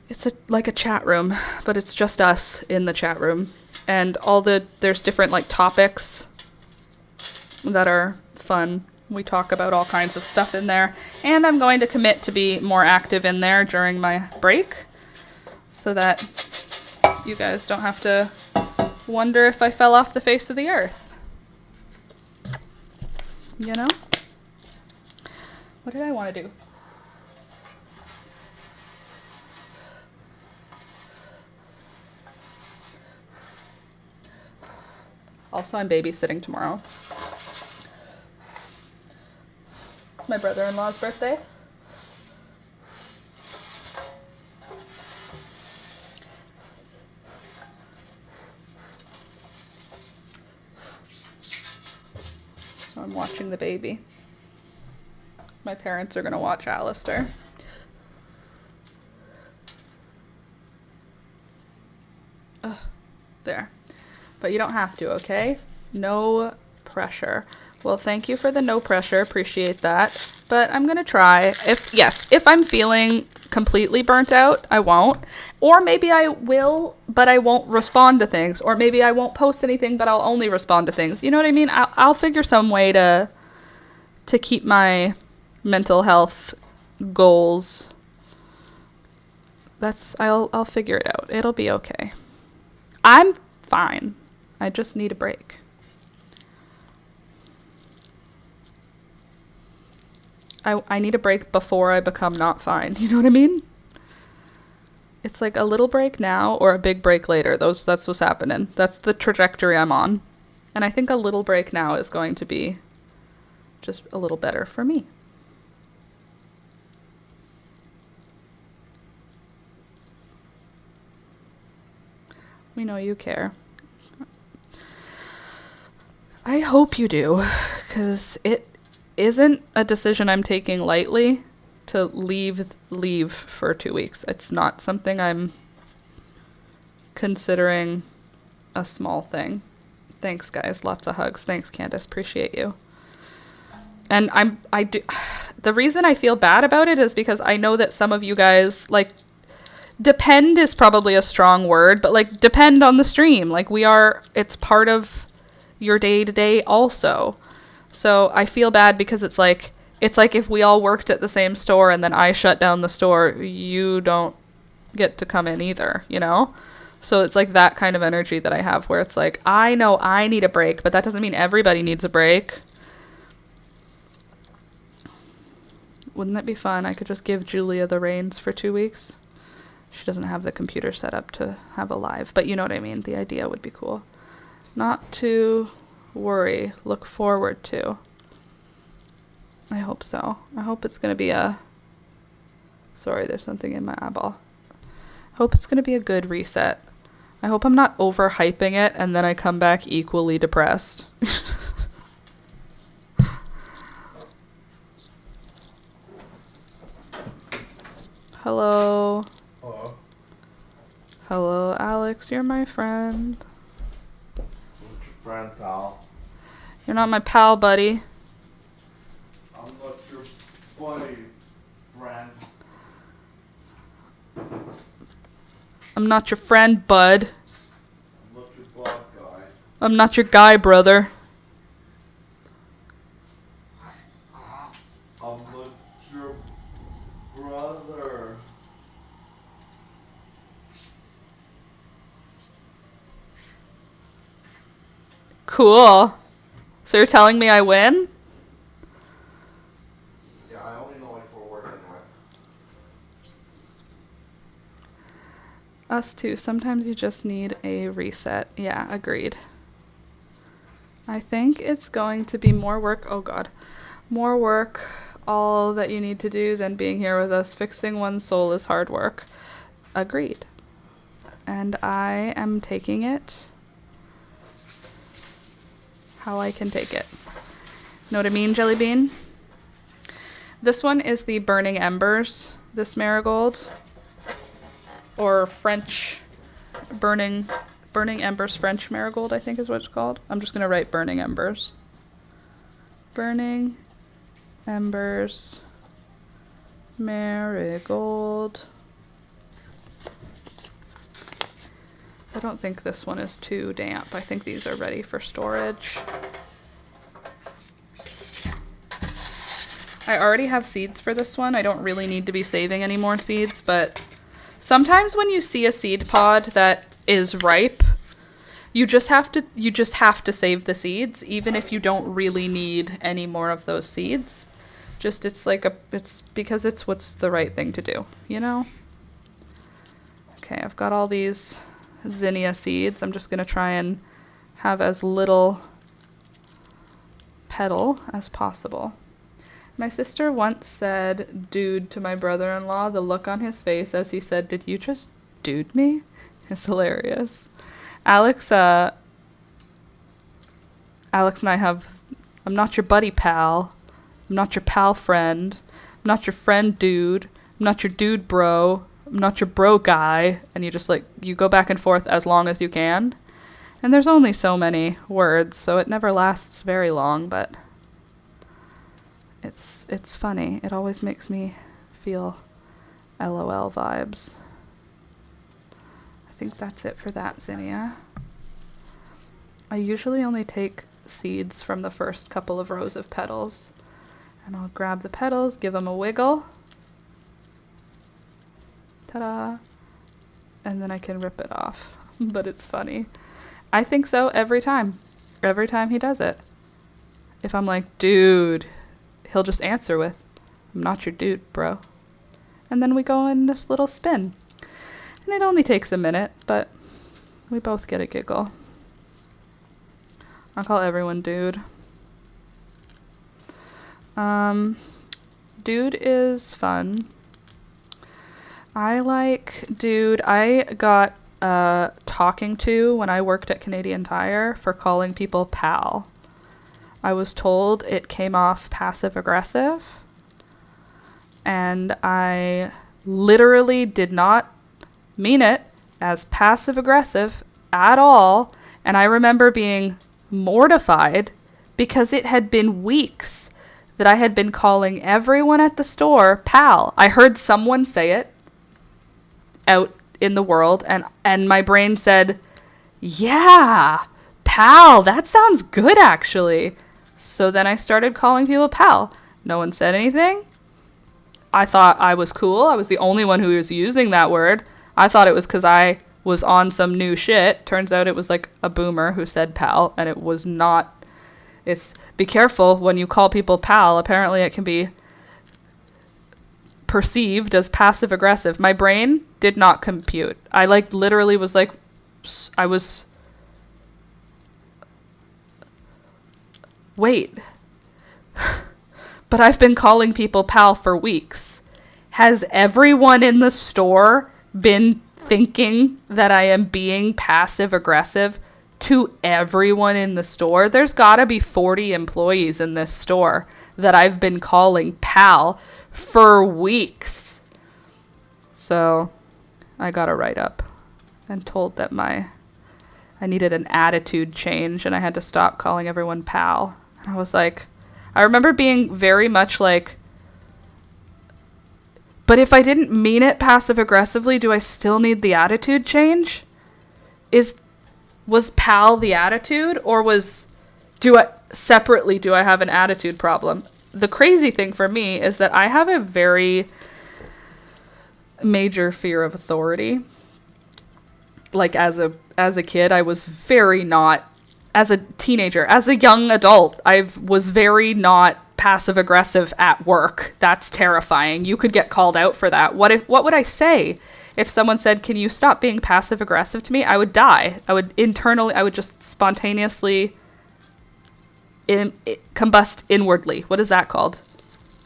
It's like a chat room, but it's just us in the chat room. And there's different like topics that are fun. We talk about all kinds of stuff in there. And I'm going to commit to be more active in there during my break so that you guys don't have to wonder if I fell off the face of the earth. You know? What did I want to do? Also, I'm babysitting tomorrow. It's my brother-in-law's birthday. So I'm watching the baby. My parents are going to watch Alistair. There. But you don't have to, okay? No pressure. Well, thank you for the no pressure. Appreciate that. But I'm going to try. If I'm feeling completely burnt out, I won't. Or maybe I will, but I won't respond to things. Or maybe I won't post anything, but I'll only respond to things. You know what I mean? I'll figure some way to keep my mental health goals. I'll figure it out. It'll be okay. I'm fine. I just need a break. I need a break before I become not fine. You know what I mean? It's like a little break now or a big break later. That's what's happening. That's the trajectory I'm on. And I think a little break now is going to be just a little better for me. We know you care. I hope you do, because it isn't a decision I'm taking lightly to leave for 2 weeks. It's not something I'm considering a small thing. Thanks, guys. Lots of hugs. Thanks, Candace. Appreciate you. And I do. The reason I feel bad about it is because I know that some of you guys, like, depend is probably a strong word, but like depend on the stream. Like it's part of your day to day also. So I feel bad because it's like if we all worked at the same store and then I shut down the store, you don't get to come in either, you know? So it's like that kind of energy that I have where it's like, I know I need a break, but that doesn't mean everybody needs a break. Wouldn't that be fun? I could just give Julia the reins for 2 weeks. She doesn't have the computer set up to have a live, but you know what I mean? The idea would be cool. Not to worry, look forward to. I hope so. I hope it's going to be sorry, there's something in my eyeball. I hope it's going to be a good reset. I hope I'm not overhyping it and then I come back equally depressed. Hello. Hello. Hello, Alex. You're my friend. What's your friend, pal? You're not my pal, buddy. I'm not your buddy, friend. I'm not your friend, bud. I'm not your bud guy. I'm not your guy, brother. I'm not your brother. Cool. So you're telling me I win? Yeah, I only know like 4 words anyway. Us too. Sometimes you just need a reset. Yeah, agreed. I think it's going to be more work. Oh God. More work. All that you need to do than being here with us. Fixing one's soul is hard work. Agreed. And I am taking it how I can take it. Know what I mean, Jelly Bean? This one is the Burning Embers, this marigold. Or French Burning Embers French marigold, I think is what it's called. I'm just gonna write Burning Embers. Burning Embers marigold. I don't think this one is too damp. I think these are ready for storage. I already have seeds for this one. I don't really need to be saving any more seeds, but sometimes when you see a seed pod that is ripe, you just have to save the seeds, even if you don't really need any more of those seeds. Just it's because it's what's the right thing to do, you know? Okay, I've got all these zinnia seeds. I'm just going to try and have as little petal as possible. My sister once said dude to my brother-in-law. The look on his face as he said, "Did you just dude me?" It's hilarious. Alex and I have, I'm not your buddy pal. I'm not your pal friend. I'm not your friend dude. I'm not your dude bro. I'm not your bro guy. And you go back and forth as long as you can. And there's only so many words, so it never lasts very long, but it's funny. It always makes me feel LOL vibes. I think that's it for that, Zinnia. I usually only take seeds from the first couple of rows of petals. And I'll grab the petals, give them a wiggle. Ta-da! And then I can rip it off. But it's funny. I think so every time. Every time he does it. If I'm like, dude, he'll just answer with, I'm not your dude, bro. And then we go in this little spin. And it only takes a minute, but we both get a giggle. I'll call everyone dude. Dude is fun. I like dude. I got talking to when I worked at Canadian Tire for calling people pal. I was told it came off passive aggressive, and I literally did not mean it as passive aggressive at all. And I remember being mortified because it had been weeks that I had been calling everyone at the store pal. I heard someone say it out in the world, and my brain said, yeah, pal, that sounds good actually. So then I started calling people pal. No one said anything. I thought I was cool. I was the only one who was using that word. I thought it was because I was on some new shit. Turns out it was like a boomer who said pal, and it was not. It's be careful when you call people pal. Apparently it can be perceived as passive aggressive. My brain did not compute. I like literally was like, I was, wait, but I've been calling people pal for weeks. Has everyone in the store been thinking that I am being passive aggressive to everyone in the store? There's gotta be 40 employees in this store that I've been calling pal for weeks. So I got a write-up and told that I needed an attitude change and I had to stop calling everyone pal. And I was like, I remember being very much like, but if I didn't mean it passive aggressively, do I still need the attitude change? Was pal the attitude, or do I have an attitude problem? The crazy thing for me is that I have a very major fear of authority. Like as a kid, I was very not, as a teenager, as a young adult, I was very not passive aggressive at work. That's terrifying. You could get called out for that. What would I say if someone said, "Can you stop being passive aggressive to me?" I would die. I would just spontaneously combust inwardly. What is that called?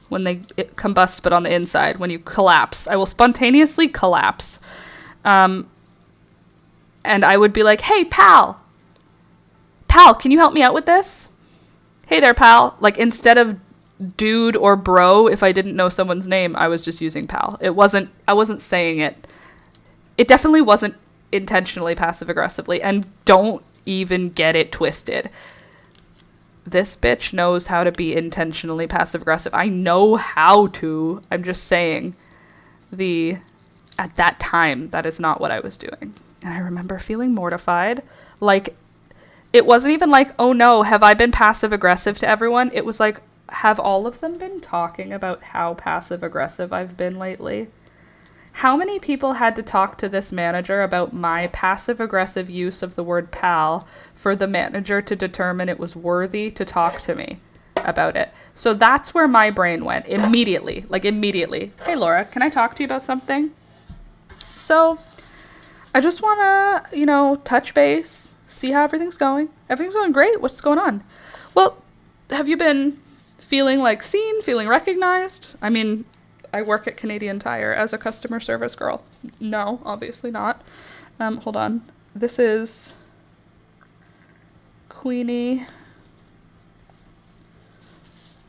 When they combust but on the inside, when you collapse. I will spontaneously collapse. And I would be like, "Hey, pal, can you help me out with this? Hey there, pal." Like, instead of dude or bro, if I didn't know someone's name, I was just using pal. I wasn't saying it. It definitely wasn't intentionally passive aggressively, and don't even get it twisted. This bitch knows how to be intentionally passive aggressive. I know how to. I'm just saying at that time, that is not what I was doing. And I remember feeling mortified. Like, it wasn't even like, oh no, have I been passive aggressive to everyone? It was like, have all of them been talking about how passive aggressive I've been lately? How many people had to talk to this manager about my passive aggressive use of the word pal for the manager to determine it was worthy to talk to me about it? So that's where my brain went immediately. Hey Laura, can I talk to you about something? So I just want to, touch base, see how everything's going. Everything's going great. What's going on? Well, have you been feeling like seen, feeling recognized? I mean, I work at Canadian Tire as a customer service girl. No, obviously not. Hold on. This is Queenie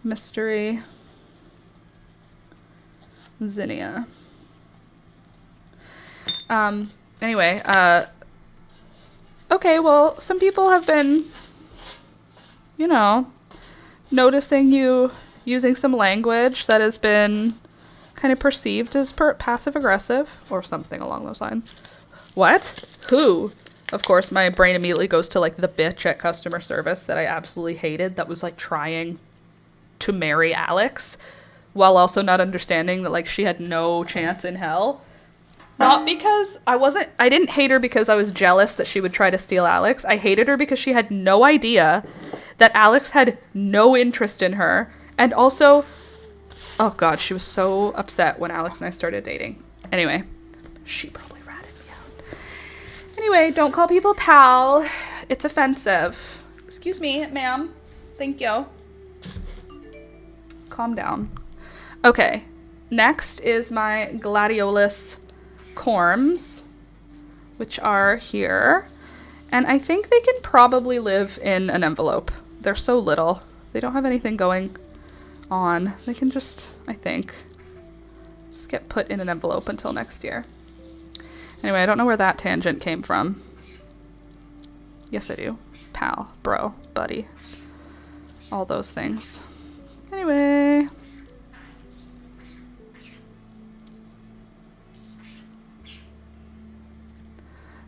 Mystery Zinnia. Anyway, okay, well, some people have been, noticing you using some language that has been kind of perceived as passive-aggressive or something along those lines. What? Who? Of course, my brain immediately goes to, like, the bitch at customer service that I absolutely hated that was, like, trying to marry Alex while also not understanding that, like, she had no chance in hell. Not because I didn't hate her because I was jealous that she would try to steal Alex. I hated her because she had no idea that Alex had no interest in her. And also, oh God, she was so upset when Alex and I started dating. Anyway, she probably ratted me out. Anyway, don't call people pal. It's offensive. Excuse me, ma'am. Thank you. Calm down. Okay, next is my gladiolus corms, which are here. And I think they can probably live in an envelope. They're so little. They don't have anything going on. They can just, I think, just get put in an envelope until next year. Anyway, I don't know where that tangent came from. Yes, I do. Pal, bro, buddy. All those things. Anyway.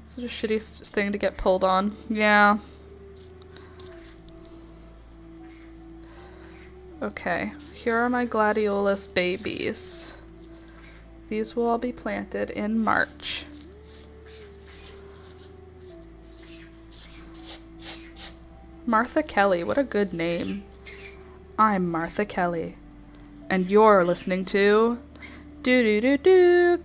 Such a shitty thing to get pulled on. Yeah. Okay, here are my gladiolus babies. These will all be planted in March. Martha Kelly, what a good name. I'm Martha Kelly, and you're listening to KHF1,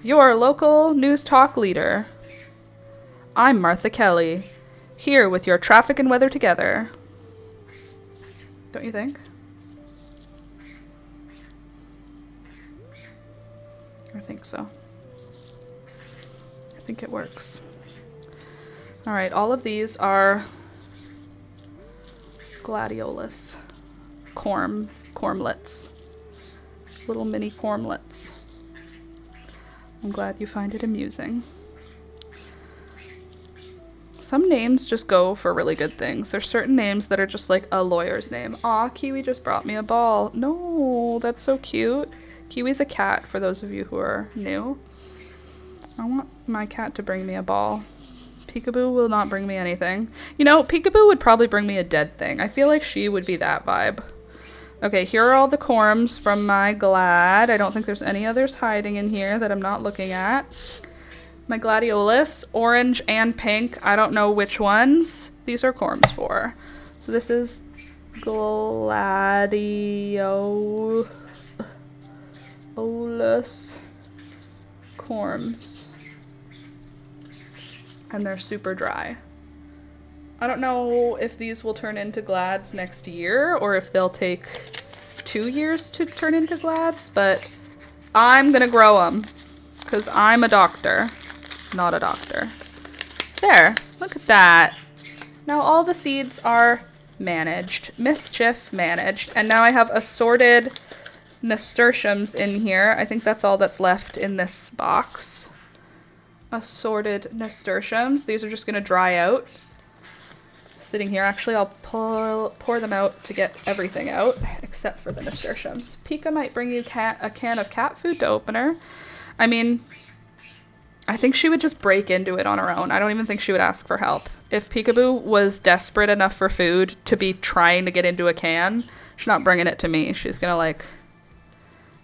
your local news talk leader. I'm Martha Kelly, here with your traffic and weather together. Don't you think? I think so. I think it works. All right, all of these are gladiolus cormlets. Little mini cormlets. I'm glad you find it amusing. Some names just go for really good things. There's certain names that are just like a lawyer's name. Aw, Kiwi just brought me a ball. No, that's so cute. Kiwi's a cat, for those of you who are new. I want my cat to bring me a ball. Peekaboo will not bring me anything. You know, Peekaboo would probably bring me a dead thing. I feel like she would be that vibe. Okay, here are all the corms from my glad. I don't think there's any others hiding in here that I'm not looking at. My gladiolus, orange and pink. I don't know which ones these are corms for. So this is gladiolus corms. And they're super dry. I don't know if these will turn into glads next year or if they'll take 2 years to turn into glads, but I'm gonna grow them because I'm a doctor, not a doctor. There, look at that. Now all the seeds are managed, mischief managed, and now I have assorted nasturtiums in here. I think that's all that's left in this box. Assorted nasturtiums. These are just gonna dry out. Sitting here, actually I'll pour them out to get everything out except for the nasturtiums. Pika might bring you a can of cat food to open her. I mean, I think she would just break into it on her own. I don't even think she would ask for help. If Peekaboo was desperate enough for food to be trying to get into a can, she's not bringing it to me. She's gonna like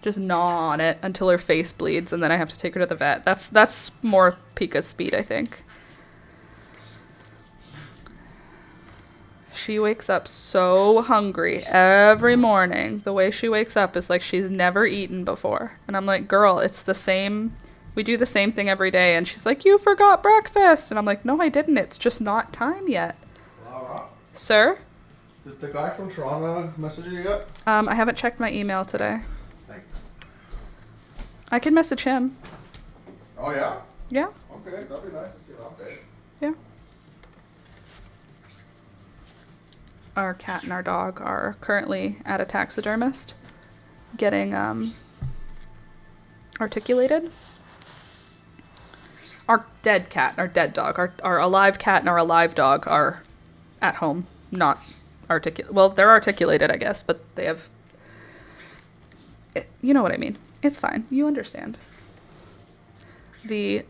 just gnaw on it until her face bleeds, and then I have to take her to the vet. That's more Pika's speed, I think. She wakes up so hungry every morning. The way she wakes up is like she's never eaten before. And I'm like, girl, it's the same. We do the same thing every day. And she's like, you forgot breakfast. And I'm like, no, I didn't. It's just not time yet. Laura, Sir? did the guy from Toronto message you yet? I haven't checked my email today. Thanks. I can message him. Oh, yeah? Yeah? Okay, that'd be nice to see an update. Yeah. Our cat and our dog are currently at a taxidermist getting articulated. Our dead cat and our dead dog, our alive cat and our alive dog are at home, not articulate. Well, they're articulated, I guess, but they have You know what I mean. It's fine. You understand. The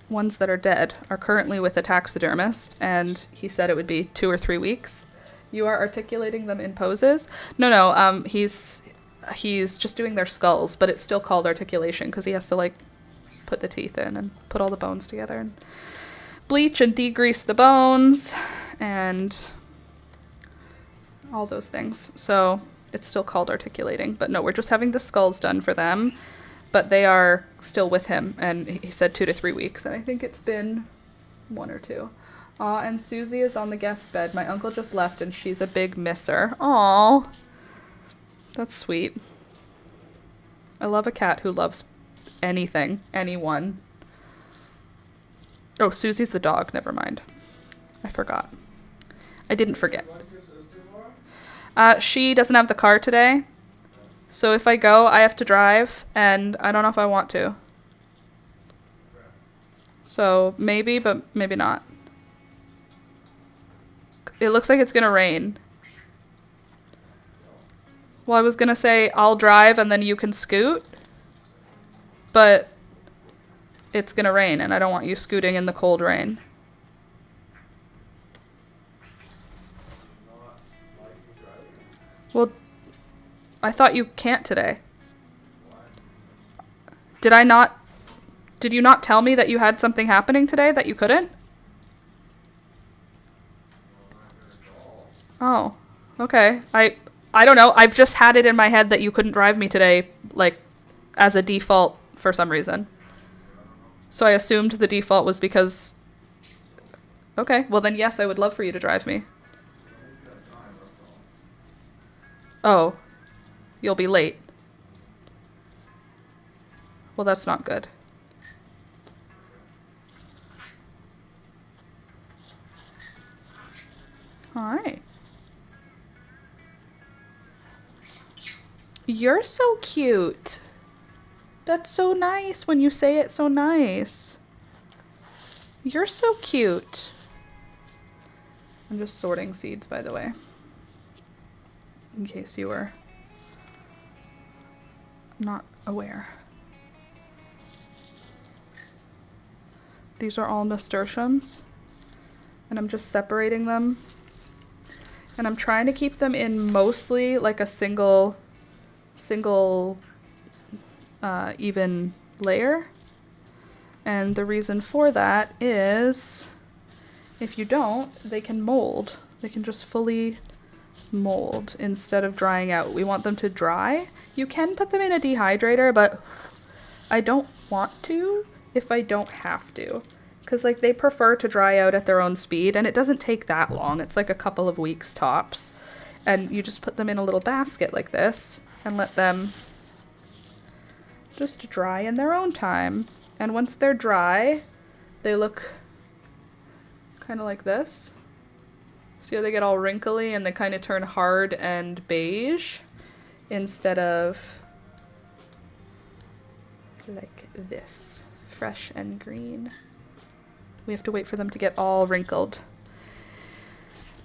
ones that are dead are currently with a taxidermist, and he said it would be 2 or 3 weeks. You are articulating them in poses? No, he's just doing their skulls, but it's still called articulation because he has to, like, put the teeth in and put all the bones together and bleach and degrease the bones and all those things. So it's still called articulating, but no, we're just having the skulls done for them, but they are still with him, and he said 2 to 3 weeks, and I think it's been 1 or 2. Aw, and Susie is on the guest bed. My uncle just left, and she's a big misser. Aw, that's sweet. I love a cat who loves anything, anyone. Oh, Susie's the dog. Never mind. I forgot. I didn't forget. She doesn't have the car today, so if I go, I have to drive, and I don't know if I want to. So maybe, but maybe not. It looks like it's gonna rain. Well, I was gonna say I'll drive and then you can scoot, but it's gonna rain and I don't want you scooting in the cold rain. Well, I thought you can't today. Did you not tell me that you had something happening today that you couldn't? Oh, okay. I don't know. I've just had it in my head that you couldn't drive me today, like, as a default for some reason. So I assumed the default was because... Okay, well then yes, I would love for you to drive me. Oh, you'll be late. Well, that's not good. All right. You're so cute. That's so nice when you say it so nice. You're so cute. I'm just sorting seeds, by the way, in case you were not aware. These are all nasturtiums, and I'm just separating them. And I'm trying to keep them in mostly like a single even layer. And the reason for that is if you don't, they can mold. They can just fully mold instead of drying out. We want them to dry. You can put them in a dehydrator, but I don't want to if I don't have to. Because, like, they prefer to dry out at their own speed, and it doesn't take that long. It's like a couple of weeks tops. And you just put them in a little basket like this and let them just dry in their own time. And once they're dry, they look kind of like this. See how they get all wrinkly and they kind of turn hard and beige instead of like this, fresh and green. We have to wait for them to get all wrinkled.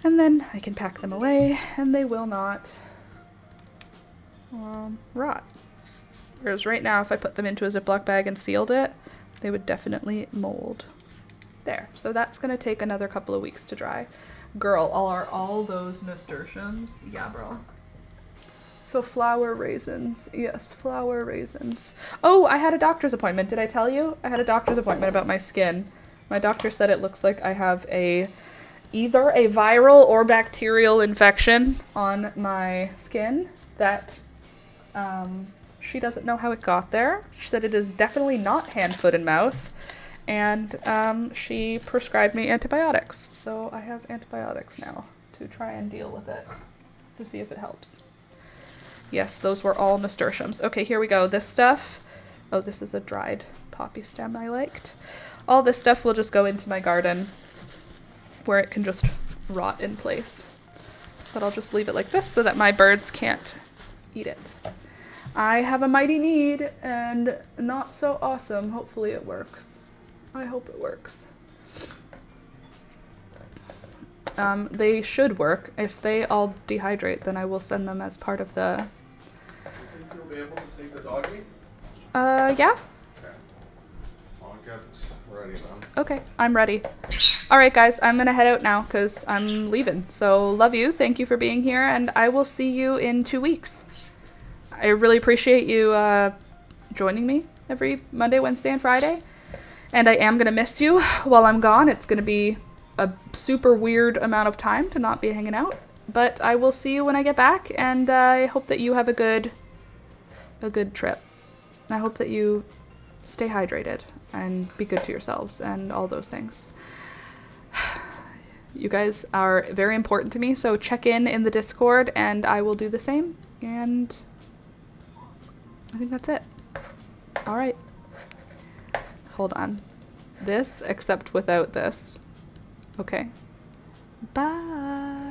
And then I can pack them away and they will not rot. Whereas right now, if I put them into a Ziploc bag and sealed it, they would definitely mold. There. So that's going to take another couple of weeks to dry. Girl, are all those nasturtiums? Yeah, bro. So flower raisins. Yes, flower raisins. Oh, I had a doctor's appointment. Did I tell you? I had a doctor's appointment about my skin. My doctor said it looks like I have either a viral or bacterial infection on my skin that she doesn't know how it got there. She said it is definitely not hand, foot, and mouth. And she prescribed me antibiotics. So I have antibiotics now to try and deal with it, to see if it helps. Yes, those were all nasturtiums. Okay, here we go. This stuff. Oh, this is a dried poppy stem I liked. All this stuff will just go into my garden where it can just rot in place. But I'll just leave it like this so that my birds can't eat it. I have a mighty need and not so awesome. Hopefully it works. I hope it works. They should work. If they all dehydrate, then I will send them as part of the be able to take the doggy? Yeah. Okay. I'll get ready then. Okay, I'm ready. All right, guys, I'm gonna head out now because I'm leaving. So love you. Thank you for being here, and I will see you in 2 weeks. I really appreciate you joining me every Monday, Wednesday, and Friday. And I am gonna miss you while I'm gone. It's gonna be a super weird amount of time to not be hanging out. But I will see you when I get back, and I hope that you have a good trip. I hope that you stay hydrated and be good to yourselves and all those things. You guys are very important to me, so check in the Discord and I will do the same. And I think that's it. All right. Hold on. This, except without this. Okay. Bye.